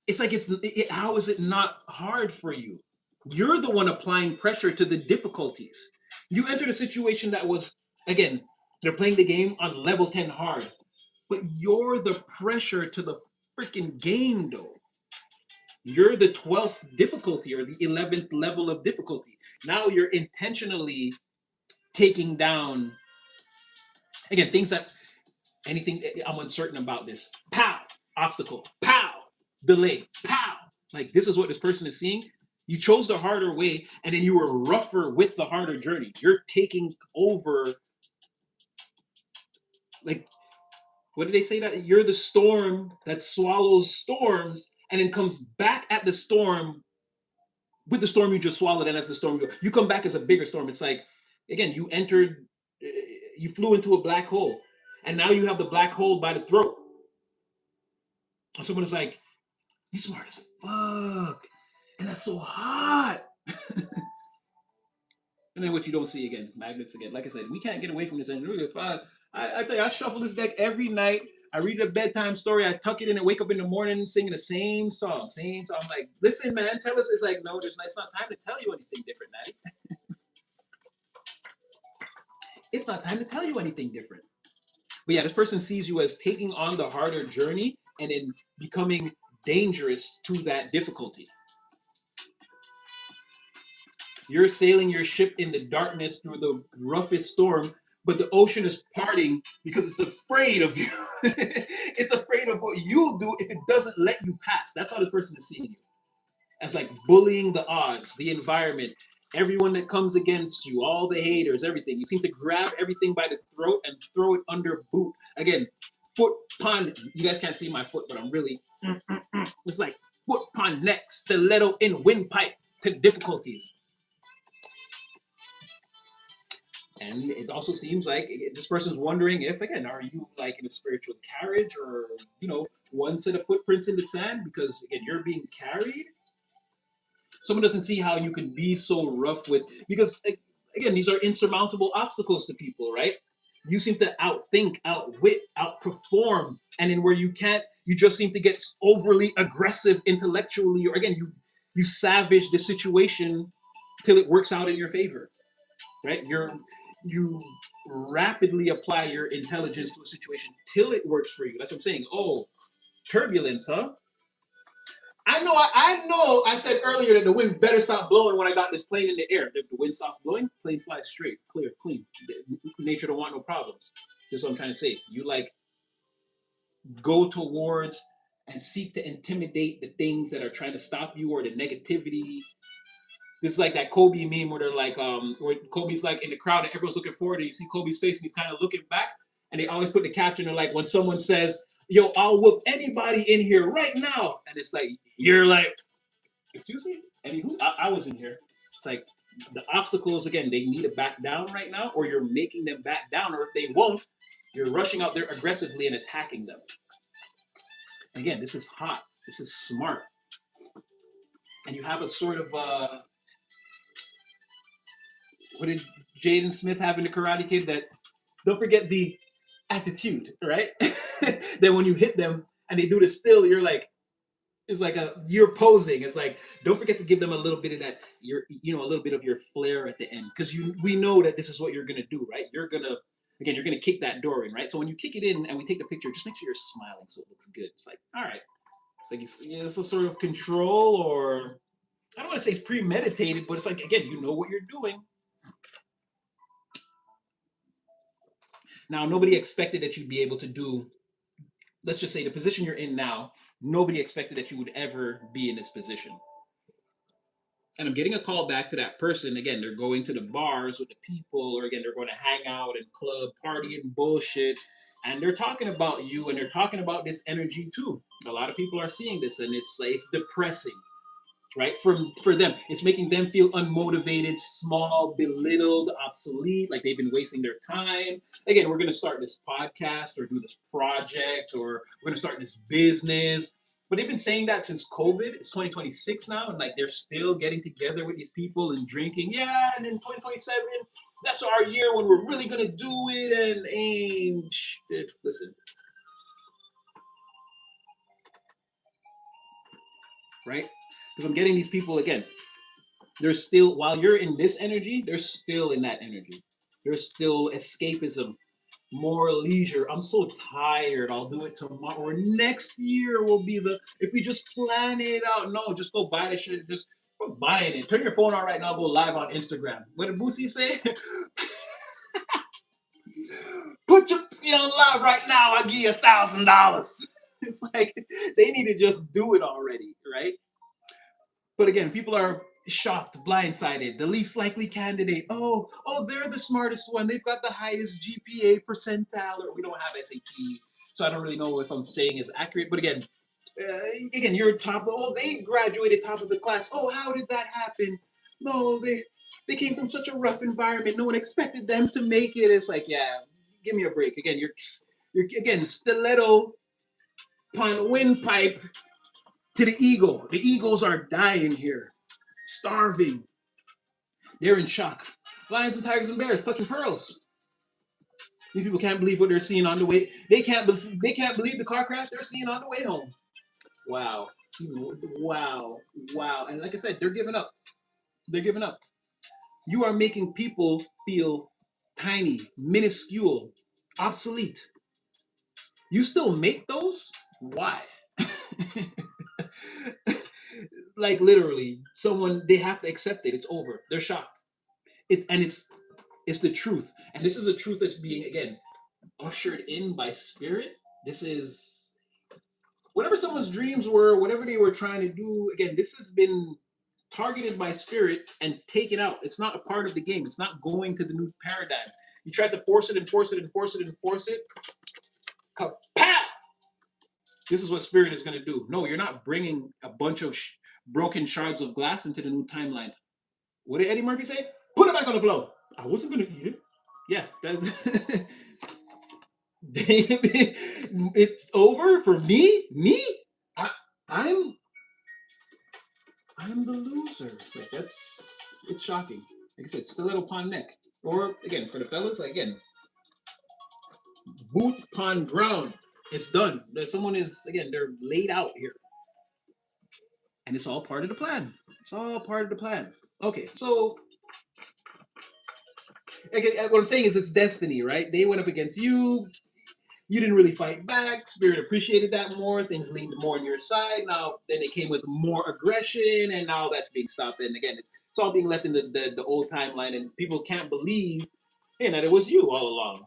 it's like how is it not hard for you? You're the one applying pressure to the difficulties. You entered a situation that was, again, they're playing the game on level 10 hard, but you're the pressure to the freaking game, though. You're the 12th difficulty or the 11th level of difficulty. Now you're intentionally taking down, again, things that, anything I'm uncertain about this. Pow! Obstacle. Pow! Delay. Pow! Like, this is what this person is seeing. You chose the harder way, and then you were rougher with the harder journey. You're taking over, like, what did they say? That you're the storm that swallows storms and then comes back at the storm with the storm you just swallowed, and as the storm goes, you come back as a bigger storm. It's like, again, you flew into a black hole, and now you have the black hole by the throat. And someone is like, you smart as fuck, and that's so hot. And then what you don't see again, magnets again. Like I said, we can't get away from this. And I tell you, I shuffle this deck every night. I read a bedtime story. I tuck it in and wake up in the morning singing the same song. Same song. I'm like, listen, man, tell us. It's like, no, it's not time to tell you anything different, Natty. It's not time to tell you anything different. But yeah, this person sees you as taking on the harder journey and then becoming dangerous to that difficulty. You're sailing your ship in the darkness through the roughest storm, but the ocean is parting because it's afraid of you. It's afraid of what you'll do if it doesn't let you pass. That's how this person is seeing you. As like bullying the odds, the environment. Everyone that comes against you, all the haters, everything. You seem to grab everything by the throat and throw it under boot. Again, foot pond. You guys can't see my foot, but I'm really. It's like foot pond neck, stiletto in windpipe to difficulties. And it also seems like this person's wondering if, again, are you like in a spiritual carriage or, one set of footprints in the sand? Because, again, you're being carried. Someone doesn't see how you can be so rough with, because, again, these are insurmountable obstacles to people, right? You seem to outthink, outwit, outperform. And then where you can't, you just seem to get overly aggressive intellectually, or, again, you savage the situation till it works out in your favor, right? You rapidly apply your intelligence to a situation till it works for you. That's what I'm saying. Oh, turbulence, huh? I know. I said earlier that the wind better stop blowing when I got this plane in the air. If the wind stops blowing, plane flies straight, clear, clean. Nature don't want no problems. That's what I'm trying to say. You like go towards and seek to intimidate the things that are trying to stop you or the negativity. This is like that Kobe meme where they're like, where Kobe's like in the crowd and everyone's looking forward and you see Kobe's face and he's kind of looking back. And they always put the caption, they're like, when someone says, yo, I'll whoop anybody in here right now. And it's like, you're like, excuse me? Anywho, I was in here. It's like the obstacles, again, they need to back down right now, or you're making them back down, or if they won't, you're rushing out there aggressively and attacking them. Again, this is hot. This is smart. And you have a sort of, what did Jaden Smith have in the Karate Kid? That don't forget the attitude, right? Then when you hit them and they do the still, you're like, it's like you're posing. It's like don't forget to give them a little bit of that, a little bit of your flair at the end, because we know that this is what you're gonna do, right? You're gonna kick that door in, right? So when you kick it in and we take the picture, just make sure you're smiling so it looks good. It's like, all right, it's like it's a sort of control, or I don't want to say it's premeditated, but it's like, again, you know what you're doing. Now, nobody expected that you'd be able to do, let's just say, the position you're in now. Nobody expected that you would ever be in this position. And I'm getting a call back to that person. Again, they're going to the bars with the people, or again, they're going to hang out and club, party and bullshit. And they're talking about you and they're talking about this energy too. A lot of people are seeing this and it's depressing, right? For them, it's making them feel unmotivated, small, belittled, obsolete, like they've been wasting their time. Again, we're gonna start this podcast or do this project, or we're gonna start this business. But they've been saying that since COVID. It's 2026 now, and like they're still getting together with these people and drinking. Yeah, and in 2027, that's our year when we're really gonna do it. Listen, right? Because I'm getting these people again. There's still, while you're in this energy, they're still in that energy. There's still escapism, more leisure. I'm so tired. I'll do it tomorrow. Or next year will be if we just plan it out. No, just go buy the shit. Just go buying it. Turn your phone on right now. Go live on Instagram. What did Boosie say? Put your shit on live right now. I'll give you $1,000. It's like they need to just do it already, right? But again, people are shocked, blindsided. The least likely candidate. Oh, they're the smartest one. They've got the highest GPA percentile. Or we don't have SAT, so I don't really know if I'm saying is accurate. But again, you're top. Oh, they graduated top of the class. Oh, how did that happen? No, they came from such a rough environment. No one expected them to make it. It's like, yeah, give me a break. Again, you're again stiletto upon windpipe to the ego. The egos are dying here, starving. They're in shock. Lions and tigers and bears clutching pearls. These people can't believe what they're seeing on the way. They can't believe the car crash they're seeing on the way home. Wow. Wow. Wow. And like I said, they're giving up. They're giving up. You are making people feel tiny, minuscule, obsolete. You still make those? Why? Like literally, they have to accept it. It's over. They're shocked. It's the truth. And this is a truth that's being, again, ushered in by spirit. This is whatever someone's dreams were, whatever they were trying to do. Again, this has been targeted by spirit and taken out. It's not a part of the game. It's not going to the new paradigm. You tried to force it and force it and force it and force it. Kapow! This is what spirit is going to do. No, you're not bringing a bunch of broken shards of glass into the new timeline. What did Eddie Murphy say? Put it back on the floor. I wasn't going to eat it. Yeah, that, it's over for me. Me, I'm I'm the loser. Like, it's shocking. Like I said, stiletto upon neck. Or again, for the fellas, again, boot upon ground. It's done. Someone is again, they're laid out here. And it's all part of the plan. It's all part of the plan. Okay, so again, what I'm saying is it's destiny, right? They went up against you. You didn't really fight back. Spirit appreciated that more. Things leaned more on your side. Now, then they came with more aggression, and now that's being stopped. And again, it's all being left in the old timeline, and people can't believe that it was you all along.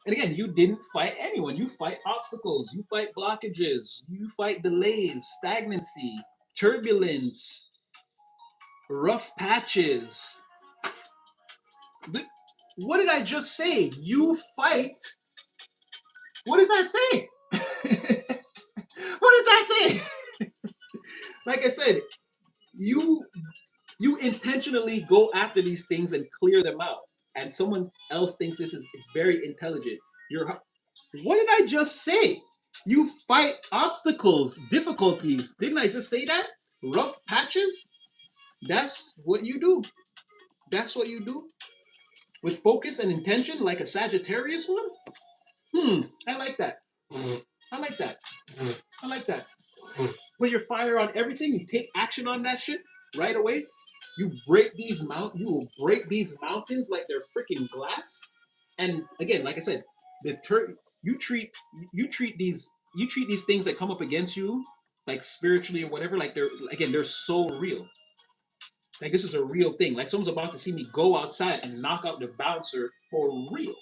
And again, you didn't fight anyone. You fight obstacles. You fight blockages. You fight delays, stagnancy, turbulence, rough patches. What did I just say? You fight. What does that say? What did that say? Like I said, you intentionally go after these things and clear them out, and someone else thinks this is very intelligent. What did I just say? You fight obstacles, difficulties. Didn't I just say that? Rough patches. That's what you do. That's what you do with focus and intention, like a Sagittarius one. I like that. I like that. I like that. Put your fire on everything. You take action on that shit right away. You break these You will break these mountains like they're freaking glass. And again, like I said, you treat these things that come up against you, like spiritually or whatever, like they're so real. Like this is a real thing. Like someone's about to see me go outside and knock out the bouncer for real.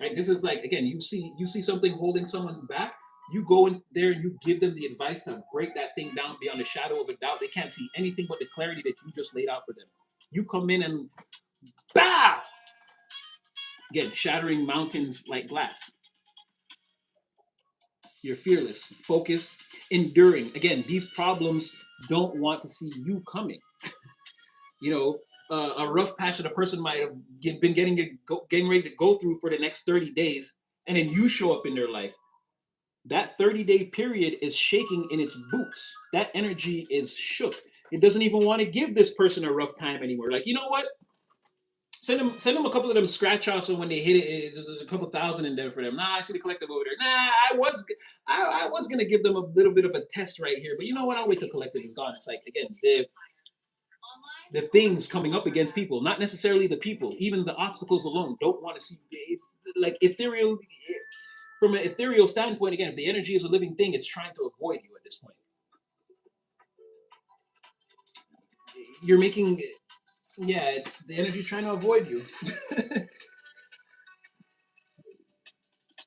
Right? This is like again, you see something holding someone back. You go in there and you give them the advice to break that thing down beyond a shadow of a doubt. They can't see anything but the clarity that you just laid out for them. You come in and bow! Again, shattering mountains like glass. You're fearless, focused, enduring. Again, these problems don't want to see you coming. A rough patch that a person might have been getting ready to go through for the next 30 days, and then you show up in their life. That 30-day period is shaking in its boots. That energy is shook. It doesn't even want to give this person a rough time anymore. Like, you know what? Send them a couple of them scratch offs, and when they hit it, there's a couple thousand in there for them. Nah, I see the collective over there. Nah, I was gonna give them a little bit of a test right here, but you know what? I'll wait till collective is gone. It's like again, the things coming up against people, not necessarily the people, even the obstacles alone don't want to see. It's like ethereal. From an ethereal standpoint, again, if the energy is a living thing, it's trying to avoid you at this point. You're making, it's the energy's trying to avoid you.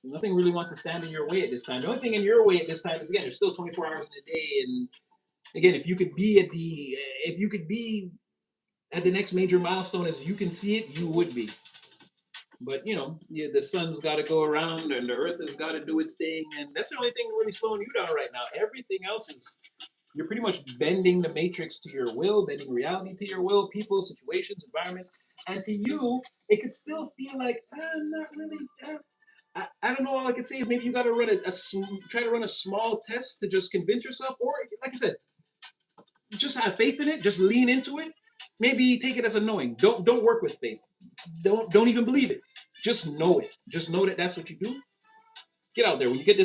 Nothing really wants to stand in your way at this time. The only thing in your way at this time is again, there's still 24 hours in a day, and again, if you could be at the next major milestone as you can see it, you would be. But the sun's got to go around, and the earth has got to do its thing, and that's the only thing really slowing you down right now. Everything else is you're pretty much bending the matrix to your will, bending reality to your will, people, situations, environments, and to you, it could still feel like I'm not really. I don't know. All I can say is maybe you got to try to run a small test to just convince yourself, or like I said, just have faith in it. Just lean into it. Maybe take it as a knowing. Don't work with faith. Don't even believe it. Just know it. Just know that that's what you do. Get out there. When you get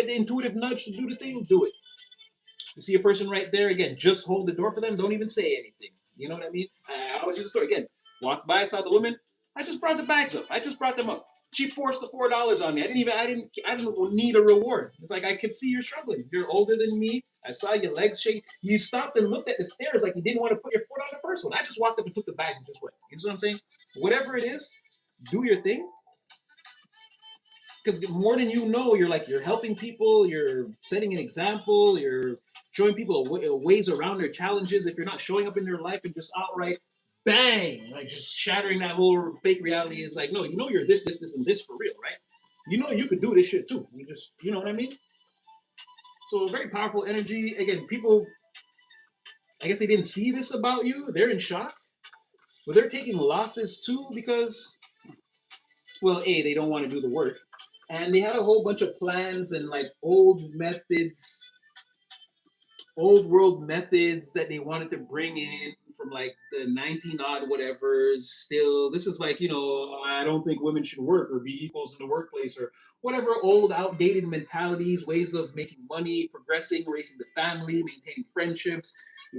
the intuitive nudge to do the thing, do it. You see a person right there, again, just hold the door for them. Don't even say anything. You know what I mean? I always use the story again. Walked by, saw the woman. I just brought the bags up. I just brought them up. She forced the $4 on me. I didn't need a reward. It's like I could see you're struggling. You're older than me. I saw your legs shake. You stopped and looked at the stairs like you didn't want to put your foot on the first one. I just walked up and took the bags and just went. You know what I'm saying? Whatever it is, do your thing. because more than you know, you're helping people, you're setting an example, you're showing people ways around their challenges. If you're not showing up in their life and just outright bang, like just shattering that whole fake reality, is like, no, you know you're this, and this for real, right? You know you could do this shit too. You just, you know what I mean? So very powerful energy. Again, people, I guess they didn't see this about you. They're in shock, but they're taking losses too because, well, A, they don't want to do the work. And they had a whole bunch of plans and like old methods, old world methods that they wanted to bring in from like the 19 odd whatevers. Still, this is like, I don't think women should work or be equals in the workplace or whatever old outdated mentalities, ways of making money, progressing, raising the family, maintaining friendships,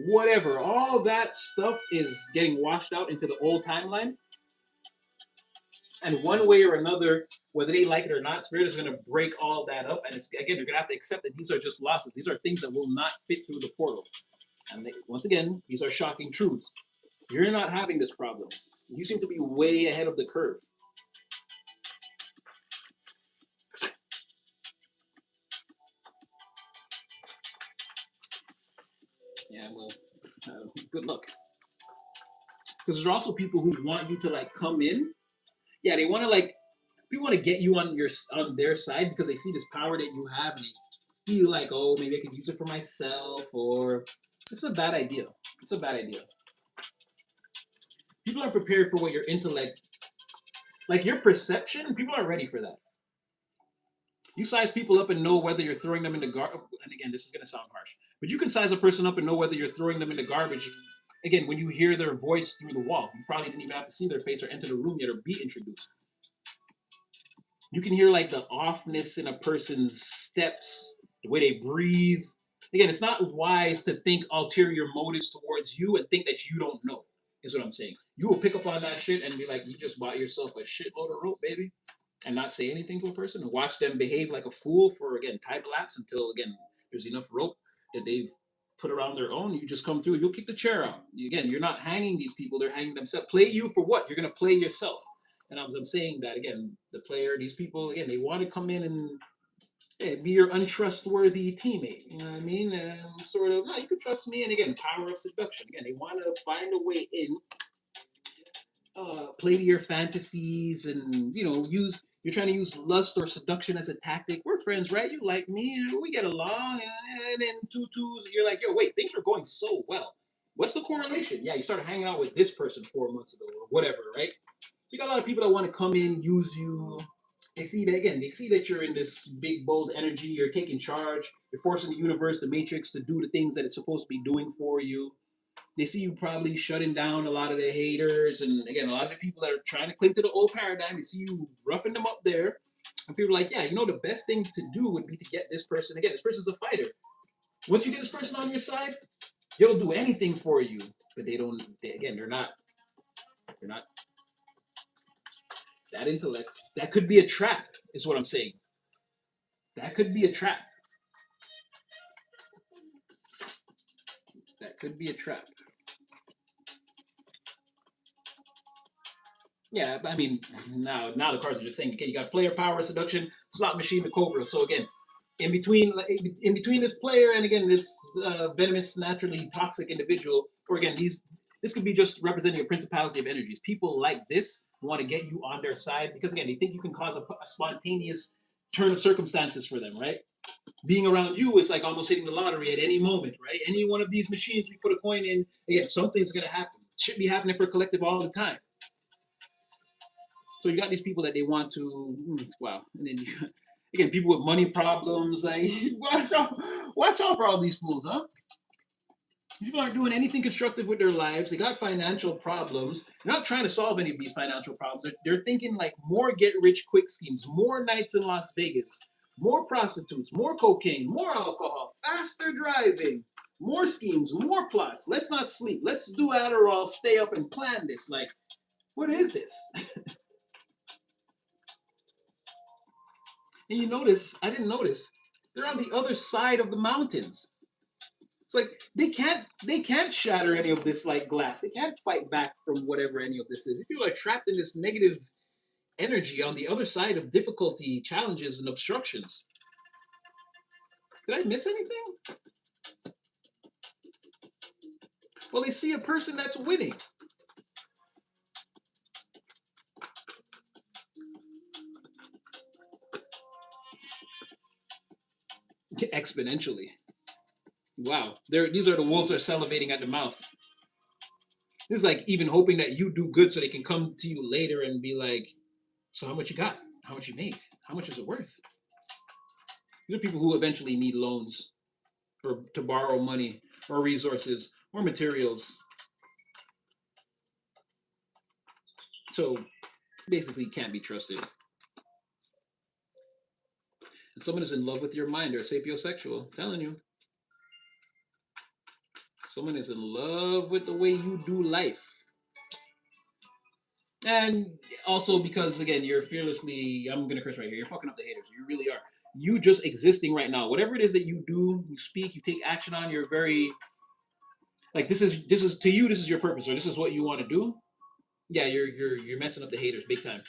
whatever. All that stuff is getting washed out into the old timeline. And one way or another, whether they like it or not, Spirit is going to break all that up. And it's, again, you're going to have to accept that these are just losses. These are things that will not fit through the portal. And once again, these are shocking truths. You're not having this problem. You seem to be way ahead of the curve. Yeah, well, good luck. Because there's also people who want you to like come in. Yeah, they want to like, people want to get you on their side because they see this power that you have and they feel like, oh, maybe I could use it for myself, or it's a bad idea. It's a bad idea. People are prepared for what your intellect, like your perception, people are ready for that. You size people up and know whether you're throwing them in the garbage. And again, this is going to sound harsh, but you can size a person up and know whether you're throwing them in the garbage. Again, when you hear their voice through the wall, you probably didn't even have to see their face or enter the room yet or be introduced. You can hear like the offness in a person's steps, the way they breathe. Again, it's not wise to think ulterior motives towards you and think that you don't know, is what I'm saying. You will pick up on that shit and be like, you just bought yourself a shitload of rope, baby, and not say anything to a person and watch them behave like a fool for, again, time lapse until, again, there's enough rope that they've put around their own. You just come through, you'll kick the chair out. Again, you're not hanging these people, they're hanging themselves. Play you for what? You're going to play yourself. And as I'm saying that, again, the player, these people, again, they want to come in and be your untrustworthy teammate. You know what I mean? Sort of, no, you can trust me. And again, power of seduction. Again, they want to find a way in, play to your fantasies, and you're trying to use lust or seduction as a tactic. We're friends, right? You like me, we get along, and then tutus, you're like, yo, wait, things are going so well. What's the correlation? Yeah, you started hanging out with this person 4 months ago or whatever, right? You got a lot of people that want to come in, use you. They see that, again, they see that you're in this big, bold energy. You're taking charge. You're forcing the universe, the matrix, to do the things that it's supposed to be doing for you. They see you probably shutting down a lot of the haters. And again, a lot of the people that are trying to cling to the old paradigm, they see you roughing them up there. And people are like, yeah, the best thing to do would be to get this person. Again, this person's a fighter. Once you get this person on your side, they'll do anything for you. But they're not that intellect. That could be a trap, is what I'm saying. That could be a trap. That could be a trap. Yeah, I mean, now the cards are just saying, okay, you got player power, seduction, slot machine, the cobra. So again, in between this player and again this venomous, naturally toxic individual, or again this could be just representing a principality of energies. People like this want to get you on their side because again they think you can cause a spontaneous turn of circumstances for them, right? Being around you is like almost hitting the lottery at any moment, right? Any one of these machines you put a coin in, again, something's gonna happen. Should be happening for collective all the time. So you got these people that they want to, wow. And then again, people with money problems, like watch out for all these fools, huh? People aren't doing anything constructive with their lives. They got financial problems. They're not trying to solve any of these financial problems. They're thinking like more get rich quick schemes, more nights in Las Vegas, more prostitutes, more cocaine, more alcohol, faster driving, more schemes, more plots. Let's not sleep. Let's do Adderall, stay up and plan this. Like, what is this? And I didn't notice, they're on the other side of the mountains. It's like they can't shatter any of this like glass. They can't fight back from whatever any of this is. If people are trapped in this negative energy on the other side of difficulty, challenges, and obstructions. Did I miss anything? Well, they see a person that's winning. Exponentially. Wow. These are the wolves that are salivating at the mouth. This is like even hoping that you do good so they can come to you later and be like, so how much you got? How much you made? How much is it worth? These are people who eventually need loans or to borrow money or resources or materials. So basically can't be trusted. And someone is in love with your mind or sapiosexual, I'm telling you. Someone is in love with the way you do life. And also because again, you're fearlessly, I'm gonna curse right here, you're fucking up the haters. You really are. You just existing right now. Whatever it is that you do, you speak, you take action on, you're very like this is to you, this is your purpose, or this is what you want to do. Yeah, you're messing up the haters big time.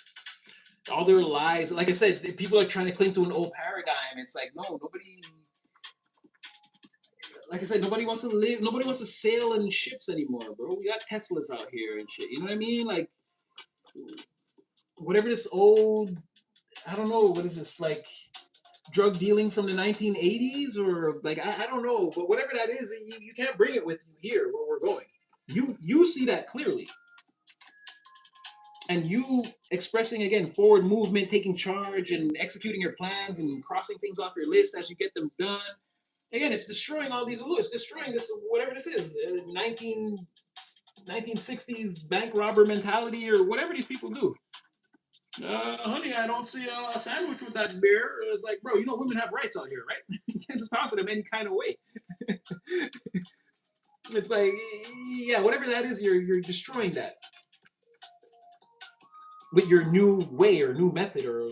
All their lies, like I said, people are trying to cling to an old paradigm. It's like, no, nobody, like I said, nobody wants to live, nobody wants to sail in ships anymore, bro. We got Teslas out here and shit. You know what I mean? Like whatever this old, I don't know, what is this, like drug dealing from the 1980s or like I don't know, but whatever that is, you can't bring it with you here where we're going. You see that clearly, and you expressing again forward movement, taking charge, and executing your plans and crossing things off your list as you get them done. Again, it's destroying all these. It's destroying this whatever this is, 1960s bank robber mentality or whatever these people do. Honey, I don't see a sandwich with that beer. It's like, bro, you know women have rights out here, right? You can't just talk to them any kind of way. It's like, yeah, whatever that is, you're destroying that with your new way or new method, or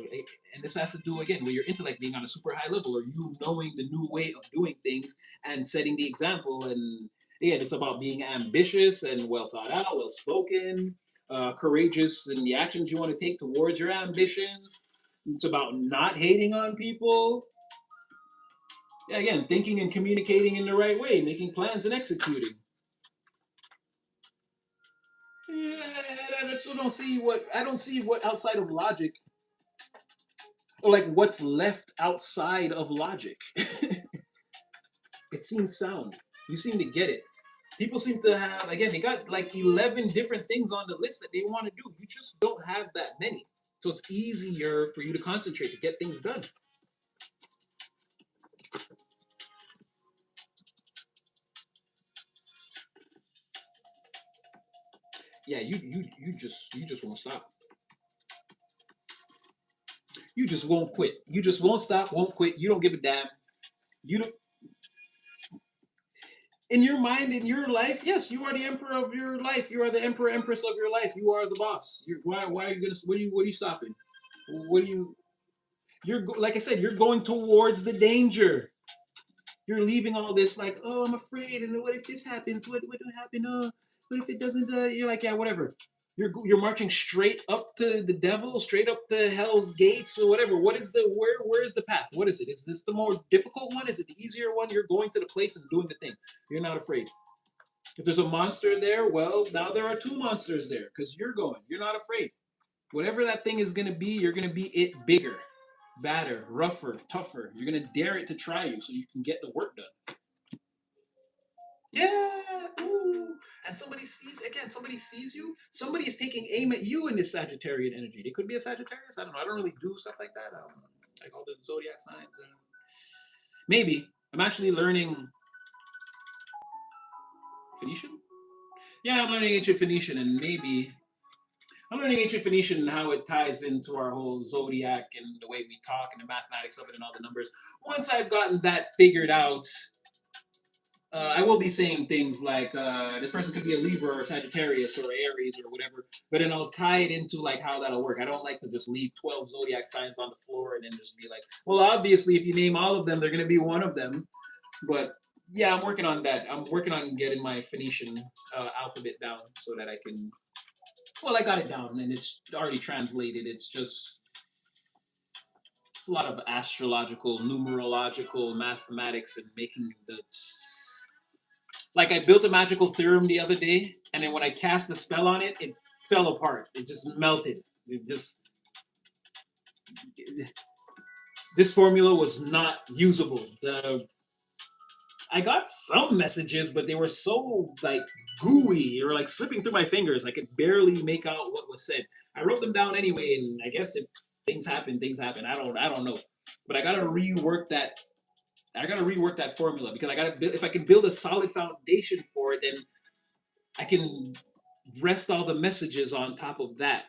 and this has to do again with your intellect being on a super high level, or you knowing the new way of doing things and setting the example. And again, it's about being ambitious and well thought out, well spoken, courageous in the actions you want to take towards your ambitions. It's about not hating on people. Yeah, again, thinking and communicating in the right way, making plans and executing. Yeah, I still don't see what outside of logic, or like what's left outside of logic. It seems sound. You seem to get it. People seem to have, again, they got like 11 different things on the list that they want to do. You just don't have that many. So it's easier for you to concentrate to get things done. Yeah, you just won't stop. You just won't quit. You just won't stop, won't quit. You don't give a damn. You don't, in your mind, in your life, yes, you are the emperor of your life. You are the emperor, empress of your life. You are the boss. Why are you gonna? What are you stopping? What are you? Like I said, you're going towards the danger. You're leaving all this like, oh, I'm afraid, and what if this happens? What will happen? What if it doesn't? You're like, yeah, whatever. You're marching straight up to the devil, straight up to hell's gates or whatever. What is the where is the path? What is it? Is this the more difficult one? Is it the easier one? You're going to the place and doing the thing. You're not afraid. If there's a monster there, well, now there are two monsters there because you're going. You're not afraid. Whatever that thing is going to be, you're going to be it bigger, badder, rougher, tougher. You're going to dare it to try you so you can get the work done. Yeah. Ooh. And somebody sees you. Somebody is taking aim at you in this Sagittarian energy. They could be a Sagittarius. I don't know. I don't really do stuff like that. Like all the zodiac signs. Maybe. I'm actually learning Phoenician. Yeah, I'm learning ancient Phoenician, and maybe I'm learning ancient Phoenician and how it ties into our whole zodiac and the way we talk and the mathematics of it and all the numbers. Once I've gotten that figured out, I will be saying things like this person could be a Libra or Sagittarius or Aries or whatever, but then I'll tie it into like how that'll work. I don't like to just leave 12 zodiac signs on the floor and then just be like, well, obviously, if you name all of them, they're going to be one of them. But yeah, I'm working on that. I'm working on getting my Phoenician alphabet down so that I can Well, I got it down and it's already translated. It's a lot of astrological, numerological mathematics and making the like I built a magical theorem the other day, and then when I cast the spell on it, it fell apart. It just melted. It just this formula was not usable. I got some messages, but they were so like gooey or like slipping through my fingers. I could barely make out what was said. I wrote them down anyway, and I guess if things happen, things happen. I don't know. But I gotta rework that. I gotta rework that formula because I gotta build. If I can build a solid foundation for it, then I can rest all the messages on top of that.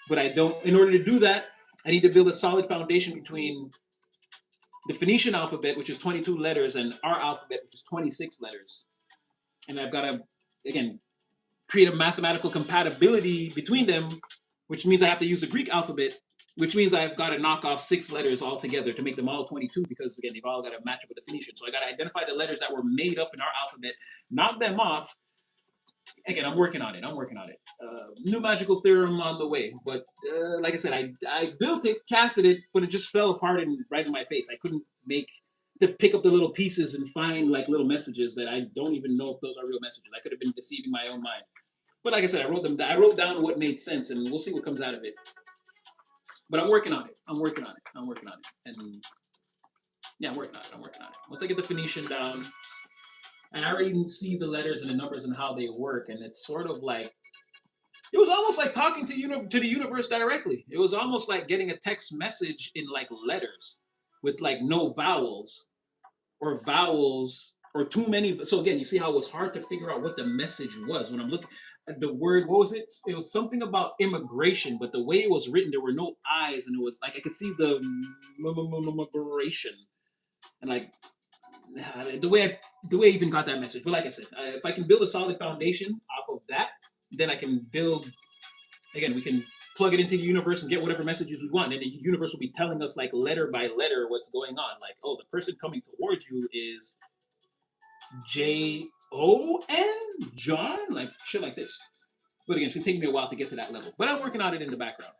But I don't. In order to do that, I need to build a solid foundation between the Phoenician alphabet, which is 22 letters, and our alphabet, which is 26 letters. And I've got to, again, create a mathematical compatibility between them, which means I have to use the Greek alphabet, which means I've got to knock off 6 letters altogether to make them all 22, because, again, they've all got to match up with the Phoenician. So I got to identify the letters that were made up in our alphabet, knock them off. Again, I'm working on it. New magical theorem on the way. But like I said, I built it, casted it, but it just fell apart and right in my face. I couldn't make to pick up the little pieces and find like little messages that I don't even know if those are real messages. I could have been deceiving my own mind. But like I said, I wrote them. I wrote down what made sense, and we'll see what comes out of it. But I'm working on it. I'm working on it. And yeah, I'm working on it. Once I get the Phoenician down, and I already see the letters and the numbers and how they work, and it's sort of like it was almost like talking to the universe directly. It was almost like getting a text message in like letters with like no vowels or too many. So again, you see how it was hard to figure out what the message was when I'm looking at the word. What was it? It was something about immigration, but the way it was written, there were no eyes, and it was like I could see the immigration and like the way I even got that message. But like I said, if I can build a solid foundation off of that, then I can build. Again, we can plug it into the universe and get whatever messages we want, and the universe will be telling us like letter by letter what's going on. Like, oh, the person coming towards you is Jon, John, like shit like this. But again, it's gonna take me a while to get to that level. But I'm working on it in the background,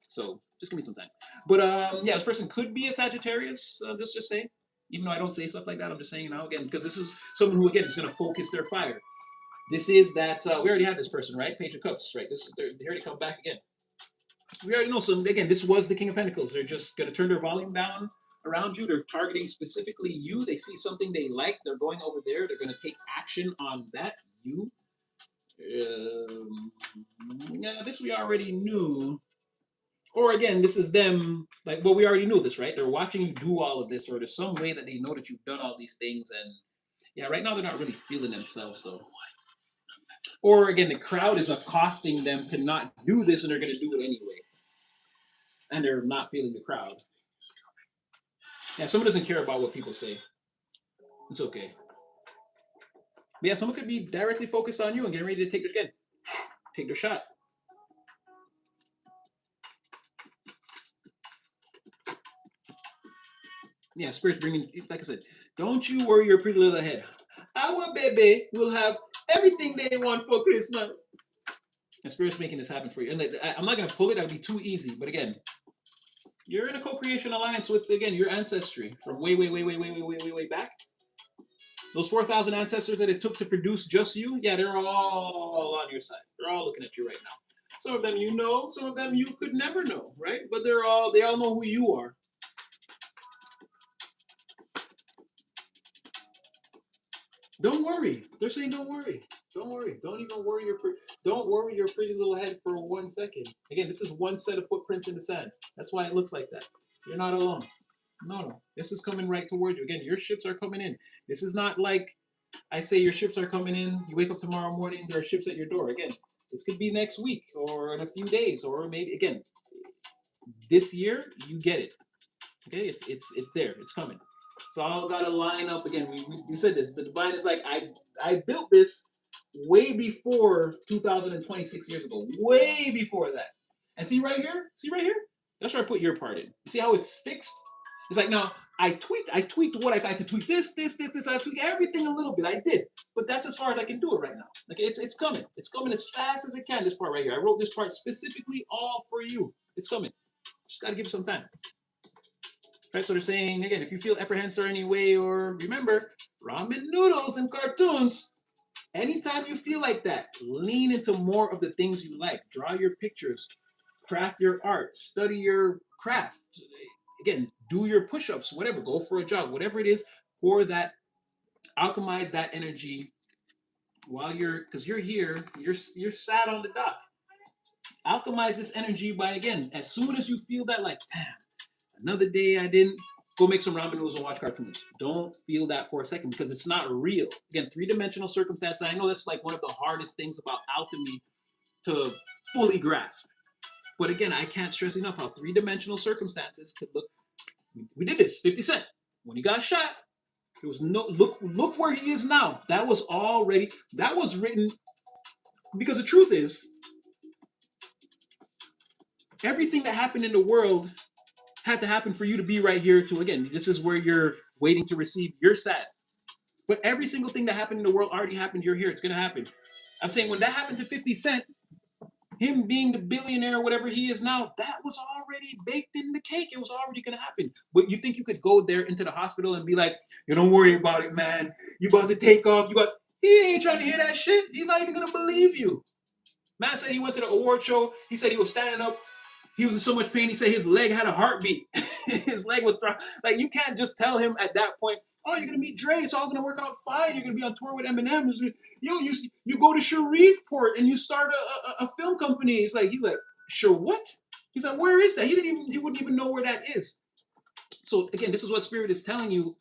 so just give me some time. But yeah, this person could be a Sagittarius. Just say. Even though I don't say stuff like that, I'm just saying now again because this is someone who again is going to focus their fire. This is that we already had this person, right? Page of Cups, right? This is they already come back again. We already know some. Again, this was the King of Pentacles. They're just going to turn their volume down around you. They're targeting specifically you. They see something they like. They're going over there. They're going to take action on that. You. Yeah, this we already knew. Or again, this is them, like, well, we already knew this, right? They're watching you do all of this, or there's some way that they know that you've done all these things. And yeah, right now they're not really feeling themselves, though. Or again, the crowd is accosting them to not do this, and they're going to do it anyway. And they're not feeling the crowd. Yeah, someone doesn't care about what people say. It's okay. But yeah, someone could be directly focused on you and getting ready to take their shot. Yeah, Spirit's bringing, like I said, don't you worry your pretty little head. Our baby will have everything they want for Christmas. And Spirit's making this happen for you. And I'm not going to pull it. That would be too easy. But again, you're in a co-creation alliance with, again, your ancestry from way back. Those 4,000 ancestors that it took to produce just you, yeah, they're all on your side. They're all looking at you right now. Some of them you know, some of them you could never know, right? But they all know who you are. Don't worry. They're saying don't worry. Don't worry. Don't even worry don't worry your pretty little head for 1 second. Again, this is one set of footprints in the sand. That's why it looks like that. You're not alone. No. This is coming right toward you. Again, your ships are coming in. This is not like I say your ships are coming in. You wake up tomorrow morning, there are ships at your door. Again, this could be next week or in a few days, or maybe again this year. You get it. Okay, it's there. It's coming. It's all got to line up again. We said this. The divine is like I built this way before 2026 years ago. Way before that. And see right here. That's where I put your part in. See how it's fixed? It's like, no, I tweaked what I could tweak this. I tweaked everything a little bit. I did, but that's as far as I can do it right now. Like it's coming. It's coming as fast as it can. This part right here. I wrote this part specifically all for you. It's coming. Just gotta give it some time. Right, so they're saying again, if you feel apprehensive any way, or remember, ramen noodles and cartoons. Anytime you feel like that, lean into more of the things you like. Draw your pictures, craft your art, study your craft. Again, do your push-ups, whatever. Go for a jog, whatever it is. Pour that, alchemize that energy while because you're here. You're sat on the dock. Alchemize this energy by again. As soon as you feel that, like, damn, another day I didn't go make some ramen noodles and watch cartoons. Don't feel that for a second because it's not real. Again, three-dimensional circumstances. I know that's like one of the hardest things about alchemy to fully grasp. But again, I can't stress enough how three-dimensional circumstances could look. We did this. 50 Cent. When he got shot, there was no look where he is now. That was written because the truth is, everything that happened in the world had to happen for you to be right here to, again, this is where you're waiting to receive. You're sad. But every single thing that happened in the world already happened. You're here. It's going to happen. I'm saying when that happened to 50 Cent, him being the billionaire or whatever he is now, that was already baked in the cake. It was already going to happen. But you think you could go there into the hospital and be like, you don't worry about it, man. You about to take off. He ain't trying to hear that shit. He's not even going to believe you. Man said he went to the award show. He said he was standing up. He was in so much pain. He said his leg had a heartbeat. His leg was like, you can't just tell him at that point, oh, you're gonna meet Dre. It's all gonna work out fine. You're gonna be on tour with Eminem. You go to Sharifport and you start a film company. He's like, sure what? He's like, where is that? He wouldn't even know where that is. So again, this is what Spirit is telling you.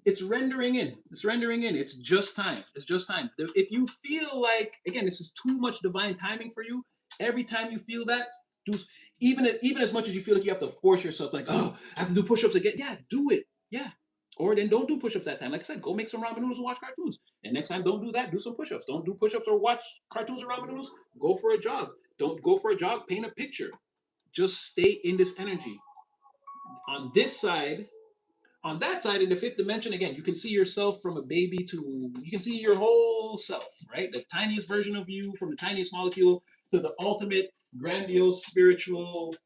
It's rendering in. It's just time. If you feel like, again, this is too much divine timing for you, every time you feel that, do even as much as you feel like you have to force yourself, like, oh, I have to do push-ups again. Yeah, do it. Yeah. Or then don't do push-ups that time. Like I said, go make some ramen noodles and watch cartoons. And next time, don't do that. Do some push-ups. Don't do push-ups or watch cartoons or ramen noodles. Go for a jog. Don't go for a jog. Paint a picture. Just stay in this energy. On this side, on that side, in the fifth dimension, again, you can see yourself from a baby to, you can see your whole self, right? The tiniest version of you, from the tiniest molecule to the ultimate, grandiose, spiritual,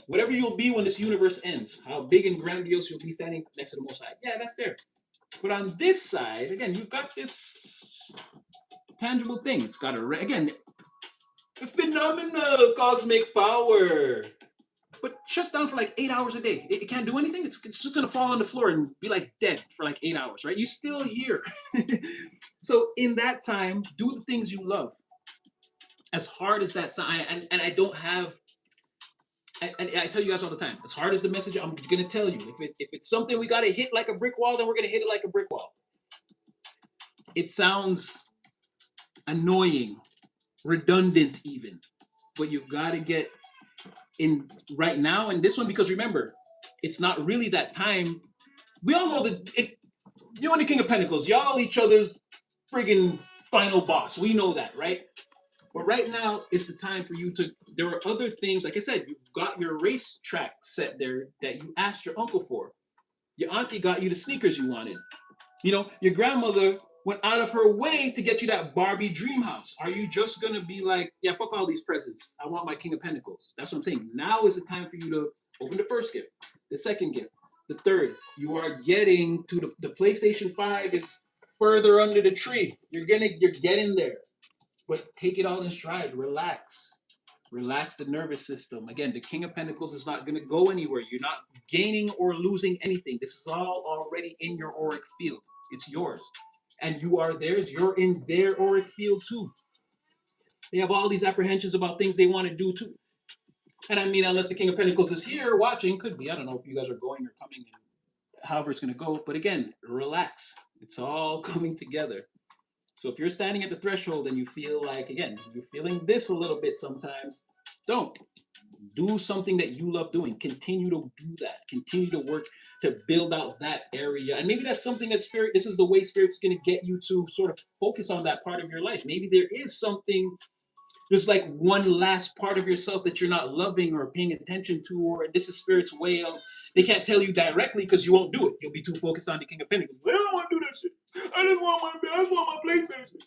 whatever you'll be when this universe ends. How big and grandiose you'll be standing next to the Most High. Yeah, that's there. But on this side, again, you've got this tangible thing. It's got again, a phenomenal cosmic power. But shuts down for like 8 hours a day. It can't do anything. It's just gonna fall on the floor and be like dead for like 8 hours, right? You're still here. So in that time, do the things you love. As hard as that sound, and I don't have, and I tell you guys all the time, as hard as the message, I'm gonna tell you, if it's something we gotta hit like a brick wall, then we're gonna hit it like a brick wall. It sounds annoying, redundant even, but you've got to get in right now and this one, because remember, it's not really that time. We all know that you and the King of Pentacles, y'all each other's friggin' final boss. We know that, right? But right now, it's the time for you to, there are other things, like I said, you've got your racetrack set there that you asked your uncle for. Your auntie got you the sneakers you wanted. You know, your grandmother went out of her way to get you that Barbie dream house. Are you just going to be like, yeah, fuck all these presents. I want my King of Pentacles. That's what I'm saying. Now is the time for you to open the first gift, the second gift, the third. You are getting to the PlayStation 5 is further under the tree. You're getting there. But take it all in stride. Relax. Relax the nervous system. Again, the King of Pentacles is not going to go anywhere. You're not gaining or losing anything. This is all already in your auric field. It's yours. And you are theirs. You're in their auric field too. They have all these apprehensions about things they want to do too. And I mean, unless the King of Pentacles is here watching, could be. I don't know if you guys are going or coming, and however it's going to go. But again, relax. It's all coming together. So if you're standing at the threshold and you feel like, again, you're feeling this a little bit sometimes, don't. Do something that you love doing. Continue to do that. Continue to work to build out that area. And maybe that's something that Spirit, this is the way Spirit's going to get you to sort of focus on that part of your life. Maybe there is something, there's like one last part of yourself that you're not loving or paying attention to, or this is Spirit's way of They can't tell you directly because you won't do it. You'll be too focused on the King of Pentacles. I don't want to do that shit. I just want my PlayStation.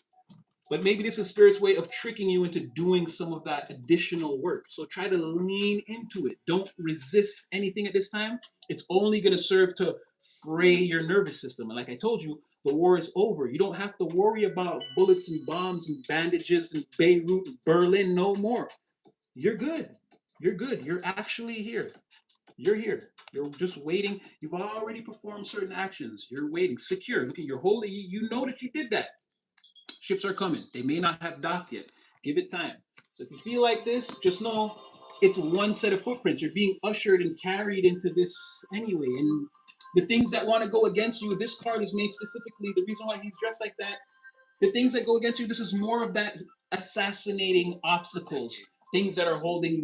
But maybe this is Spirit's way of tricking you into doing some of that additional work. So try to lean into it. Don't resist anything at this time. It's only going to serve to fray your nervous system. And like I told you, the war is over. You don't have to worry about bullets and bombs and bandages and Beirut and Berlin no more. You're good. You're good. You're actually here. You're here. You're just waiting. You've already performed certain actions. You're waiting. Secure. Look at your holy. You know that you did that. Ships are coming. They may not have docked yet. Give it time. So if you feel like this, just know it's one set of footprints. You're being ushered and carried into this anyway. And the things that want to go against you, this card is made specifically. The reason why he's dressed like that, the things that go against you, this is more of that assassinating obstacles, things that are holding